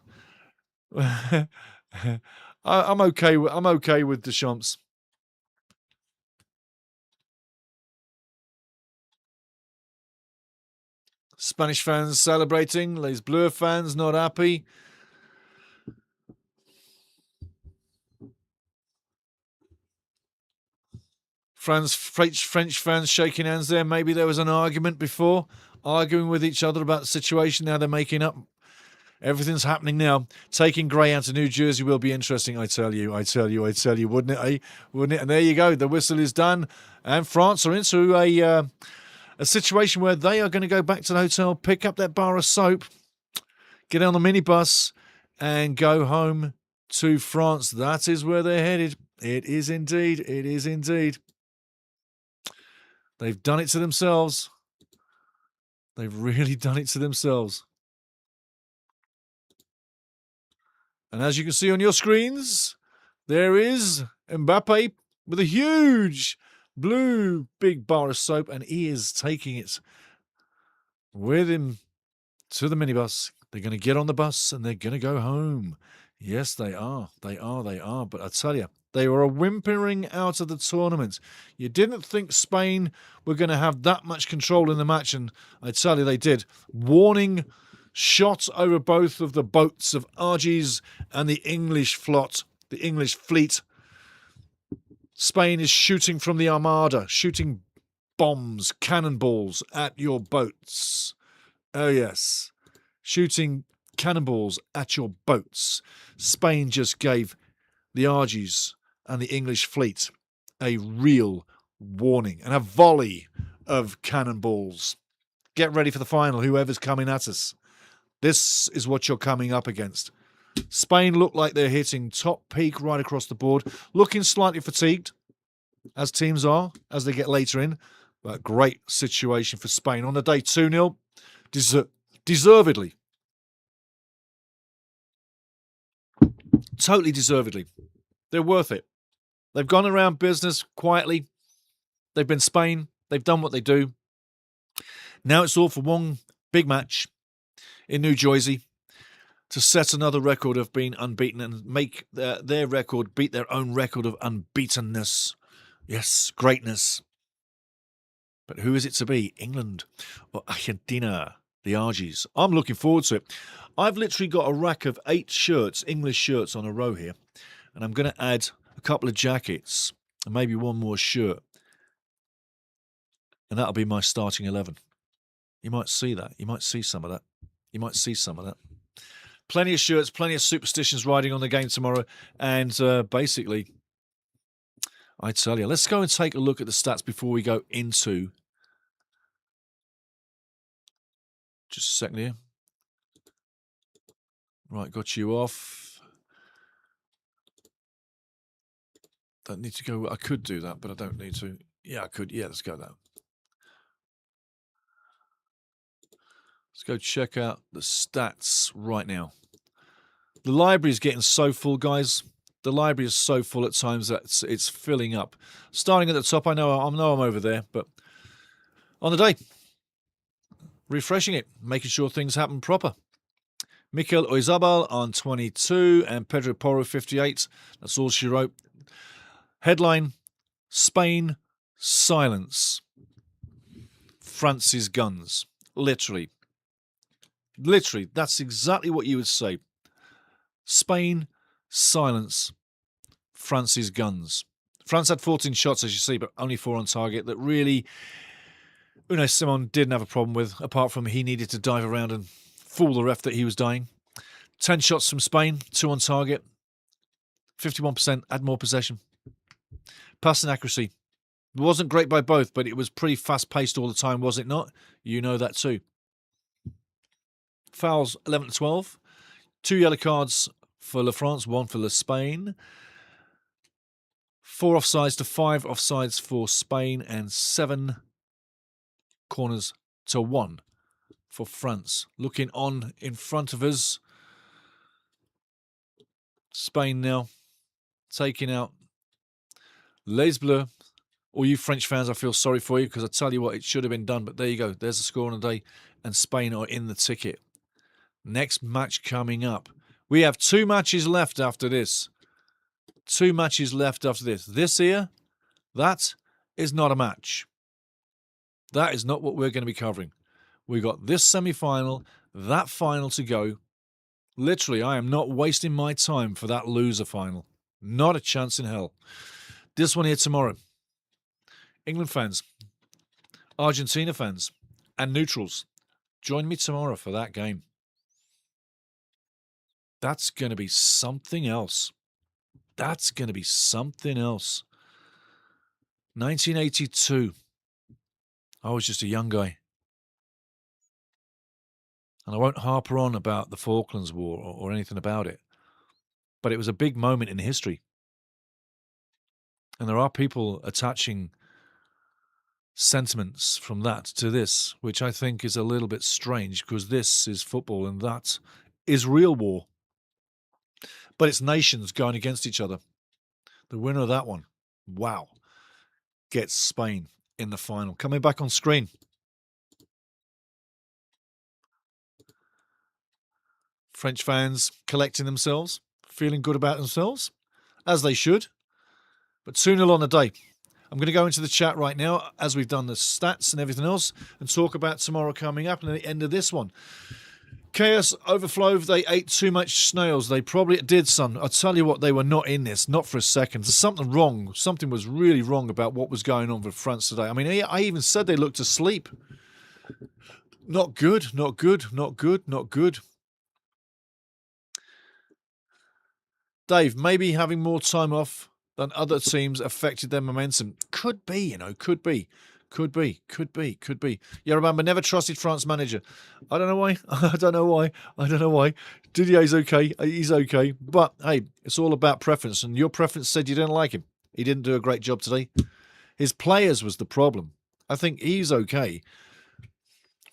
I'm okay with Deschamps. Spanish fans celebrating. Les Bleus fans not happy. French fans shaking hands there. Maybe there was an argument before, arguing with each other about the situation. Now they're making up. Everything's happening now. Taking Gray out to New Jersey will be interesting, I tell you, wouldn't it, eh? Wouldn't it? And there you go. The whistle is done. And France are into a situation where they are going to go back to the hotel, pick up that bar of soap, get on the minibus, and go home to France. That is where they're headed. It is indeed. It is indeed. They've done it to themselves. They've really done it to themselves. And as you can see on your screens, there is Mbappe with a huge blue big bar of soap, and he is taking it with him to the minibus. They're going to get on the bus and they're going to go home. Yes, they are. They are. But I tell you, they were whimpering out of the tournament. You didn't think Spain were going to have that much control in the match, and I tell you, they did. Warning shot over both of the boats of Argies and the English fleet. Spain is shooting from the Armada, shooting bombs, cannonballs at your boats. Oh, yes. Shooting cannonballs at your boats. Spain just gave the Argies and the English fleet a real warning and a volley of cannonballs. Get ready for the final, whoever's coming at us. This is what you're coming up against. Spain look like they're hitting top peak right across the board, looking slightly fatigued, as teams are, as they get later in. But great situation for Spain. On the day, 2-0, deservedly. Totally deservedly. They're worth it. They've gone around business quietly. They've been Spain. They've done what they do. Now it's all for one big match in New Jersey to set another record of being unbeaten and make their record beat their own record of unbeatenness. Yes, greatness. But who is it to be? England or Argentina? The Argies. I'm looking forward to it. I've literally got a rack of 8 shirts, English shirts on a row here. And I'm going to add a couple of jackets and maybe one more shirt. And that'll be my starting 11. You might see that. You might see some of that. You might see some of that. Plenty of shirts, plenty of superstitions riding on the game tomorrow. And basically, I tell you, let's go and take a look at the stats before we go into... Just a second here. Right, got you off. Don't need to go. I could do that, but I don't need to. Yeah, I could. Yeah, let's go that. Let's go check out the stats right now. The library is getting so full, guys. The library is so full at times that it's filling up. Starting at the top, I know I'm over there, but on the day, refreshing it, making sure things happen proper. Mikel Oyarzabal on 22 and Pedro Porro 58. That's all she wrote. Headline, Spain, silence. France's guns. Literally, that's exactly what you would say. Spain, silence. France's guns. France had 14 shots, as you see, but only 4 on target. That really, Unai Simon didn't have a problem with, apart from he needed to dive around and fool the ref that he was dying. 10 shots from Spain, 2 on target. 51%, had more possession. Passing accuracy. It wasn't great by both, but it was pretty fast-paced all the time, was it not? You know that too. Fouls, 11-12. 2 yellow cards for La France, 1 for La Spain. 4 offsides to 5 offsides for Spain, and 7 corners to 1 for France. Looking on in front of us. Spain now taking out Les Bleus. All you French fans, I feel sorry for you, because I tell you what, it should have been done. But there you go. There's the score on the day, and Spain are in the ticket. Next match coming up. We have 2 matches left after this. 2 matches left after this. This here, that is not a match. That is not what we're going to be covering. We've got this semi-final, that final to go. Literally, I am not wasting my time for that loser final. Not a chance in hell. This one here tomorrow. England fans, Argentina fans, and neutrals, join me tomorrow for that game. That's going to be something else. That's going to be something else. 1982. I was just a young guy. And I won't harper on about the Falklands War or anything about it. But it was a big moment in history. And there are people attaching sentiments from that to this, which I think is a little bit strange because this is football and that is real war. But it's nations going against each other. The winner of that one, wow, gets Spain in the final. Coming back on screen. French fans collecting themselves, feeling good about themselves, as they should. But 2-0 on the day. I'm going to go into the chat right now, as we've done the stats and everything else, and talk about tomorrow coming up and the end of this one. Chaos Overflow, they ate too much snails. They probably did, son. I'll tell you what, they were not in this, not for a second. There's something wrong. Something was really wrong about what was going on with France today. I mean, I even said they looked asleep. Not good, not good, not good, not good. Dave, maybe having more time off than other teams affected their momentum. Could be, could be. Could be. Yeah, remember, never trusted France manager. I don't know why. Didier's okay. He's okay. But, hey, it's all about preference. And your preference said you didn't like him. He didn't do a great job today. His players was the problem. I think he's okay.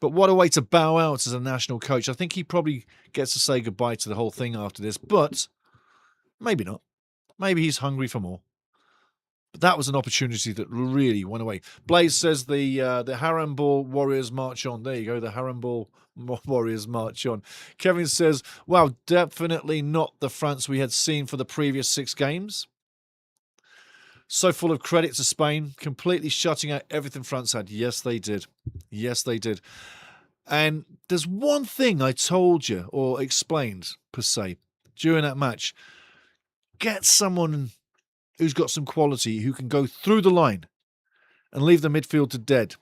But what a way to bow out as a national coach. I think he probably gets to say goodbye to the whole thing after this. But maybe not. Maybe he's hungry for more. But that was an opportunity that really went away. Blaze says the Haramball Warriors march on. There you go, the Haramball Warriors march on. Kevin says, wow, definitely not the France we had seen for the previous 6 games. So full of credit to Spain, completely shutting out everything France had. Yes, they did. Yes, they did. And there's one thing I told you or explained, per se, during that match. Get someone who's got some quality, who can go through the line and leave the midfield to dead.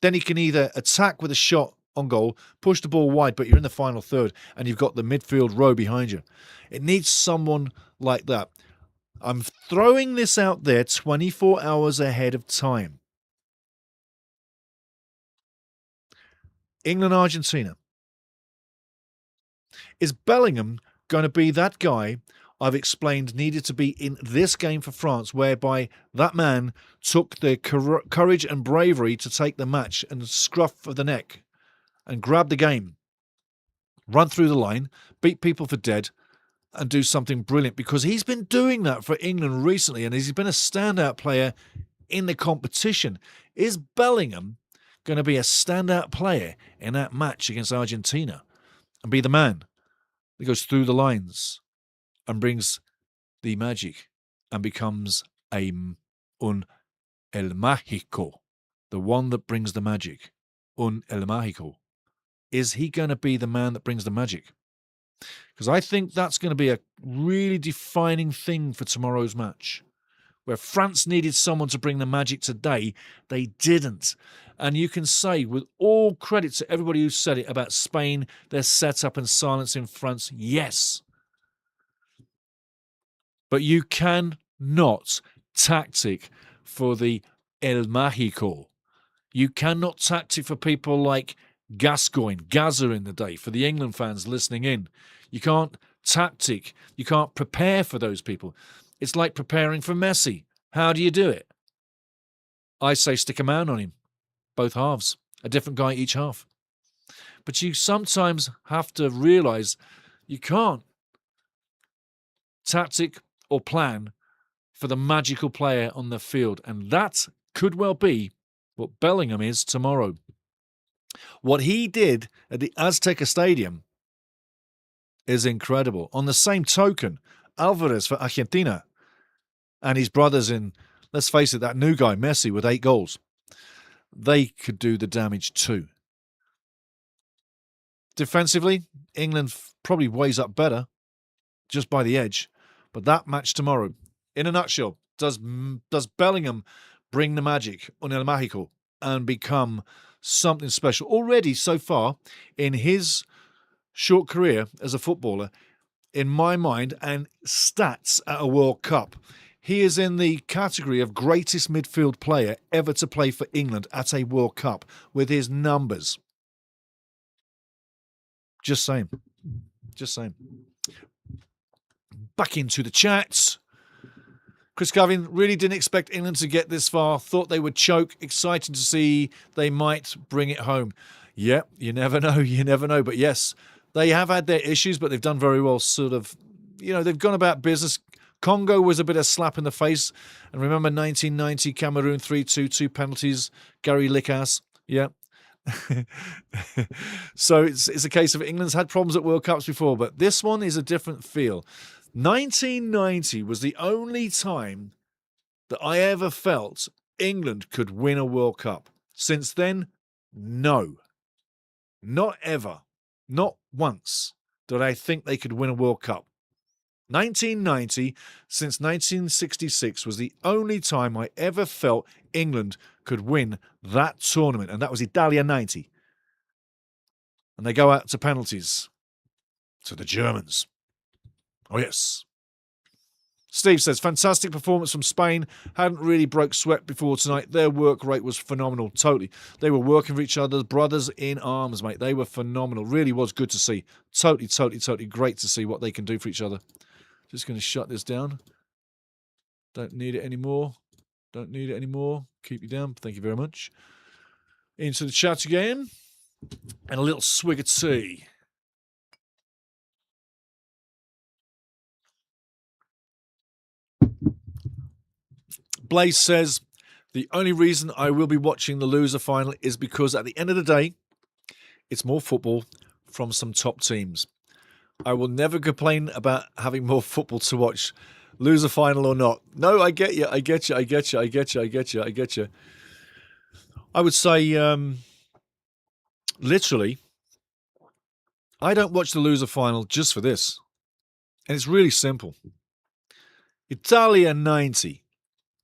Then he can either attack with a shot on goal, push the ball wide, but you're in the final third and you've got the midfield row behind you. It needs someone like that. I'm throwing this out there 24 hours ahead of time. England, Argentina. Is Bellingham going to be that guy I've explained needed to be in this game for France, whereby that man took the courage and bravery to take the match and scruff of the neck and grab the game, run through the line, beat people for dead, and do something brilliant, because he's been doing that for England recently and he's been a standout player in the competition. Is Bellingham going to be a standout player in that match against Argentina and be the man that goes through the lines and brings the magic and becomes el mágico, the one that brings the magic, el mágico? Is he going to be the man that brings the magic? Because I think that's going to be a really defining thing for tomorrow's match. Where France needed someone to bring the magic today, they didn't. And you can say, with all credit to everybody who said it about Spain, their setup and silence in France, yes. But you cannot tactic for the El Mágico. You cannot tactic for people like Gascoigne, Gaza in the day, for the England fans listening in. You can't tactic. You can't prepare for those people. It's like preparing for Messi. How do you do it? I say stick a man on him. Both halves. A different guy each half. But you sometimes have to realise you can't tactic or plan for the magical player on the field. And that could well be what Bellingham is tomorrow. What he did at the Azteca Stadium is incredible. On the same token, Alvarez for Argentina and his brothers in, let's face it, that new guy, Messi, with 8 goals. They could do the damage too. Defensively, England probably weighs up better just by the edge. But that match tomorrow, in a nutshell, does Bellingham bring the magic on El Mágico and become something special. Already so far in his short career as a footballer, in my mind, and stats at a World Cup, he is in the category of greatest midfield player ever to play for England at a World Cup with his numbers. Just saying. Just saying. Back into the chats. Chris Calvin, really didn't expect England to get this far. Thought they would choke. Excited to see they might bring it home. Yeah, you never know. You never know. But yes, they have had their issues, but they've done very well. Sort of, they've gone about business. Congo was a bit of slap in the face. And remember 1990, Cameroon 3-2, 2 penalties. Gary Lickass. Yeah. So it's a case of England's had problems at World Cups before, but this one is a different feel. 1990 was the only time that I ever felt England could win a World Cup. Since then, no. Not ever. Not once did I think they could win a World Cup. 1990, since 1966, was the only time I ever felt England could win that tournament, and that was Italia 90. And they go out to penalties to the Germans. Oh, yes. Steve says, fantastic performance from Spain. Hadn't really broke sweat before tonight. Their work rate was phenomenal. Totally. They were working for each other. Brothers in arms, mate. They were phenomenal. Really was good to see. Totally great to see what they can do for each other. Just going to shut this down. Don't need it anymore. Don't need it anymore. Keep you down. Thank you very much. Into the chat again. And a little swig of tea. Blaze says, the only reason I will be watching the loser final is because at the end of the day, it's more football from some top teams. I will never complain about having more football to watch, loser final or not. No, I get you. I would say, literally, I don't watch the loser final just for this. And it's really simple. Italia 90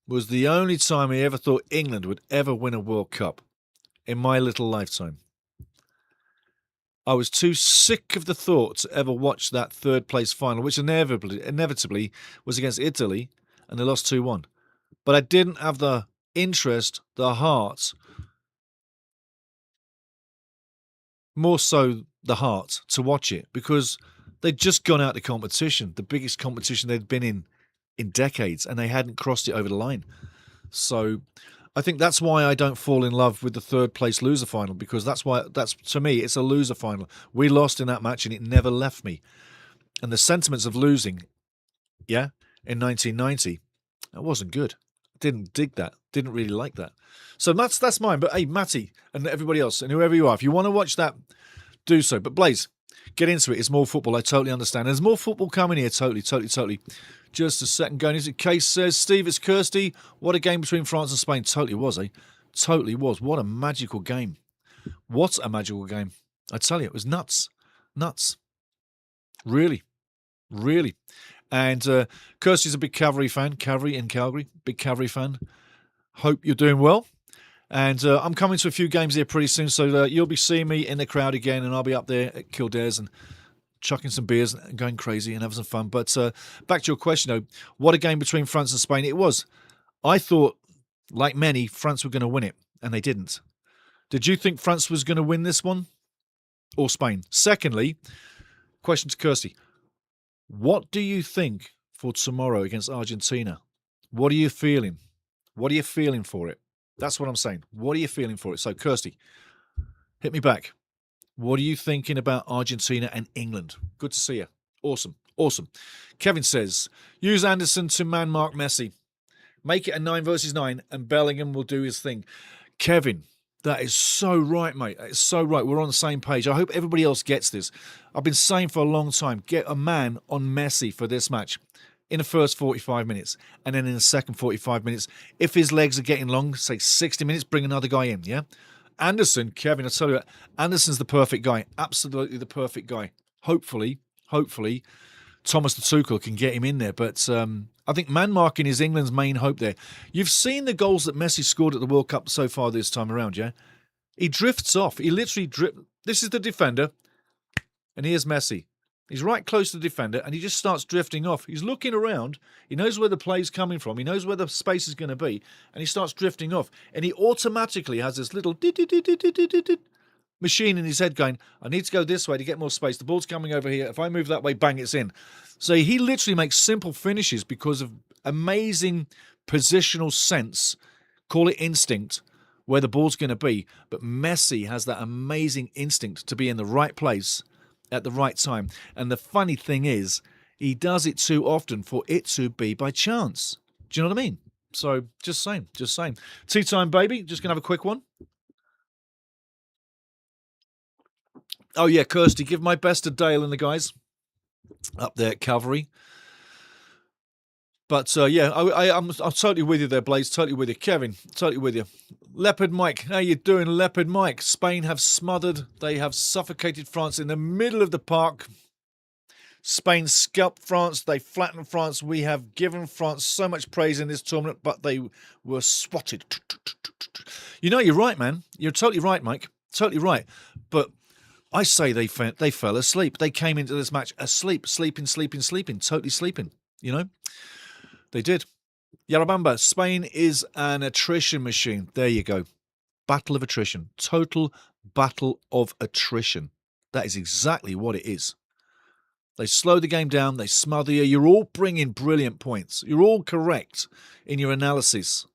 was the only time I ever thought England would ever win a World Cup in my little lifetime. I was too sick of the thought to ever watch that third place final, which inevitably was against Italy, and they lost 2-1. But I didn't have the interest, the heart, more so the heart, to watch it, because they'd just gone out to competition, the biggest competition they'd been in decades, and they hadn't crossed it over the line. So I think that's why I don't fall in love with the third place loser final, because that's to me, it's a loser final. We lost in that match and it never left me. And the sentiments of losing, in 1990, that wasn't good. Didn't dig that. Didn't really like that. So that's mine. But hey, Matty and everybody else and whoever you are, if you want to watch that, do so. But Blaze, get into it. It's more football. I totally understand. There's more football coming here. Totally. Just a second going. Is it Case says, Steve, it's Kirsty. What a game between France and Spain. Totally was, eh? Totally was. What a magical game. What a magical game. I tell you, it was nuts. Really. And Kirsty's a big Cavalry fan. Cavalry in Calgary. Big Cavalry fan. Hope you're doing well. And I'm coming to a few games here pretty soon, so you'll be seeing me in the crowd again, and I'll be up there at Kildare's and chucking some beers and going crazy and having some fun. But back to your question, though, what a game between France and Spain it was. I thought, like many, France were going to win it, and they didn't. Did you think France was going to win this one, or Spain? Secondly, question to Kirsty, what do you think for tomorrow against Argentina? What are you feeling? What are you feeling for it? That's what I'm saying. What are you feeling for it? So, Kirsty, hit me back. What are you thinking about Argentina and England? Good to see you. Awesome. Kevin says, use Anderson to man-mark Messi. Make it a 9 versus 9, and Bellingham will do his thing. Kevin, that is so right, mate. It's so right. We're on the same page. I hope everybody else gets this. I've been saying for a long time, get a man on Messi for this match in the first 45 minutes, and then in the second 45 minutes, if his legs are getting long, say 60 minutes, bring another guy in, yeah? Anderson, Kevin, I tell you what, Anderson's the perfect guy. Absolutely the perfect guy. Hopefully, Thomas the Tuchel can get him in there. But I think man marking is England's main hope there. You've seen the goals that Messi scored at the World Cup so far this time around, yeah? He drifts off. He literally drifts. This is the defender, and here's Messi. He's right close to the defender, and he just starts drifting off. He's looking around. He knows where the play's coming from. He knows where the space is going to be, and he starts drifting off. And he automatically has this little machine in his head going, I need to go this way to get more space. The ball's coming over here. If I move that way, bang, it's in. So he literally makes simple finishes because of amazing positional sense, call it instinct, where the ball's going to be. But Messi has that amazing instinct to be in the right place at the right time. And the funny thing is, he does it too often for it to be by chance. Do you know what I mean? So just saying. Tea time, baby. Just going to have a quick one. Oh, yeah, Kirsty, give my best to Dale and the guys up there at Calvary. But, yeah, I'm totally with you there, Blaze. Totally with you. Kevin, totally with you. Leopard Mike, how you doing, Leopard Mike? Spain have smothered. They have suffocated France in the middle of the park. Spain scalped France. They flattened France. We have given France so much praise in this tournament, but they were swatted. You know, you're right, man. You're totally right, Mike. Totally right. But I say they fell asleep. They came into this match asleep, sleeping, totally sleeping, you know? They did. Yarabamba, Spain is an attrition machine. There you go. Battle of attrition. Total battle of attrition. That is exactly what it is. They slow the game down. They smother you. You're all bringing brilliant points. You're all correct in your analysis.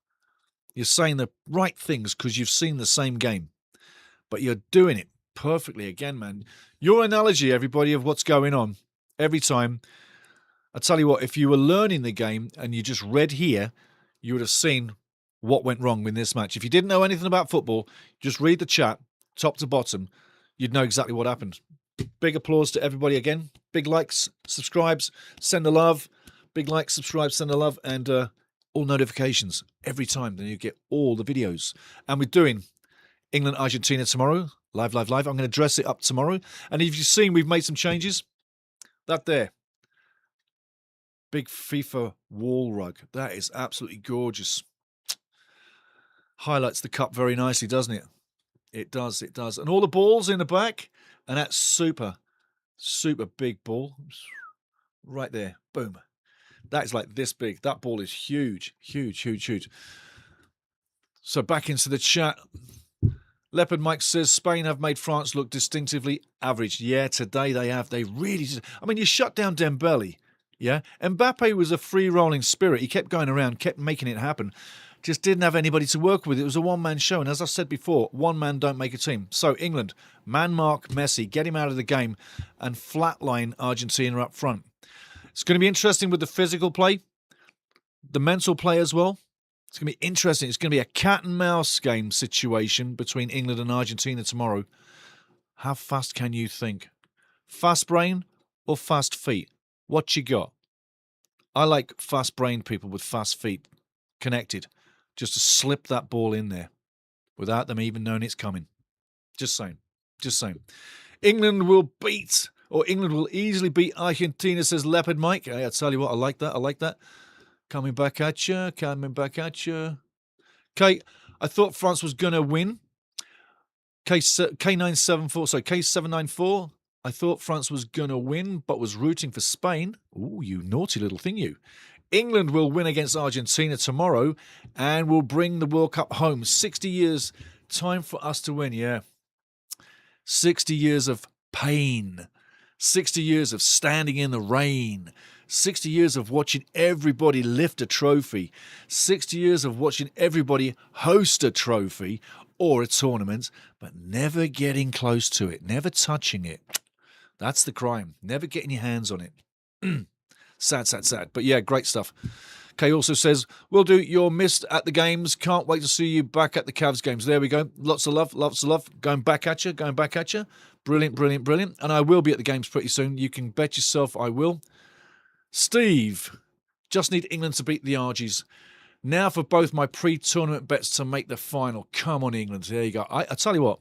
You're saying the right things because you've seen the same game. But you're doing it perfectly again, man. Your analogy, everybody, of what's going on every time. I tell you what, if you were learning the game and you just read here, you would have seen what went wrong in this match. If you didn't know anything about football, just read the chat, top to bottom, you'd know exactly what happened. Big applause to everybody again. Big likes, subscribes, send the love. Big likes, subscribe, send the love, and all notifications every time. Then you get all the videos. And we're doing England-Argentina tomorrow. Live. I'm going to dress it up tomorrow. And if you've seen, we've made some changes. That there. Big FIFA wall rug. That is absolutely gorgeous. Highlights the cup very nicely, doesn't it? It does. And all the balls in the back. And that's super big ball. Right there. Boom. That is like this big. That ball is huge. So back into the chat. Leopard Mike says, Spain have made France look distinctively average. Yeah, today they have. They really did. I mean, you shut down Dembele. Yeah, Mbappe was a free-rolling spirit. He kept going around, kept making it happen. Just didn't have anybody to work with. It was a one-man show. And as I said before, one man don't make a team. So England, man mark Messi, get him out of the game and flatline Argentina up front. It's going to be interesting with the physical play, the mental play as well. It's going to be interesting. It's going to be a cat and mouse game situation between England and Argentina tomorrow. How fast can you think? Fast brain or fast feet? What you got? I like fast-brained people with fast feet connected, just to slip that ball in there without them even knowing it's coming. Just saying. England will easily beat Argentina, says Leopard Mike. I tell you what, I like that. Coming back at you. Okay, I thought France was going to win. K794. I thought France was going to win, but was rooting for Spain. Ooh, you naughty little thing, you. England will win against Argentina tomorrow and will bring the World Cup home. 60 years, time for us to win, yeah. 60 years of pain. 60 years of standing in the rain. 60 years of watching everybody lift a trophy. 60 years of watching everybody host a trophy or a tournament, but never getting close to it, never touching it. That's the crime. Never getting your hands on it. Sad. But yeah, great stuff. Kay also says, will do. You're missed at the games. Can't wait to see you back at the Cavs games. There we go. Lots of love. Going back at you. Brilliant. And I will be at the games pretty soon. You can bet yourself I will. Steve, just need England to beat the Argies. Now for both my pre-tournament bets to make the final. Come on, England. There you go. I tell you what.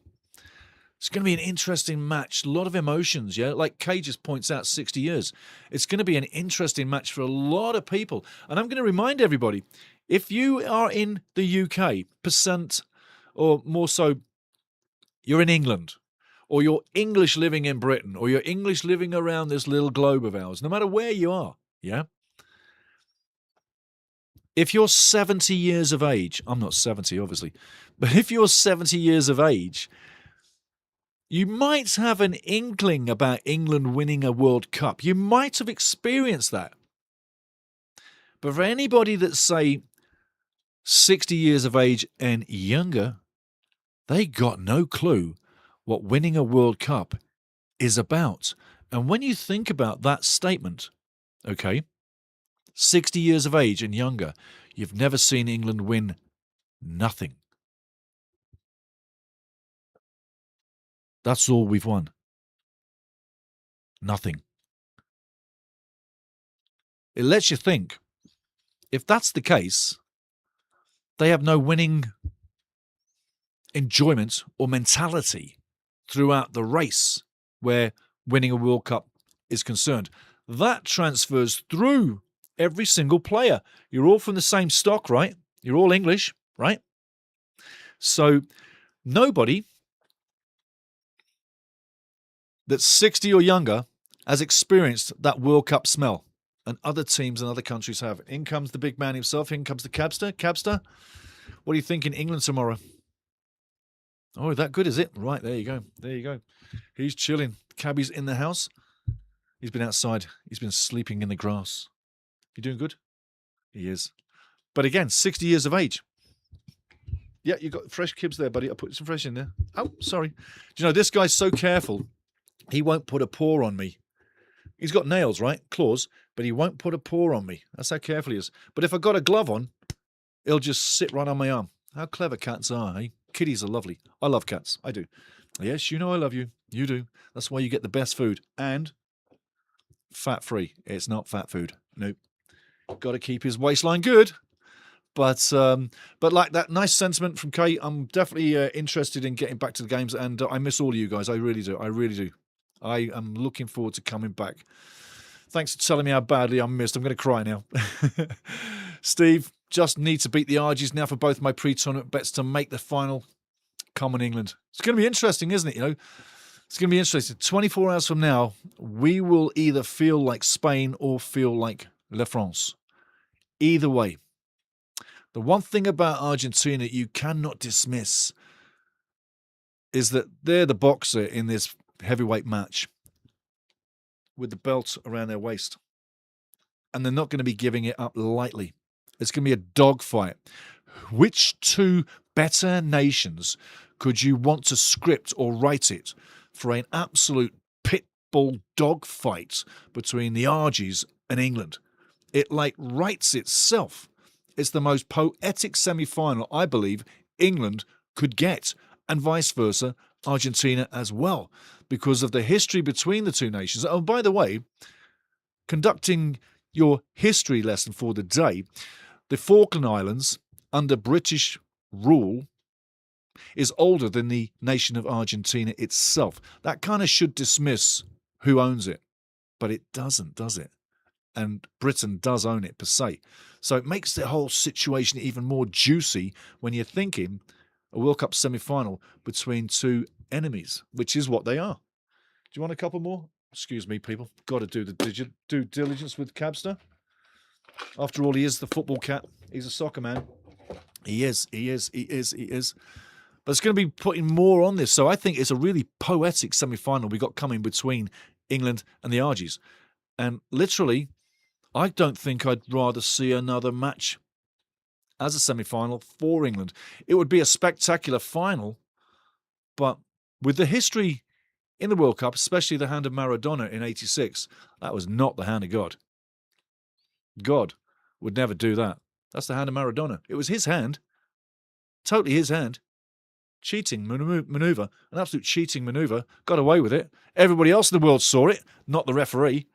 It's going to be an interesting match. A lot of emotions, yeah? Like Kay just points out, 60 years. It's going to be an interesting match for a lot of people. And I'm going to remind everybody, if you are in the UK, or more so, you're in England, or you're English living in Britain, or you're English living around this little globe of ours, no matter where you are, yeah? If you're 70 years of age, I'm not 70, obviously, but if you're 70 years of age, you might have an inkling about England winning a World Cup. You might have experienced that. But for anybody that's, say, 60 years of age and younger, they got no clue what winning a World Cup is about. And when you think about that statement, okay, 60 years of age and younger, you've never seen England win nothing. That's all we've won. Nothing. It lets you think, if that's the case, they have no winning enjoyment or mentality throughout the race where winning a World Cup is concerned. That transfers through every single player. You're all from the same stock, right? You're all English, right? So nobody that's 60 or younger has experienced that World Cup smell, and other teams and other countries have. In comes the big man himself. In comes the Cabster. Cabster, what do you think in England tomorrow? Oh, that good, is it? Right, there you go. There you go. He's chilling. Cabby's in the house. He's been outside. He's been sleeping in the grass. You doing good? He is. But again, 60 years of age. Yeah, you got fresh kibs there, buddy. I'll put some fresh in there. Oh, sorry. Do you know, this guy's so careful, he won't put a paw on me. He's got nails, right? Claws, but he won't put a paw on me. That's how careful he is. But if I got a glove on, he'll just sit right on my arm. How clever cats are, eh? Kitties are lovely. I love cats. I do. Yes, you know I love you. You do. That's why you get the best food. And fat-free. It's not fat food. Nope. Got to keep his waistline good. But like that nice sentiment from Kay, I'm definitely interested in getting back to the games, and I miss all of you guys. I really do. I really do. I am looking forward to coming back. Thanks for telling me how badly I'm missed. I'm going to cry now. Steve, just need to beat the Argies now for both my pre-tournament bets to make the final. Come on, England. It's going to be interesting, isn't it? You know, it's going to be interesting. 24 hours from now, we will either feel like Spain or feel like La France. Either way. The one thing about Argentina you cannot dismiss is that they're the boxer in this heavyweight match with the belt around their waist. And they're not going to be giving it up lightly. It's going to be a dogfight. Which two better nations could you want to script or write it for an absolute pit bull dogfight between the Argies and England? It like writes itself. It's the most poetic semi-final I believe England could get, and vice versa, Argentina as well, because of the history between the two nations. Oh, by the way, conducting your history lesson for the day, the Falkland Islands, under British rule, is older than the nation of Argentina itself. That kind of should dismiss who owns it, but it doesn't, does it? And Britain does own it per se. So it makes the whole situation even more juicy when you're thinking a World Cup semi-final between two enemies, which is what they are. Do you want a couple more? Excuse me, people. Got to do the due diligence with Cabster. After all, he is the football cat. He's a soccer man. He is. But it's going to be putting more on this. So I think it's a really poetic semi-final we got coming between England and the Argies. And literally, I don't think I'd rather see another match as a semi-final for England. It would be a spectacular final, but with the history in the World Cup, especially the hand of Maradona in '86, that was not the hand of God. God would never do that. That's the hand of Maradona. It was his hand, totally his hand. Cheating maneuver, an absolute cheating maneuver. Got away with it. Everybody else in the world saw it, not the referee.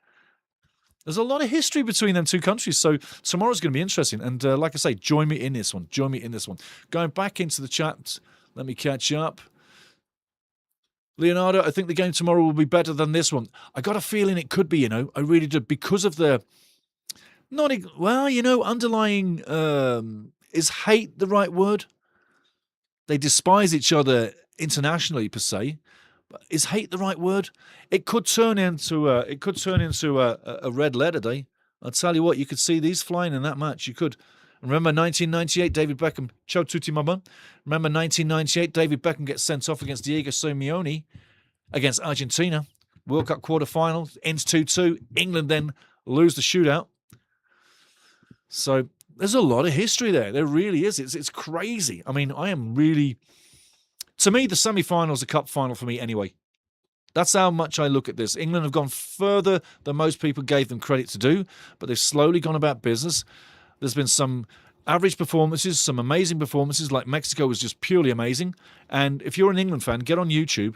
There's a lot of history between them two countries, so tomorrow's going to be interesting. And like I say, join me in this one. Join me in this one. Going back into the chat, let me catch up. Leonardo, I think the game tomorrow will be better than this one. I got a feeling it could be, I really do, because of the underlying is hate the right word? They despise each other internationally per se. But is hate the right word? It could turn into a red letter day. I'll tell you what, you could see these flying in that match. You could. Remember 1998, David Beckham, ciao tutti mama. Remember 1998, David Beckham gets sent off against Diego Simeone against Argentina. World Cup quarterfinal, ends 2-2. England then lose the shootout. So there's a lot of history there. There really is. It's crazy. I mean, to me, the semi-final's a cup final for me anyway. That's how much I look at this. England have gone further than most people gave them credit to do, but they've slowly gone about business. There's been some average performances, some amazing performances, like Mexico was just purely amazing. And if you're an England fan, get on YouTube.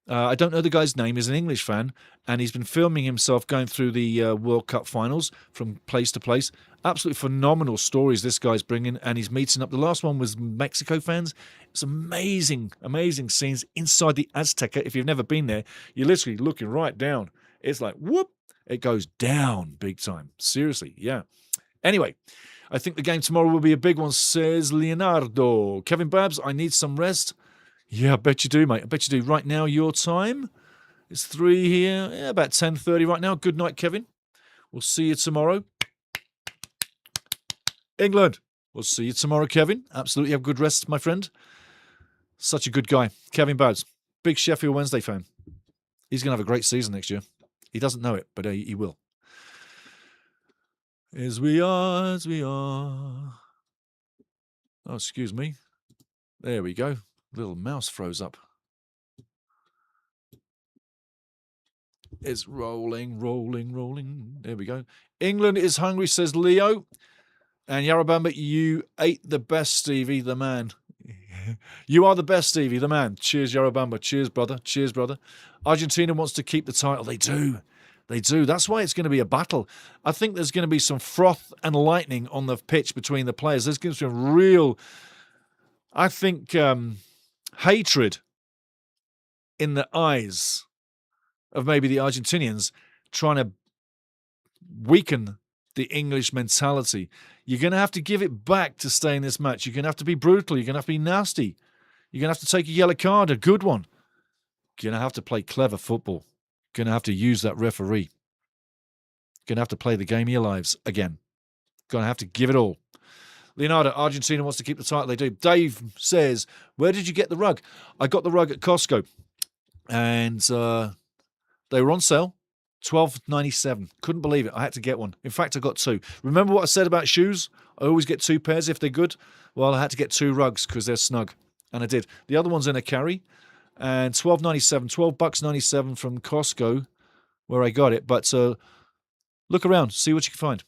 I don't know the guy's name. He's an English fan, and he's been filming himself going through the World Cup finals from place to place. Absolutely phenomenal stories this guy's bringing, and he's meeting up. The last one was Mexico fans. It's amazing, amazing scenes inside the Azteca. If you've never been there, you're literally looking right down. It's like, whoop, it goes down big time. Seriously, yeah. Anyway, I think the game tomorrow will be a big one, says Leonardo. Kevin Babs, I need some rest. Yeah, I bet you do, mate. I bet you do. Right now, your time is 3 here. Yeah, about 10:30 right now. Good night, Kevin. We'll see you tomorrow. England, we'll see you tomorrow, Kevin. Absolutely have good rest, my friend. Such a good guy. Kevin Bowes, big Sheffield Wednesday fan. He's going to have a great season next year. He doesn't know it, but he will. As we are. Oh, excuse me. There we go. Little mouse froze up. It's rolling. There we go. England is hungry, says Leo. And Yarabamba, you ate the best, Stevie, the man. You are the best, Stevie, the man. Cheers, Yarabamba. Cheers, brother. Argentina wants to keep the title. They do. That's why it's going to be a battle. I think there's going to be some froth and lightning on the pitch between the players. There's going to be some real, I think, hatred in the eyes of maybe the Argentinians trying to weaken the English mentality. You're going to have to give it back to stay in this match. You're going to have to be brutal. You're going to have to be nasty. You're going to have to take a yellow card, a good one. You're going to have to play clever football. You're going to have to use that referee. You're going to have to play the game of your lives again. Going to have to give it all. Leonardo, Argentina wants to keep the title. They do. Dave says, where did you get the rug? I got the rug at Costco. And they were on sale. $12.97. Couldn't believe it. I had to get one. In fact, I got 2. Remember what I said about shoes? I always get 2 pairs if they're good. Well, I had to get 2 rugs because they're snug. And I did. The other one's in a carry. And $12.97. $12.97 from Costco where I got it. But look around. See what you can find.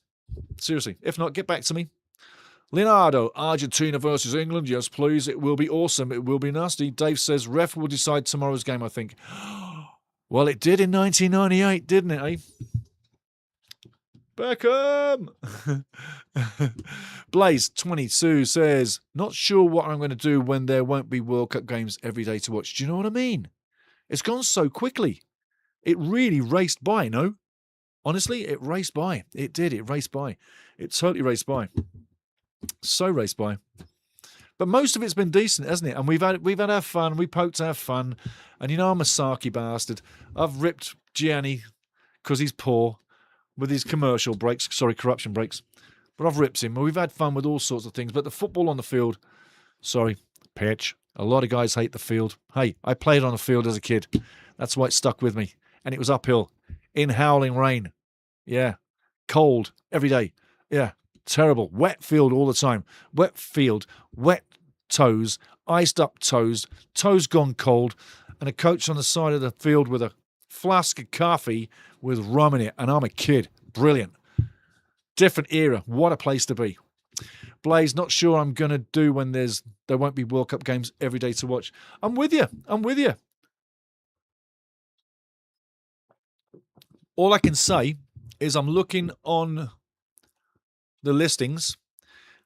Seriously. If not, get back to me. Leonardo, Argentina versus England. Yes, please. It will be awesome. It will be nasty. Dave says ref will decide tomorrow's game, I think. Well, it did in 1998, didn't it, eh? Beckham! Blaze, 22, says, not sure what I'm going to do when there won't be World Cup games every day to watch. Do you know what I mean? It's gone so quickly. It really raced by, no? Honestly, it raced by. It did. It raced by. It totally raced by. So raced by. But most of it's been decent, hasn't it? And we've had our fun. We poked our fun. And you know I'm a sarky bastard. I've ripped Gianni because he's poor with his corruption breaks. But I've ripped him. We've had fun with all sorts of things. But the football on the field, pitch. A lot of guys hate the field. Hey, I played on the field as a kid. That's why it stuck with me. And it was uphill in howling rain. Yeah. Cold every day. Yeah. Terrible. Wet field all the time. Wet field. Wet toes. Iced up toes. Toes gone cold. And a coach on the side of the field with a flask of coffee with rum in it. And I'm a kid. Brilliant. Different era. What a place to be. Blaze, not sure I'm going to do when there won't be World Cup games every day to watch. I'm with you. All I can say is I'm looking on the listings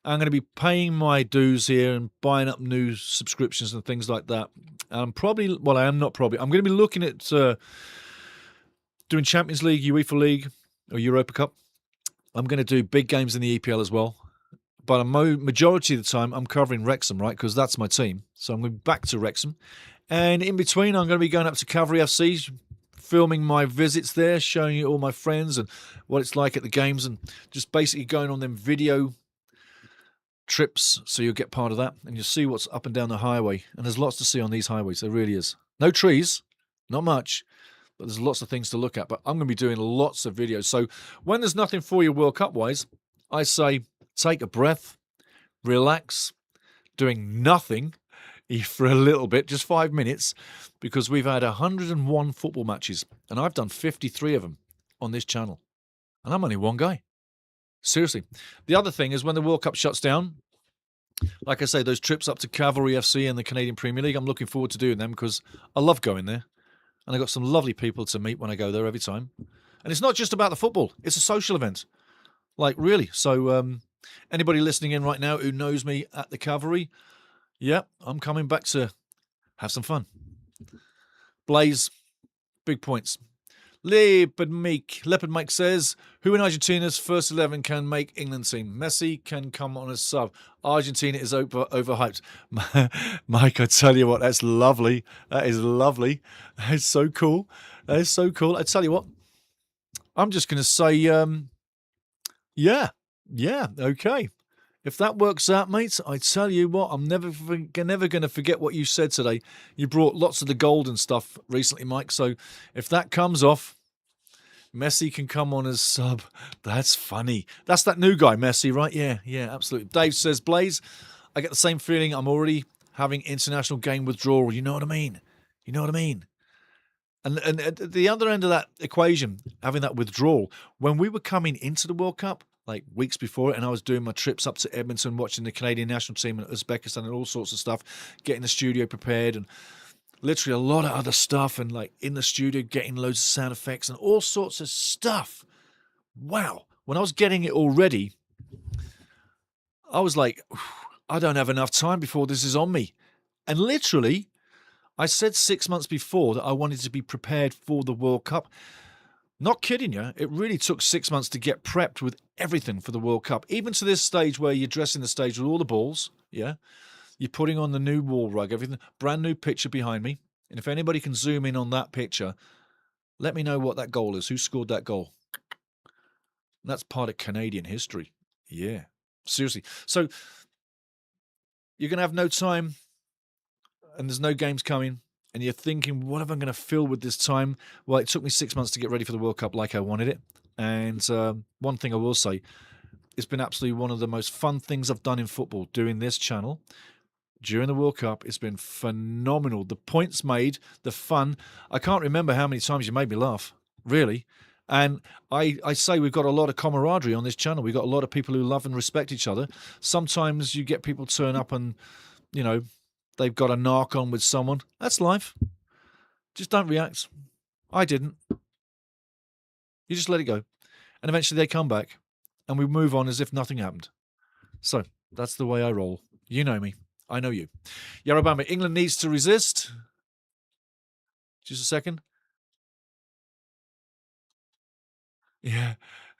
I'm going to be paying my dues here and buying up new subscriptions and things like that. I'm probably, well, I am not probably. I'm going to be looking at doing Champions League, UEFA League, or Europa Cup. I'm going to do big games in the EPL as well. But a majority of the time, I'm covering Wrexham, right? Because that's my team. So I'm going back to Wrexham. And in between, I'm going to be going up to Cavalry FC, filming my visits there, showing you all my friends and what it's like at the games, and just basically going on them video trips, so you'll get part of that, and you'll see what's up and down the highway. And there's lots to see on these highways. There really is. No trees, not much, but there's lots of things to look at. But I'm going to be doing lots of videos. So when there's nothing for you World Cup-wise, I say take a breath, relax, doing nothing for a little bit, just 5 minutes, because we've had 101 football matches, and I've done 53 of them on this channel. And I'm only one guy. Seriously. The other thing is when the World Cup shuts down, like I say, those trips up to Cavalry FC and the Canadian Premier League, I'm looking forward to doing them because I love going there. And I've got some lovely people to meet when I go there every time. And it's not just about the football. It's a social event. Like, really. So anybody listening in right now who knows me at the Cavalry, yeah, I'm coming back to have some fun. Blaze, big points. Leopard Mike says, who in Argentina's first 11 can make England team? Messi can come on as sub. Argentina is overhyped. Mike, I tell you what, that's lovely. That is lovely. That is so cool. That is so cool. I tell you what, I'm just going to say, yeah, okay. If that works out, mates, I tell you what, I'm never going to forget what you said today. You brought lots of the gold and stuff recently, Mike. So if that comes off, Messi can come on as sub. That's funny. That's that new guy, Messi, right? Yeah, absolutely. Dave says, Blaze, I get the same feeling. I'm already having international game withdrawal. You know what I mean? And at the other end of that equation, having that withdrawal, when we were coming into the World Cup, like weeks before it, and I was doing my trips up to Edmonton, watching the Canadian national team and Uzbekistan and all sorts of stuff, getting the studio prepared and literally a lot of other stuff, and like in the studio getting loads of sound effects and all sorts of stuff. Wow. When I was getting it all ready, I was like, I don't have enough time before this is on me. And literally, I said 6 months before that I wanted to be prepared for the World Cup. Not kidding you, it really took 6 months to get prepped with everything for the World Cup, even to this stage where you're dressing the stage with all the balls, yeah? You're putting on the new wall rug, everything, brand new picture behind me. And if anybody can zoom in on that picture, let me know what that goal is. Who scored that goal? That's part of Canadian history. Yeah, seriously. So you're going to have no time and there's no games coming. And you're thinking, what am I going to fill with this time? Well, it took me 6 months to get ready for the World Cup like I wanted it. And one thing I will say, it's been absolutely one of the most fun things I've done in football, doing this channel. During the World Cup, it's been phenomenal. The points made, the fun. I can't remember how many times you made me laugh, really. And I say we've got a lot of camaraderie on this channel. We've got a lot of people who love and respect each other. Sometimes you get people turn up and, you know, they've got a narc on with someone. That's life. Just don't react. I didn't. You just let it go. And eventually they come back and we move on as if nothing happened. So that's the way I roll. You know me. I know you. Yarobamba, England needs to resist. Just a second. Yeah.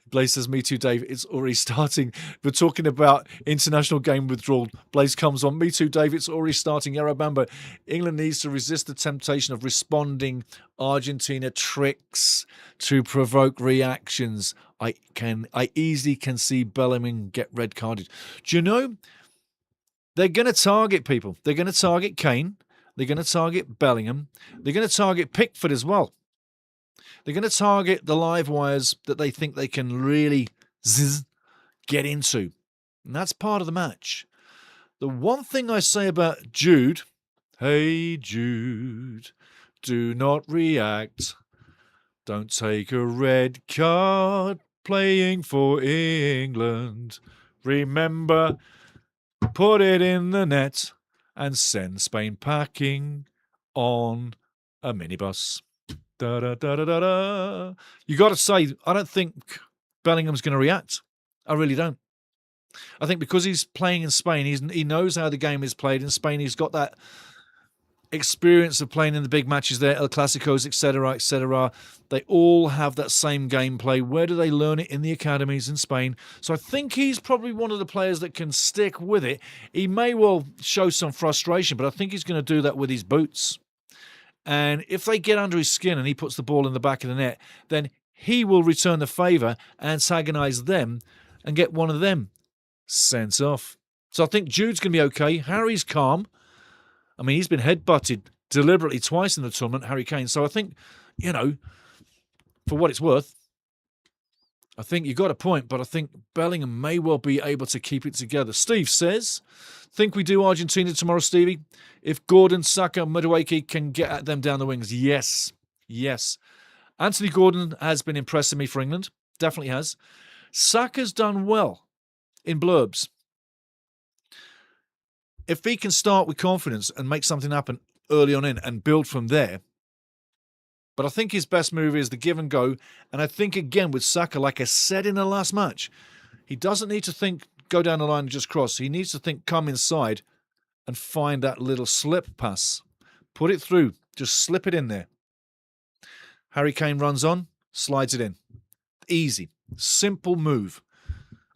Blaze says, me too, Dave. It's already starting. We're talking about international game withdrawal. Blaze comes on. Me too, Dave. It's already starting. Yarobamba, England needs to resist the temptation of responding Argentina tricks to provoke reactions. I easily can see Bellingham get red carded. Do you know, they're going to target people. They're going to target Kane. They're going to target Bellingham. They're going to target Pickford as well. They're going to target the live wires that they think they can really get into. And that's part of the match. The one thing I say about Jude, hey Jude, do not react. Don't take a red card playing for England. Remember, put it in the net and send Spain packing on a minibus. Da, da, da, da, da, da. You got to say, I don't think Bellingham's going to react. I really don't. I think because he's playing in Spain, he knows how the game is played in Spain. He's got that experience of playing in the big matches there, El Clásicos, etc., etc. They all have that same gameplay. Where do they learn it? In the academies in Spain. So I think he's probably one of the players that can stick with it. He may well show some frustration, but I think he's going to do that with his boots. And if they get under his skin and he puts the ball in the back of the net, then he will return the favour, antagonise them, and get one of them sent off. So I think Jude's going to be okay. Harry's calm. I mean, he's been headbutted deliberately twice in the tournament, Harry Kane. So I think, for what it's worth, I think you got a point, but I think Bellingham may well be able to keep it together. Steve says, think we do Argentina tomorrow, Stevie? If Gordon, Saka, Madueke can get at them down the wings. Yes. Anthony Gordon has been impressing me for England. Definitely has. Saka's done well in blurbs. If he can start with confidence and make something happen early on in and build from there. But I think his best move is the give and go. And I think, again, with Saka, like I said in the last match, he doesn't need to think, go down the line and just cross. He needs to think, come inside and find that little slip pass. Put it through. Just slip it in there. Harry Kane runs on, slides it in. Easy. Simple move.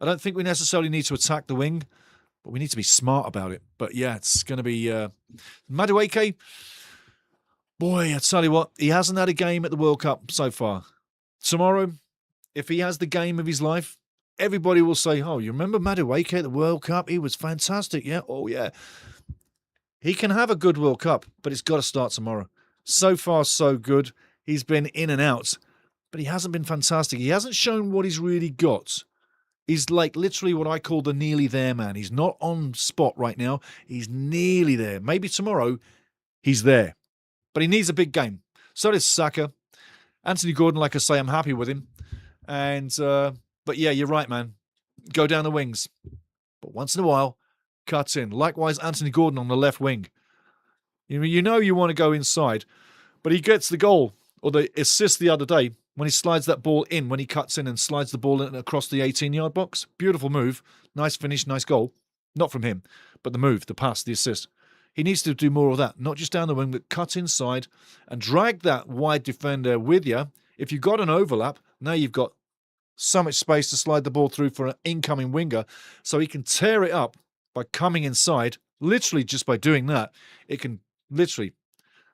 I don't think we necessarily need to attack the wing, but we need to be smart about it. But yeah, it's going to be Madueke. Boy, I tell you what, he hasn't had a game at the World Cup so far. Tomorrow, if he has the game of his life, everybody will say, oh, you remember Madueke at the World Cup? He was fantastic, yeah? Oh, yeah. He can have a good World Cup, but it's got to start tomorrow. So far, so good. He's been in and out, but he hasn't been fantastic. He hasn't shown what he's really got. He's like literally what I call the nearly there man. He's not on spot right now. He's nearly there. Maybe tomorrow he's there. But he needs a big game. So does Saka. Anthony Gordon, like I say, I'm happy with him. And but yeah, you're right, man. Go down the wings. But once in a while, cut in. Likewise, Anthony Gordon on the left wing. You know you want to go inside, but he gets the goal or the assist the other day when he slides that ball in, when he cuts in and slides the ball in across the 18-yard box. Beautiful move. Nice finish, nice goal. Not from him, but the move, the pass, the assist. He needs to do more of that, not just down the wing, but cut inside and drag that wide defender with you. If you've got an overlap, now you've got so much space to slide the ball through for an incoming winger, so he can tear it up by coming inside. Literally, just by doing that, it can literally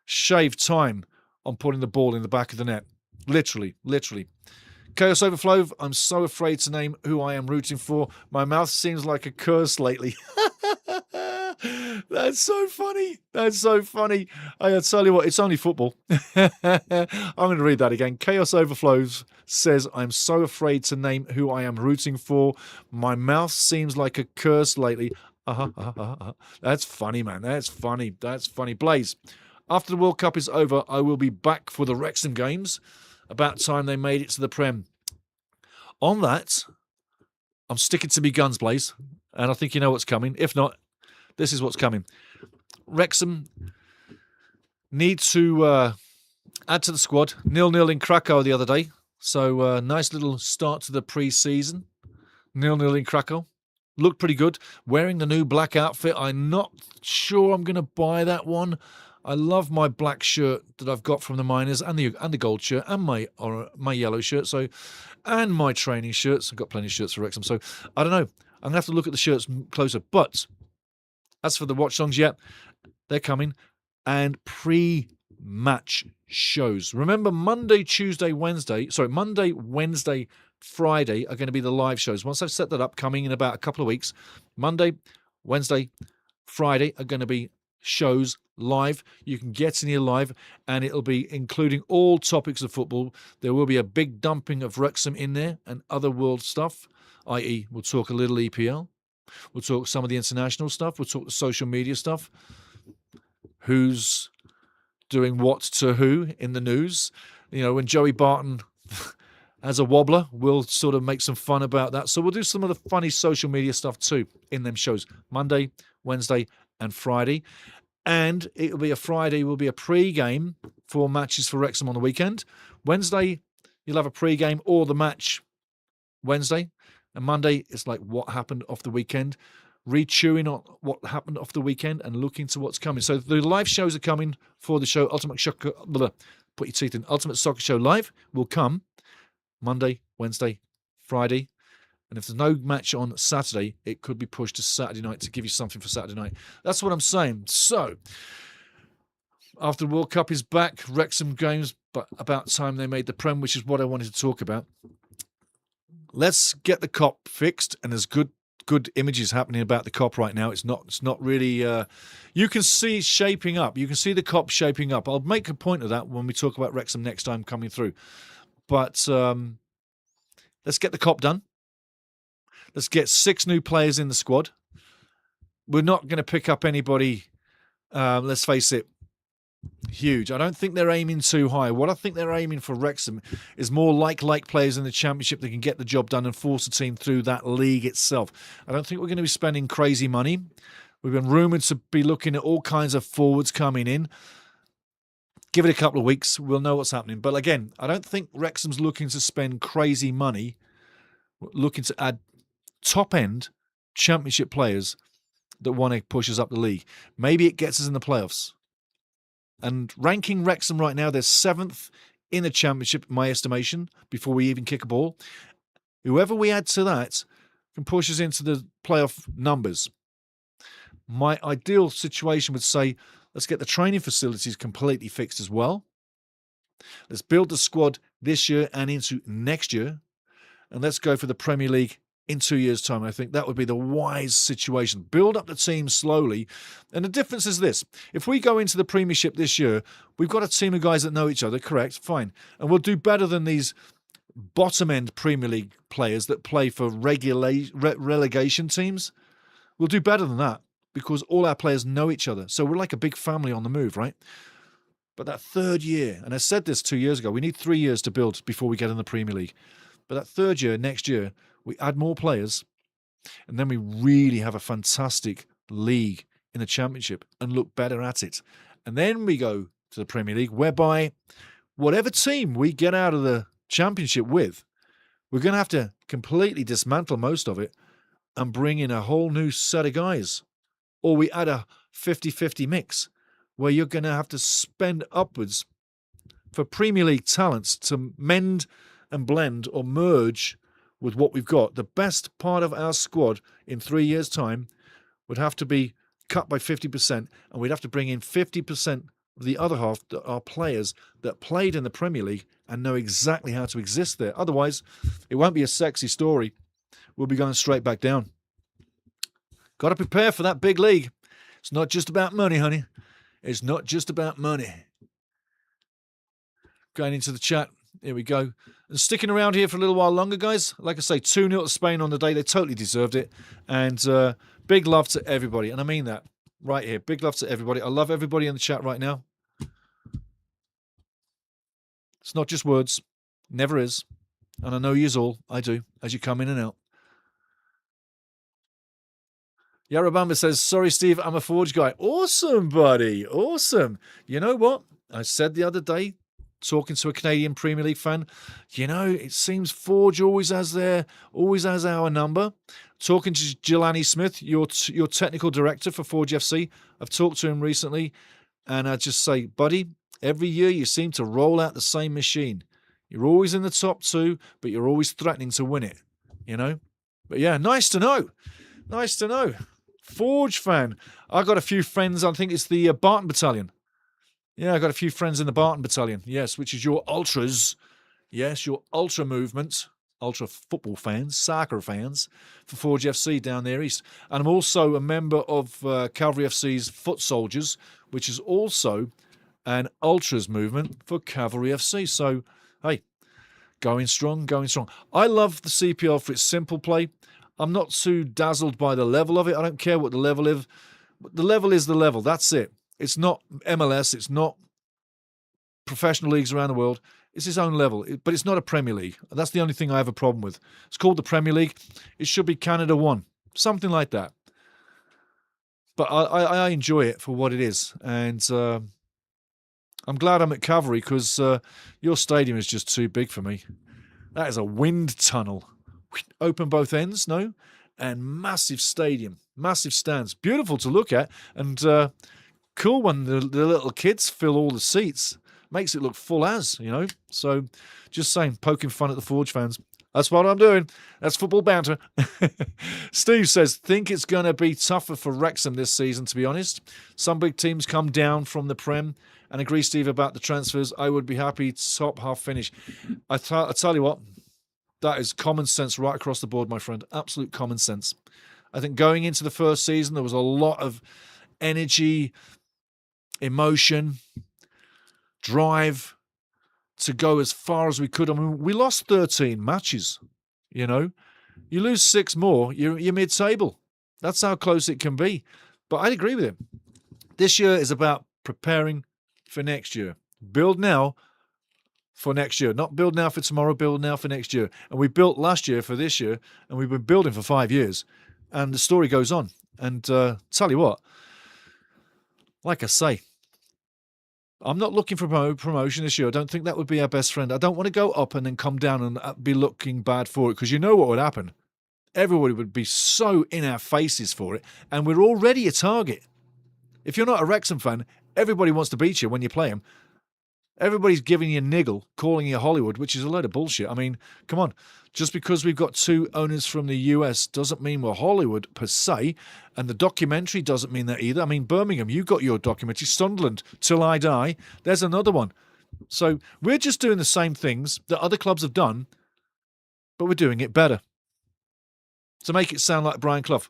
shave time on putting the ball in the back of the net. Literally. Chaos Overflow, I'm so afraid to name who I am rooting for. My mouth seems like a curse lately. That's so funny. I tell you what, it's only football. I'm going to read that again. Chaos Overflows says, I'm so afraid to name who I am rooting for. My mouth seems like a curse lately. That's funny, man. That's funny. Blaze, after the World Cup is over, I will be back for the Wrexham games. About time they made it to the Prem. On that, I'm sticking to me guns, Blaze. And I think you know what's coming. If not, this is what's coming. Wrexham need to add to the squad. 0-0 in Krakow the other day. So nice little start to the pre-season. 0-0 in Krakow. Looked pretty good. Wearing the new black outfit. I'm not sure I'm going to buy that one. I love my black shirt that I've got from the Miners and the gold shirt and my yellow shirt. And my training shirts. I've got plenty of shirts for Wrexham. So I don't know. I'm going to have to look at the shirts closer. But as for the watch songs, they're coming. And pre-match shows. Remember, Monday, Wednesday, Friday are going to be the live shows. Once I've set that up, coming in about a couple of weeks, Monday, Wednesday, Friday are going to be shows live. You can get in here live, and it'll be including all topics of football. There will be a big dumping of Wrexham in there and other world stuff, i.e. we'll talk a little EPL. We'll talk some of the international stuff. We'll talk the social media stuff. Who's doing what to who in the news. When Joey Barton has a wobbler, we'll sort of make some fun about that. So we'll do some of the funny social media stuff too in them shows. Monday, Wednesday, and Friday. And it'll be a Friday, will be a pre-game for matches for Wrexham on the weekend. Wednesday, you'll have a pre-game or the match Wednesday. And Monday, it's like what happened off the weekend, re-chewing on what happened off the weekend and looking to what's coming. So the live shows are coming for the show. Ultimate Soccer, put your teeth in. Ultimate Soccer Show Live will come Monday, Wednesday, Friday. And if there's no match on Saturday, it could be pushed to Saturday night to give you something for Saturday night. That's what I'm saying. So, after the World Cup is back, Wrexham games, but about time they made the Prem, which is what I wanted to talk about. Let's get the Kop fixed, and there's good images happening about the Kop right now. It's not really. You can see it shaping up. You can see the Kop shaping up. I'll make a point of that when we talk about Wrexham next time coming through. But let's get the Kop done. Let's get 6 new players in the squad. We're not going to pick up anybody, let's face it, huge. I don't think they're aiming too high. What I think they're aiming for Wrexham is more like players in the Championship that can get the job done and force a team through that league itself. I don't think we're going to be spending crazy money. We've been rumoured to be looking at all kinds of forwards coming in. Give it a couple of weeks. We'll know what's happening. But again, I don't think Wrexham's looking to spend crazy money, looking to add top-end Championship players that want to push us up the league. Maybe it gets us in the playoffs. And ranking Wrexham right now, they're 7th in the Championship, in my estimation, before we even kick a ball. Whoever we add to that can push us into the playoff numbers. My ideal situation would say, let's get the training facilities completely fixed as well. Let's build the squad this year and into next year. And let's go for the Premier League in 2 years' time. I think that would be the wise situation. Build up the team slowly. And the difference is this. If we go into the Premiership this year, we've got a team of guys that know each other, correct, fine. And we'll do better than these bottom-end Premier League players that play for relegation teams. We'll do better than that because all our players know each other. So we're like a big family on the move, right? But that third year, and I said this 2 years ago, we need 3 years to build before we get in the Premier League. But that third year, next year, we add more players, and then we really have a fantastic league in the Championship and look better at it. And then we go to the Premier League, whereby whatever team we get out of the Championship with, we're going to have to completely dismantle most of it and bring in a whole new set of guys. Or we add a 50-50 mix, where you're going to have to spend upwards for Premier League talents to mend and blend or merge with what we've got. The best part of our squad in 3 years' time would have to be cut by 50%, and we'd have to bring in 50% of the other half that are players that played in the Premier League and know exactly how to exist there. Otherwise, it won't be a sexy story. We'll be going straight back down. Got to prepare for that big league. It's not just about money, honey. It's not just about money. Going into the chat. Here we go. And sticking around here for a little while longer, guys. Like I say, 2-0 to Spain on the day. They totally deserved it. And big love to everybody. And I mean that right here. Big love to everybody. I love everybody in the chat right now. It's not just words. Never is. And I know yous all. I do. As you come in and out. Yarabamba says, sorry, Steve, I'm a Forge guy. Awesome, buddy. Awesome. You know what? I said the other day, talking to a Canadian Premier League fan, you know, it seems Forge always has our number. Talking to Jelani Smith, your technical director for Forge FC, I've talked to him recently, and I just say, buddy, every year you seem to roll out the same machine. You're always in the top 2, but you're always threatening to win it, you know? But yeah, nice to know. Nice to know. Forge fan. I got a few friends, I think it's the Barton Battalion. Yeah, I got a few friends in the Barton Battalion. Yes, which is your ultras. Yes, your ultra movement. Ultra football fans, soccer fans for Forge FC down there east. And I'm also a member of Cavalry FC's Foot Soldiers, which is also an ultras movement for Cavalry FC. So, hey, going strong, going strong. I love the CPL for its simple play. I'm not too dazzled by the level of it. I don't care what the level is. The level is the level. That's it. It's not MLS. It's not professional leagues around the world. It's its own level. But it's not a Premier League. That's the only thing I have a problem with. It's called the Premier League. It should be Canada 1. Something like that. But I enjoy it for what it is. And I'm glad I'm at Cavalry because your stadium is just too big for me. That is a wind tunnel. open both ends, no? And massive stadium, massive stands. Beautiful to look at, and cool when the little kids fill all the seats. Makes it look full as, you know? So just saying, poking fun at the Forge fans. That's what I'm doing. That's football banter. Steve says, think it's going to be tougher for Wrexham this season, to be honest. Some big teams come down from the Prem, and agree, Steve, about the transfers. I would be happy top half finish. I tell you what, that is common sense right across the board, my friend. Absolute common sense. I think going into the first season, there was a lot of energy, emotion, drive to go as far as we could. I mean, we lost 13 matches, you know. You lose 6 more, you're mid-table. That's how close it can be. But I'd agree with him. This year is about preparing for next year. Build now for next year. Not build now for tomorrow, build now for next year. And we built last year for this year, and we've been building for 5 years. And the story goes on. And tell you what, like I say, I'm not looking for promotion this year. I don't think that would be our best friend. I don't want to go up and then come down and be looking bad for it, because you know what would happen. Everybody would be so in our faces for it, and we're already a target. If you're not a Wrexham fan, everybody wants to beat you when you play them. Everybody's giving you a niggle, calling you Hollywood, which is a load of bullshit. I mean, come on. Just because we've got 2 owners from the US doesn't mean we're Hollywood per se, and the documentary doesn't mean that either. I mean, Birmingham, you got your documentary. Sunderland, Till I Die, there's another one. So we're just doing the same things that other clubs have done, but we're doing it better. To make it sound like Brian Clough,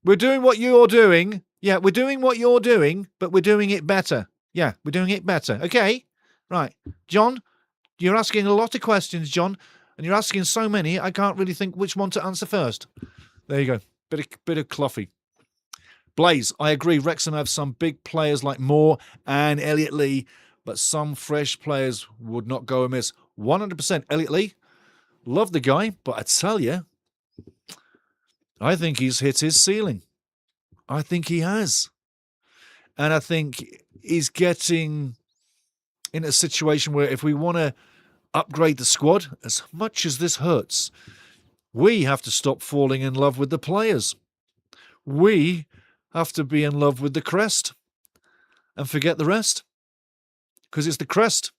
we're doing what you're doing. Yeah, we're doing what you're doing, but we're doing it better. Yeah, we're doing it better. Okay? Right. John, you're asking a lot of questions, John, and you're asking so many, I can't really think which one to answer first. There you go. Bit of Cloughie. Blaze, I agree. Wrexham have some big players like Moore and Elliot Lee, but some fresh players would not go amiss. 100% Elliot Lee. Love the guy, but I tell you, I think he's hit his ceiling. I think he has. And I think he's getting in a situation where if we want to upgrade the squad, as much as this hurts, we have to stop falling in love with the players. We have to be in love with the crest and forget the rest. Because it's the crest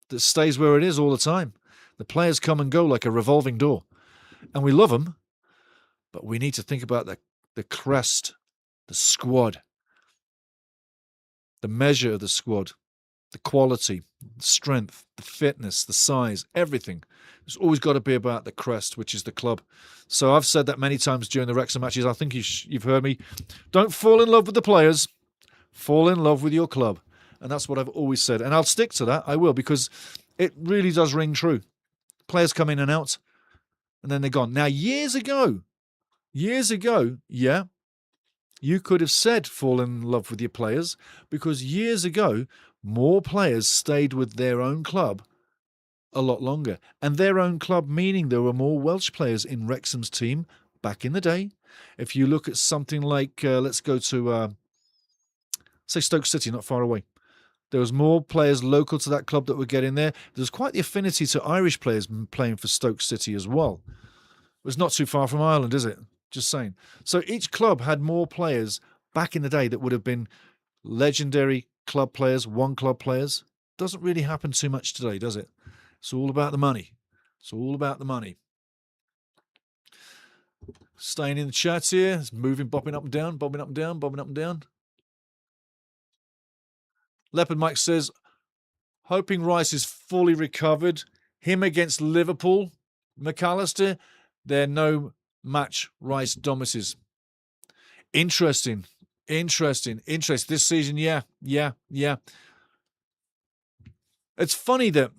that stays where it is all the time. The players come and go like a revolving door. And we love them, but we need to think about the crest, the squad, the measure of the squad, the quality, the strength, the fitness, the size, everything. It's always got to be about the crest, which is the club. So I've said that many times during the Wrexham matches. I think you've heard me. Don't fall in love with the players. Fall in love with your club. And that's what I've always said. And I'll stick to that. I will, because it really does ring true. Players come in and out, and then they're gone. Now, years ago, yeah, you could have said fall in love with your players, because years ago, more players stayed with their own club a lot longer. And their own club meaning there were more Welsh players in Wrexham's team back in the day. If you look at something like, let's go to, say, Stoke City, not far away. There was more players local to that club that were getting there. There's quite the affinity to Irish players playing for Stoke City as well. It was not too far from Ireland, is it? Just saying. So each club had more players back in the day that would have been legendary club players, one club players. Doesn't really happen too much today, does it? It's all about the money. It's all about the money. Staying in the chat here. It's moving, bobbing up and down, bobbing up and down, bobbing up and down. Leopard Mike says, hoping Rice is fully recovered. Him against Liverpool. McAllister, they're no match Rice Domices. Interesting. This season, yeah. It's funny that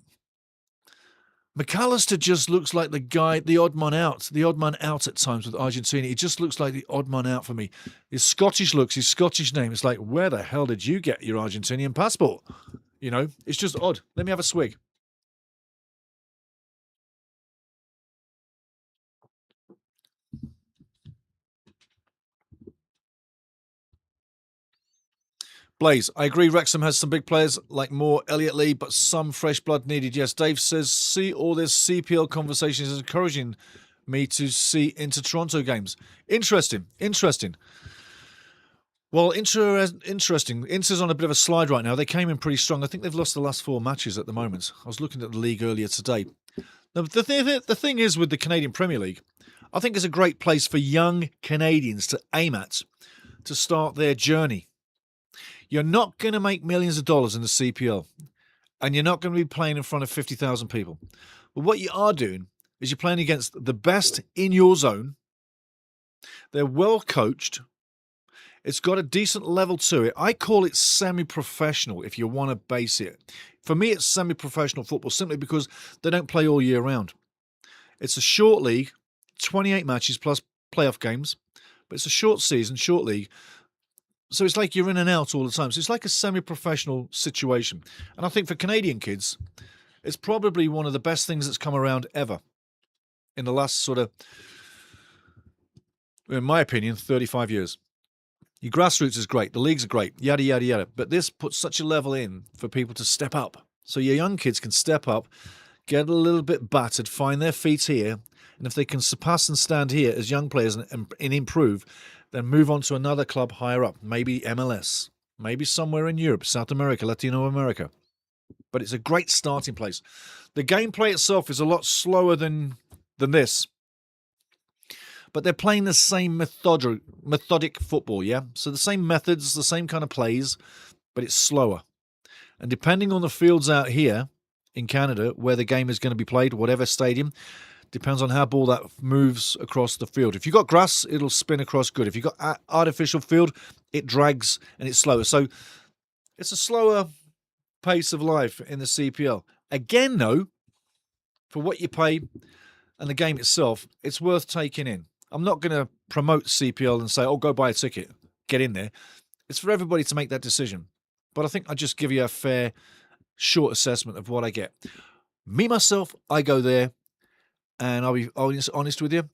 McAllister just looks like the odd man out at times with Argentina. He just looks like the odd man out for me. His Scottish looks, his Scottish name, it's like, where the hell did you get your Argentinian passport? You know, it's just odd. Let me have a swig. Blaze, I agree Wrexham has some big players like Moore, Elliot Lee, but some fresh blood needed. Yes, Dave says, see all this CPL conversations is encouraging, me to see into Toronto games. Interesting. Well, interesting. Inter's on a bit of a slide right now. They came in pretty strong. I think they've lost the last 4 matches at the moment. I was looking at the league earlier today. Now, the thing is with the Canadian Premier League, I think it's a great place for young Canadians to aim at to start their journey. You're not going to make millions of dollars in the CPL, and you're not going to be playing in front of 50,000 people. But what you are doing is you're playing against the best in your zone. They're well coached. It's got a decent level to it. I call it semi-professional if you want to base it. For me, it's semi-professional football simply because they don't play all year round. It's a short league, 28 matches plus playoff games, but it's a short season, short league. So it's like you're in and out all the time. So it's like a semi-professional situation. And I think for Canadian kids, it's probably one of the best things that's come around ever in the last sort of, in my opinion, 35 years. Your grassroots is great. The leagues are great. Yada, yada, yada. But this puts such a level in for people to step up. So your young kids can step up, get a little bit battered, find their feet here. And if they can surpass and stand here as young players and improve, then move on to another club higher up. Maybe MLS. Maybe somewhere in Europe, South America, Latino America. But it's a great starting place. The gameplay itself is a lot slower than this. But they're playing the same methodic football, yeah? So the same methods, the same kind of plays, but it's slower. And depending on the fields out here in Canada, where the game is going to be played, whatever stadium, depends on how ball that moves across the field. If you've got grass, it'll spin across good. If you've got artificial field, it drags and it's slower. So it's a slower pace of life in the CPL. Again, though, for what you pay and the game itself, it's worth taking in. I'm not going to promote CPL and say, oh, go buy a ticket, get in there. It's for everybody to make that decision. But I think I'll just give you a fair, short assessment of what I get. Me, myself, I go there, and I'll be honest with you.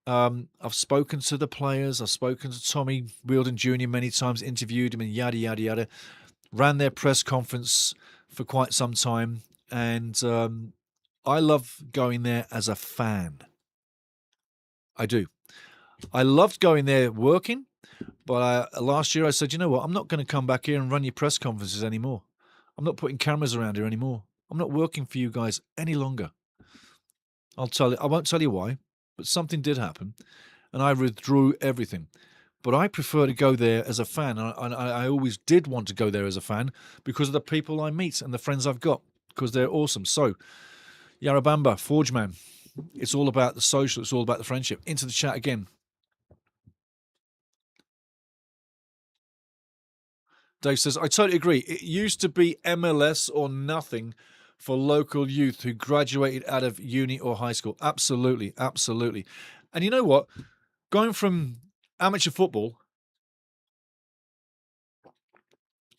I've spoken to the players. I've spoken to Tommy Wheeldon Jr. many times, interviewed him and yada, yada, yada. Ran their press conference for quite some time. And I love going there as a fan. I do. I loved going there working, but last year I said, you know what, I'm not going to come back here and run your press conferences anymore. I'm not putting cameras around here anymore. I'm not working for you guys any longer. I won't tell you why, but something did happen, and I withdrew everything. But I prefer to go there as a fan, and I always did want to go there as a fan because of the people I meet and the friends I've got, because they're awesome. So, Yarrabamba, Forge Man, it's all about the social, it's all about the friendship. Into the chat again. Dave says, I totally agree. It used to be MLS or nothing for local youth who graduated out of uni or high school. Absolutely, absolutely. And you know what? Going from amateur football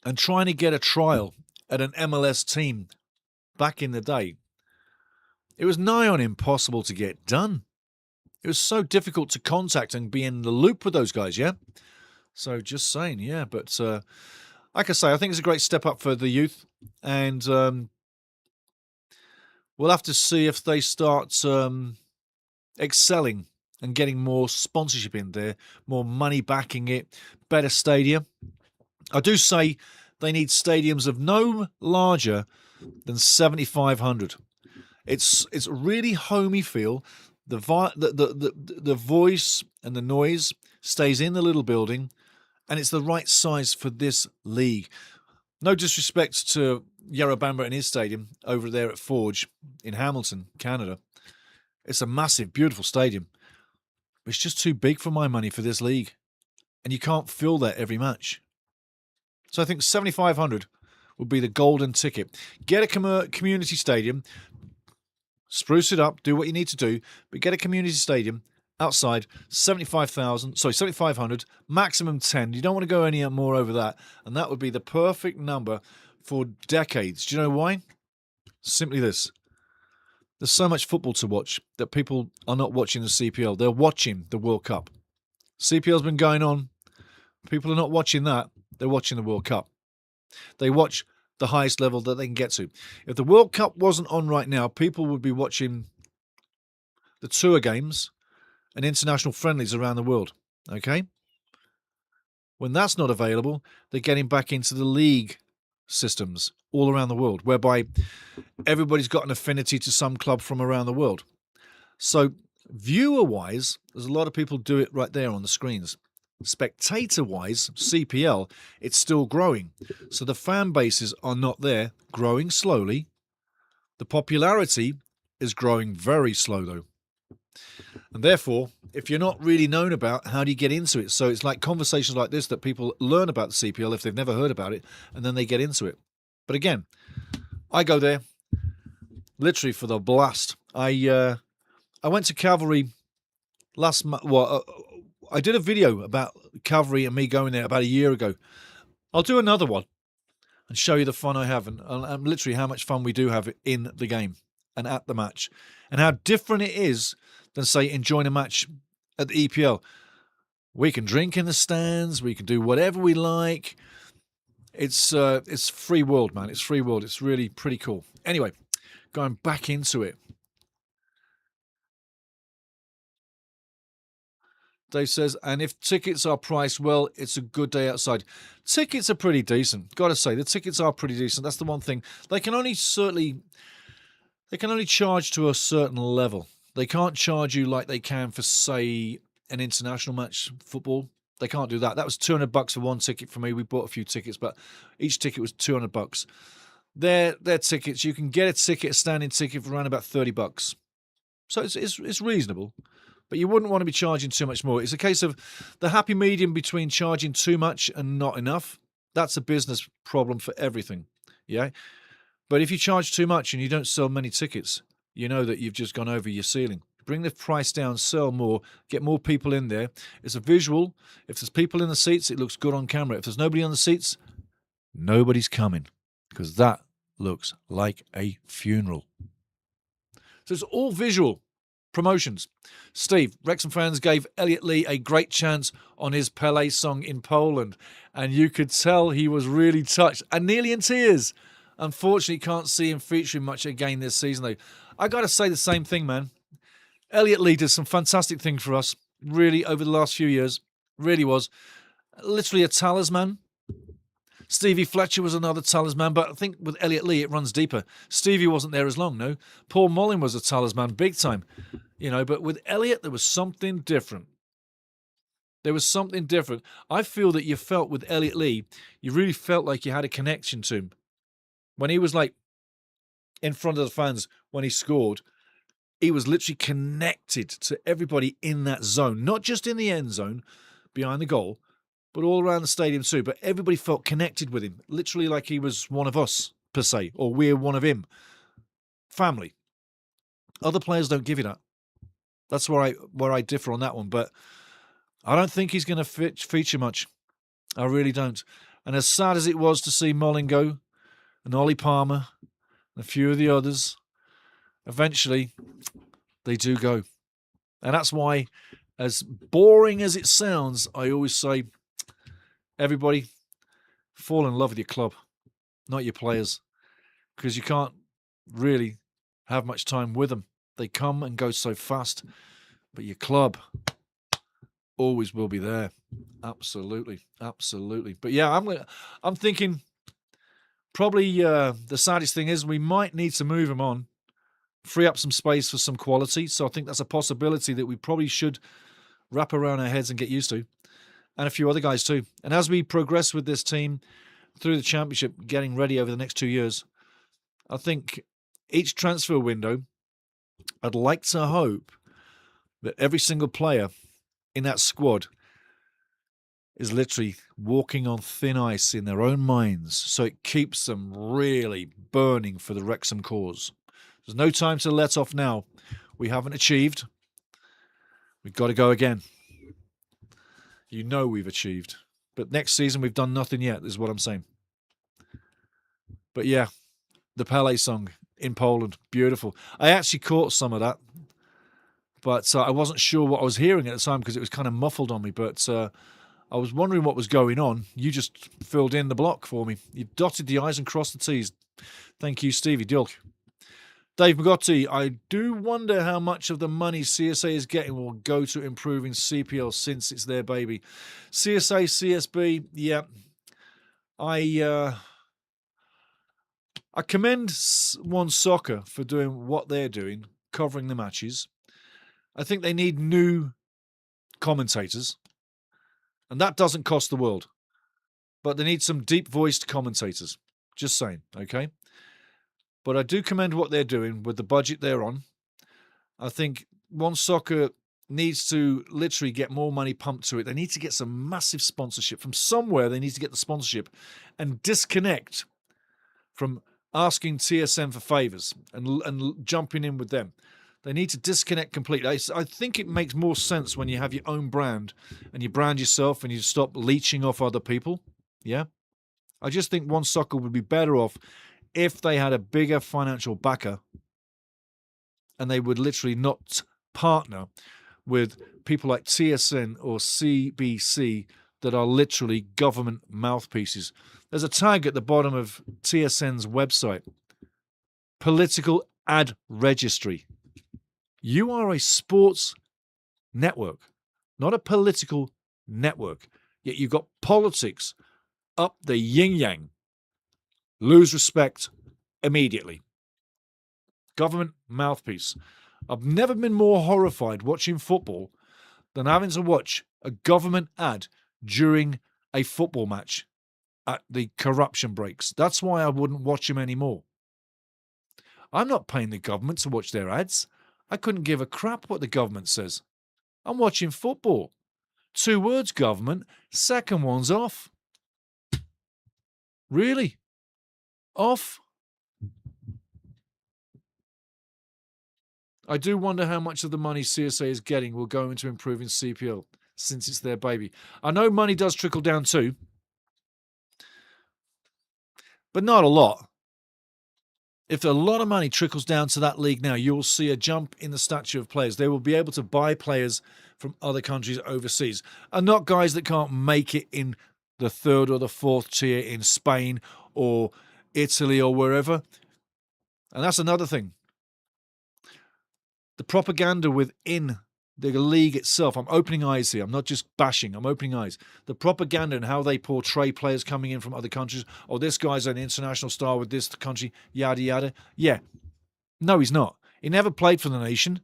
and trying to get a trial at an MLS team back in the day, it was nigh on impossible to get done. It was so difficult to contact and be in the loop with those guys, yeah? So just saying, yeah. But like I say, I think it's a great step up for the youth. And we'll have to see if they start excelling and getting more sponsorship in there, more money backing it, better stadium. I do say they need stadiums of no larger than 7,500. It's really homey feel. The voice and the noise stays in the little building, and it's the right size for this league. No disrespect to Yarrabamba and his stadium over there at Forge in Hamilton, Canada. It's a massive, beautiful stadium. It's just too big for my money for this league, and you can't fill that every match. So I think 7,500 would be the golden ticket. Get a community stadium, spruce it up, do what you need to do, but get a community stadium outside, 7,500, maximum 10. You don't want to go any more over that, and that would be the perfect number for decades. Do you know why? Simply this. There's so much football to watch that people are not watching the CPL. They're watching the World Cup. CPL's been going on. People are not watching that. They're watching the World Cup. They watch the highest level that they can get to. If the World Cup wasn't on right now, people would be watching the tour games and international friendlies around the world. Okay? When that's not available, they're getting back into the league systems all around the world, whereby everybody's got an affinity to some club from around the world. So viewer-wise, there's a lot of people do it right there on the screens. Spectator-wise, CPL, it's still growing. So the fan bases are not there, growing slowly. The popularity is growing very slow, though. And therefore, if you're not really known about, how do you get into it? So it's like conversations like this that people learn about the CPL if they've never heard about it, and then they get into it. But again, I go there literally for the blast. I went to Cavalry last month. Well, I did a video about Cavalry and me going there about a year ago. I'll do another one and show you the fun I have and literally how much fun we do have in the game and at the match, and how different it is than, say, enjoying a match at the EPL. We can drink in the stands. We can do whatever we like. It's free world, man. It's free world. It's really pretty cool. Anyway, going back into it. Dave says, and if tickets are priced well, it's a good day outside. Tickets are pretty decent. Got to say, the tickets are pretty decent. That's the one thing. They can only charge to a certain level. They can't charge you like they can for, say, an international match football. They can't do that. That was $200 for one ticket for me. We bought a few tickets, but each ticket was $200. Their tickets, you can get a ticket, a standing ticket, for around about $30. So it's reasonable. But you wouldn't want to be charging too much more. It's a case of the happy medium between charging too much and not enough. That's a business problem for everything. Yeah. But if you charge too much and you don't sell many tickets, you know that you've just gone over your ceiling. Bring the price down, sell more, get more people in there. It's a visual. If there's people in the seats, it looks good on camera. If there's nobody on the seats, nobody's coming, because that looks like a funeral. So it's all visual promotions. Steve, Wrexham fans gave Elliot Lee a great chance on his Pele song in Poland, and you could tell he was really touched and nearly in tears. Unfortunately, can't see him featuring much again this season, though. I got to say the same thing, man. Elliot Lee did some fantastic things for us, really, over the last few years. Really was. Literally a talisman. Stevie Fletcher was another talisman, but I think with Elliot Lee, it runs deeper. Stevie wasn't there as long, no. Paul Mullin was a talisman, big time. But with Elliot, there was something different. There was something different. I feel that you felt with Elliot Lee, you really felt like you had a connection to him. When he was like in front of the fans, when he scored, he was literally connected to everybody in that zone, not just in the end zone behind the goal, but all around the stadium too. But everybody felt connected with him, literally like he was one of us, per se, or we're one of him. Family. Other players don't give you that. That's where I differ on that one. But I don't think he's going to feature much. I really don't. And as sad as it was to see Mullin go, and Ollie Palmer, and a few of the others, eventually they do go. And that's why, as boring as it sounds, I always say, everybody, fall in love with your club, not your players, because you can't really have much time with them. They come and go so fast, but your club always will be there. Absolutely, absolutely. But yeah, I'm thinking probably the saddest thing is we might need to move him on, free up some space for some quality. So I think that's a possibility that we probably should wrap around our heads and get used to. And a few other guys too. And as we progress with this team through the championship, getting ready over the next 2 years, I think each transfer window, I'd like to hope that every single player in that squad is literally walking on thin ice in their own minds, so it keeps them really burning for the Wrexham cause. There's no time to let off now. We haven't achieved. We've got to go again. You know we've achieved. But next season we've done nothing yet, is what I'm saying. But yeah, the Pele song in Poland, beautiful. I actually caught some of that, but I wasn't sure what I was hearing at the time because it was kind of muffled on me. But I was wondering what was going on. You just filled in the block for me. You dotted the I's and crossed the T's. Thank you, Stevie Dilk. Dave Magotti, I do wonder how much of the money CSA is getting will go to improving CPL since it's their baby. CSA, CSB, yeah. I commend One Soccer for doing what they're doing, covering the matches. I think they need new commentators, and that doesn't cost the world. But they need some deep-voiced commentators. Just saying, okay? But I do commend what they're doing with the budget they're on. I think One Soccer needs to literally get more money pumped to it. They need to get some massive sponsorship from somewhere. They need to get the sponsorship and disconnect from asking TSM for favors and jumping in with them. They need to disconnect completely. I think it makes more sense when you have your own brand and you brand yourself and you stop leeching off other people. Yeah? I just think One Soccer would be better off if they had a bigger financial backer and they would literally not partner with people like TSN or CBC that are literally government mouthpieces. There's a tag at the bottom of TSN's website, political ad registry. You are a sports network, not a political network. Yet you've got politics up the yin-yang. Lose respect immediately. Government mouthpiece. I've never been more horrified watching football than having to watch a government ad during a football match at the corruption breaks. That's why I wouldn't watch them anymore. I'm not paying the government to watch their ads. I couldn't give a crap what the government says. I'm watching football. 2 words, government. Second one's off. Really? Off? I do wonder how much of the money CSA is getting will go into improving CPL since it's their baby. I know money does trickle down too, but not a lot. If a lot of money trickles down to that league now, you'll see a jump in the stature of players. They will be able to buy players from other countries overseas, and not guys that can't make it in the 3rd or the 4th tier in Spain or Italy or wherever. And that's another thing. The propaganda within the league itself. I'm opening eyes here. I'm not just bashing. I'm opening eyes. The propaganda and how they portray players coming in from other countries. Oh, this guy's an international star with this country, yada, yada. Yeah. No, he's not. He never played for the nation.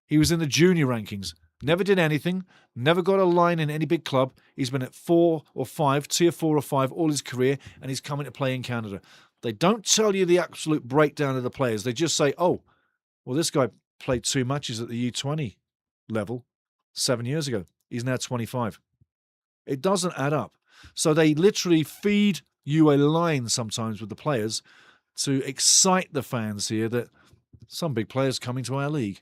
He was in the junior rankings. Never did anything. Never got a line in any big club. He's been at 4 or 5, tier 4 or 5 all his career, and he's coming to play in Canada. They don't tell you the absolute breakdown of the players. They just say, oh, well, this guy played 2 matches at the U20 level 7 years ago. He's now 25. It doesn't add up. So they literally feed you a line sometimes with the players to excite the fans here that some big players coming to our league.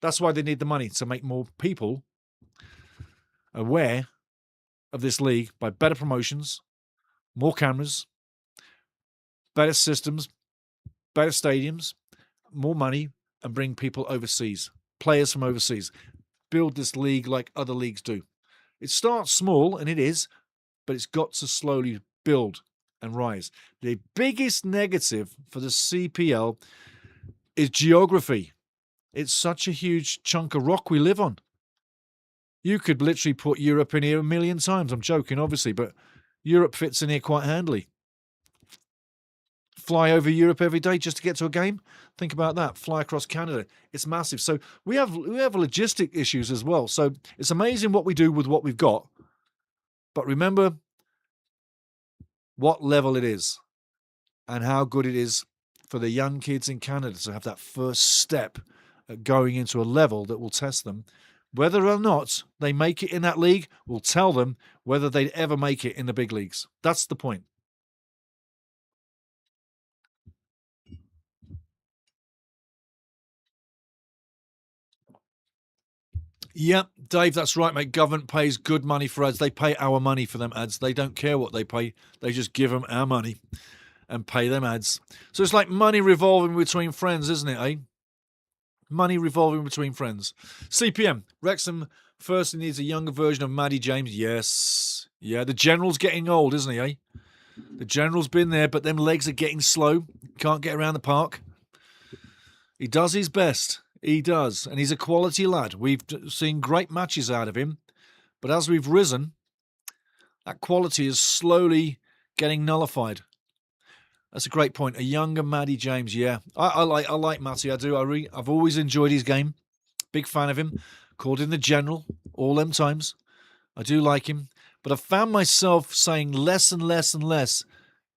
That's why they need the money, to make more people aware of this league by better promotions, more cameras, better systems, better stadiums, more money, and bring people overseas, players from overseas. Build this league like other leagues do. It starts small, and it is, but it's got to slowly build and rise. The biggest negative for the CPL is geography. It's such a huge chunk of rock we live on. You could literally put Europe in here 1,000,000 times. I'm joking, obviously, but Europe fits in here quite handily. Fly over Europe every day just to get to a game. Think about that. Fly across Canada. It's massive. So we have logistic issues as well. So it's amazing what we do with what we've got. But remember what level it is and how good it is for the young kids in Canada to have that first step at going into a level that will test them. Whether or not they make it in that league will tell them whether they'd ever make it in the big leagues. That's the point. Yeah, Dave, that's right, mate. Government pays good money for ads. They pay our money for them ads. They don't care what they pay. They just give them our money and pay them ads. So it's like money revolving between friends, isn't it, eh? Money revolving between friends. CPM. Wrexham firstly needs a younger version of Maddie James. Yes. Yeah, the General's getting old, isn't he, eh? The General's been there, but them legs are getting slow. Can't get around the park. He does his best. He does. And he's a quality lad. We've seen great matches out of him. But as we've risen, that quality is slowly getting nullified. That's a great point. A younger Matty James, yeah. I like Matty. I do. I've always enjoyed his game. Big fan of him. Called him the General all them times. I do like him. But I've found myself saying less and less and less.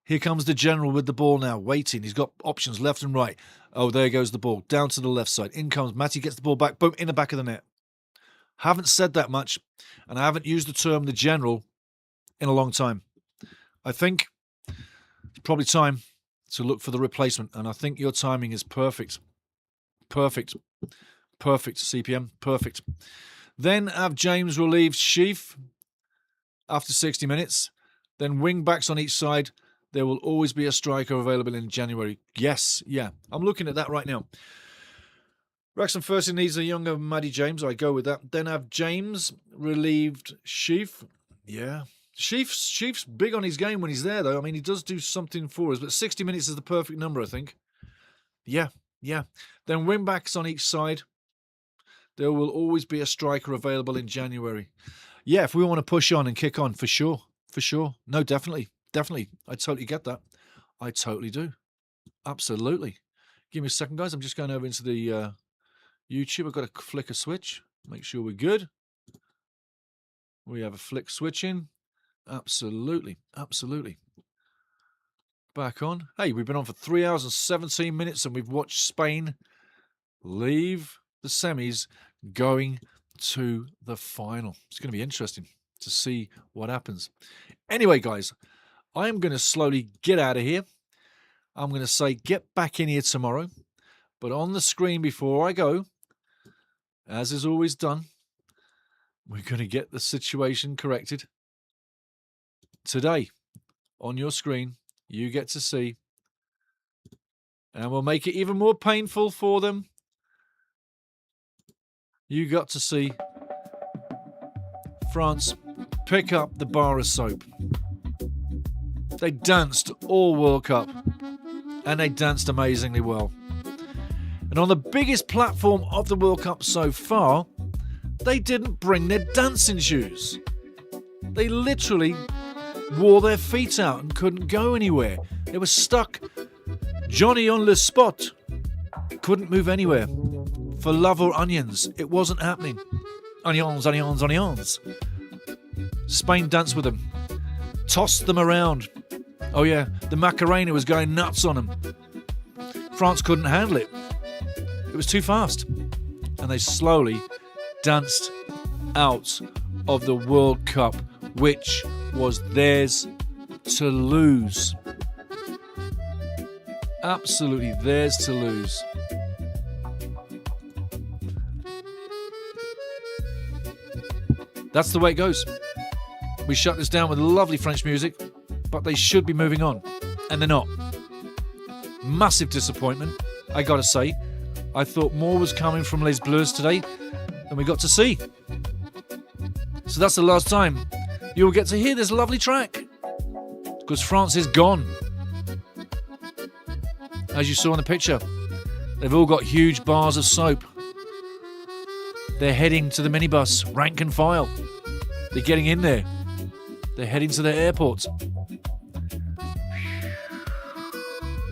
Here comes the General with the ball now, waiting. He's got options left and right. Oh, there goes the ball. Down to the left side. In comes Matty, gets the ball back. Boom, in the back of the net. Haven't said that much. And I haven't used the term the General in a long time. I think it's probably time to look for the replacement. And I think your timing is perfect. Perfect. Perfect, CPM. Perfect. Then have James relieve Sheaf after 60 minutes. Then wing backs on each side. There will always be a striker available in January. Yes, yeah. I'm looking at that right now. Wrexham first needs a younger Matty James. I go with that. Then have James relieved Sheaf. Yeah. Sheaf's big on his game when he's there, though. I mean, he does do something for us. But 60 minutes is the perfect number, I think. Yeah. Then wing backs on each side. There will always be a striker available in January. Yeah, if we want to push on and kick on, for sure. For sure. No, definitely. Definitely. I totally get that. I totally do. Absolutely. Give me a second, guys. I'm just going over into the YouTube. I've got to flick a switch. Make sure we're good. We have a flick switch in. Absolutely. Absolutely. Back on. Hey, we've been on for 3 hours and 17 minutes and we've watched Spain leave the semis going to the final. It's going to be interesting to see what happens. Anyway, guys, I'm going to slowly get out of here. I'm going to say get back in here tomorrow. But on the screen before I go, as is always done, we're going to get the situation corrected. Today, on your screen, you get to see, and we'll make it even more painful for them. You got to see France pick up the bar of soap. They danced all World Cup, and they danced amazingly well. And on the biggest platform of the World Cup so far, they didn't bring their dancing shoes. They literally wore their feet out and couldn't go anywhere. They were stuck. Johnny on the spot. Couldn't move anywhere. For love or onions, it wasn't happening. Onions, onions, onions. Spain danced with them. Tossed them around. Oh yeah, the Macarena was going nuts on them. France couldn't handle it. It was too fast. And they slowly danced out of the World Cup, which was theirs to lose. Absolutely theirs to lose. That's the way it goes. We shut this down with lovely French music, but they should be moving on, and they're not. Massive disappointment, I gotta say. I thought more was coming from Les Bleus today than we got to see. So that's the last time you'll get to hear this lovely track, because France is gone. As you saw in the picture, they've all got huge bars of soap. They're heading to the minibus, rank and file. They're getting in there. They're heading to their airport.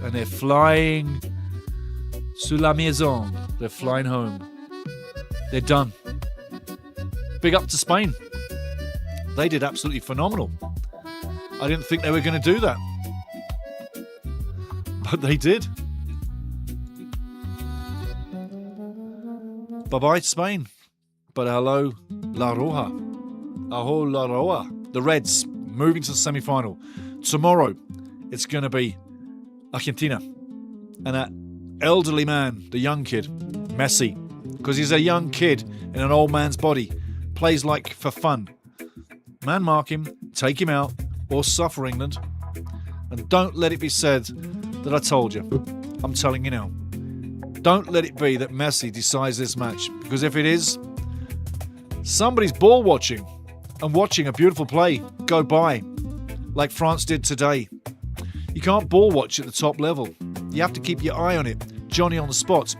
And they're flying sur la maison. They're flying home. They're done. Big up to Spain. They did absolutely phenomenal. I didn't think they were going to do that. But they did. Bye-bye, Spain. But hello, La Roja. Aho, La Roja. The Reds moving to the semi-final. Tomorrow, it's going to be Argentina. And that elderly man, the young kid, Messi, because he's a young kid in an old man's body, plays like for fun. Man mark him, take him out, or suffer England. And don't let it be said that I told you. I'm telling you now. Don't let it be that Messi decides this match, because if it is, somebody's ball watching and watching a beautiful play go by, like France did today. You can't ball watch at the top level. You have to keep your eye on it. Johnny on the spot.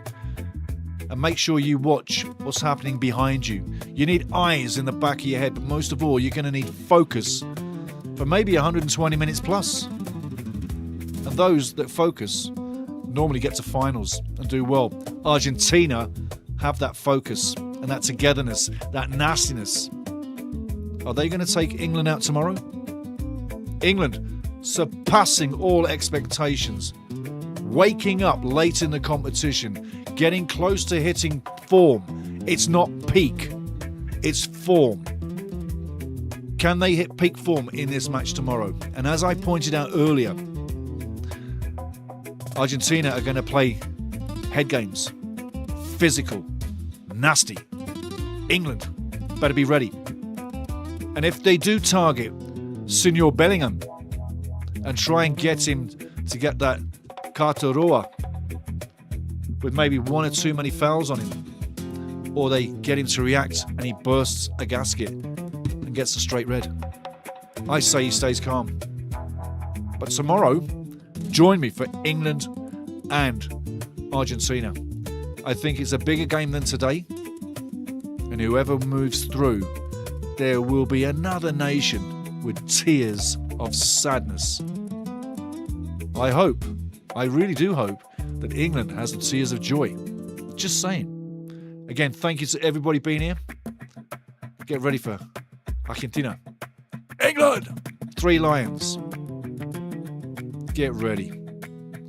and make sure you watch what's happening behind you. You need eyes in the back of your head, but most of all, you're going to need focus for maybe 120 minutes plus. And those that focus normally get to finals and do well. Argentina have that focus and that togetherness, that nastiness. Are they going to take England out tomorrow? England surpassing all expectations, waking up late in the competition, getting close to hitting form. It's not peak, it's form. Can they hit peak form in this match tomorrow? And as I pointed out earlier, Argentina are going to play head games, physical, nasty. England better be ready. And if they do target Senor Bellingham and try and get him to get that Cartaroa with maybe one or too many fouls on him, or they get him to react and he bursts a gasket and gets a straight red, I say he stays calm. But tomorrow, join me for England and Argentina. I think it's a bigger game than today, and whoever moves through, there will be another nation with tears of sadness. I hope, I really do hope, that England has the tears of joy. Just saying. Again, thank you to everybody being here. Get ready for Argentina. England! 3 Lions. Get ready.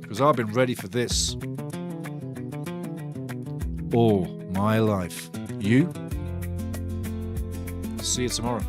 Because I've been ready for this all my life. You? See you tomorrow.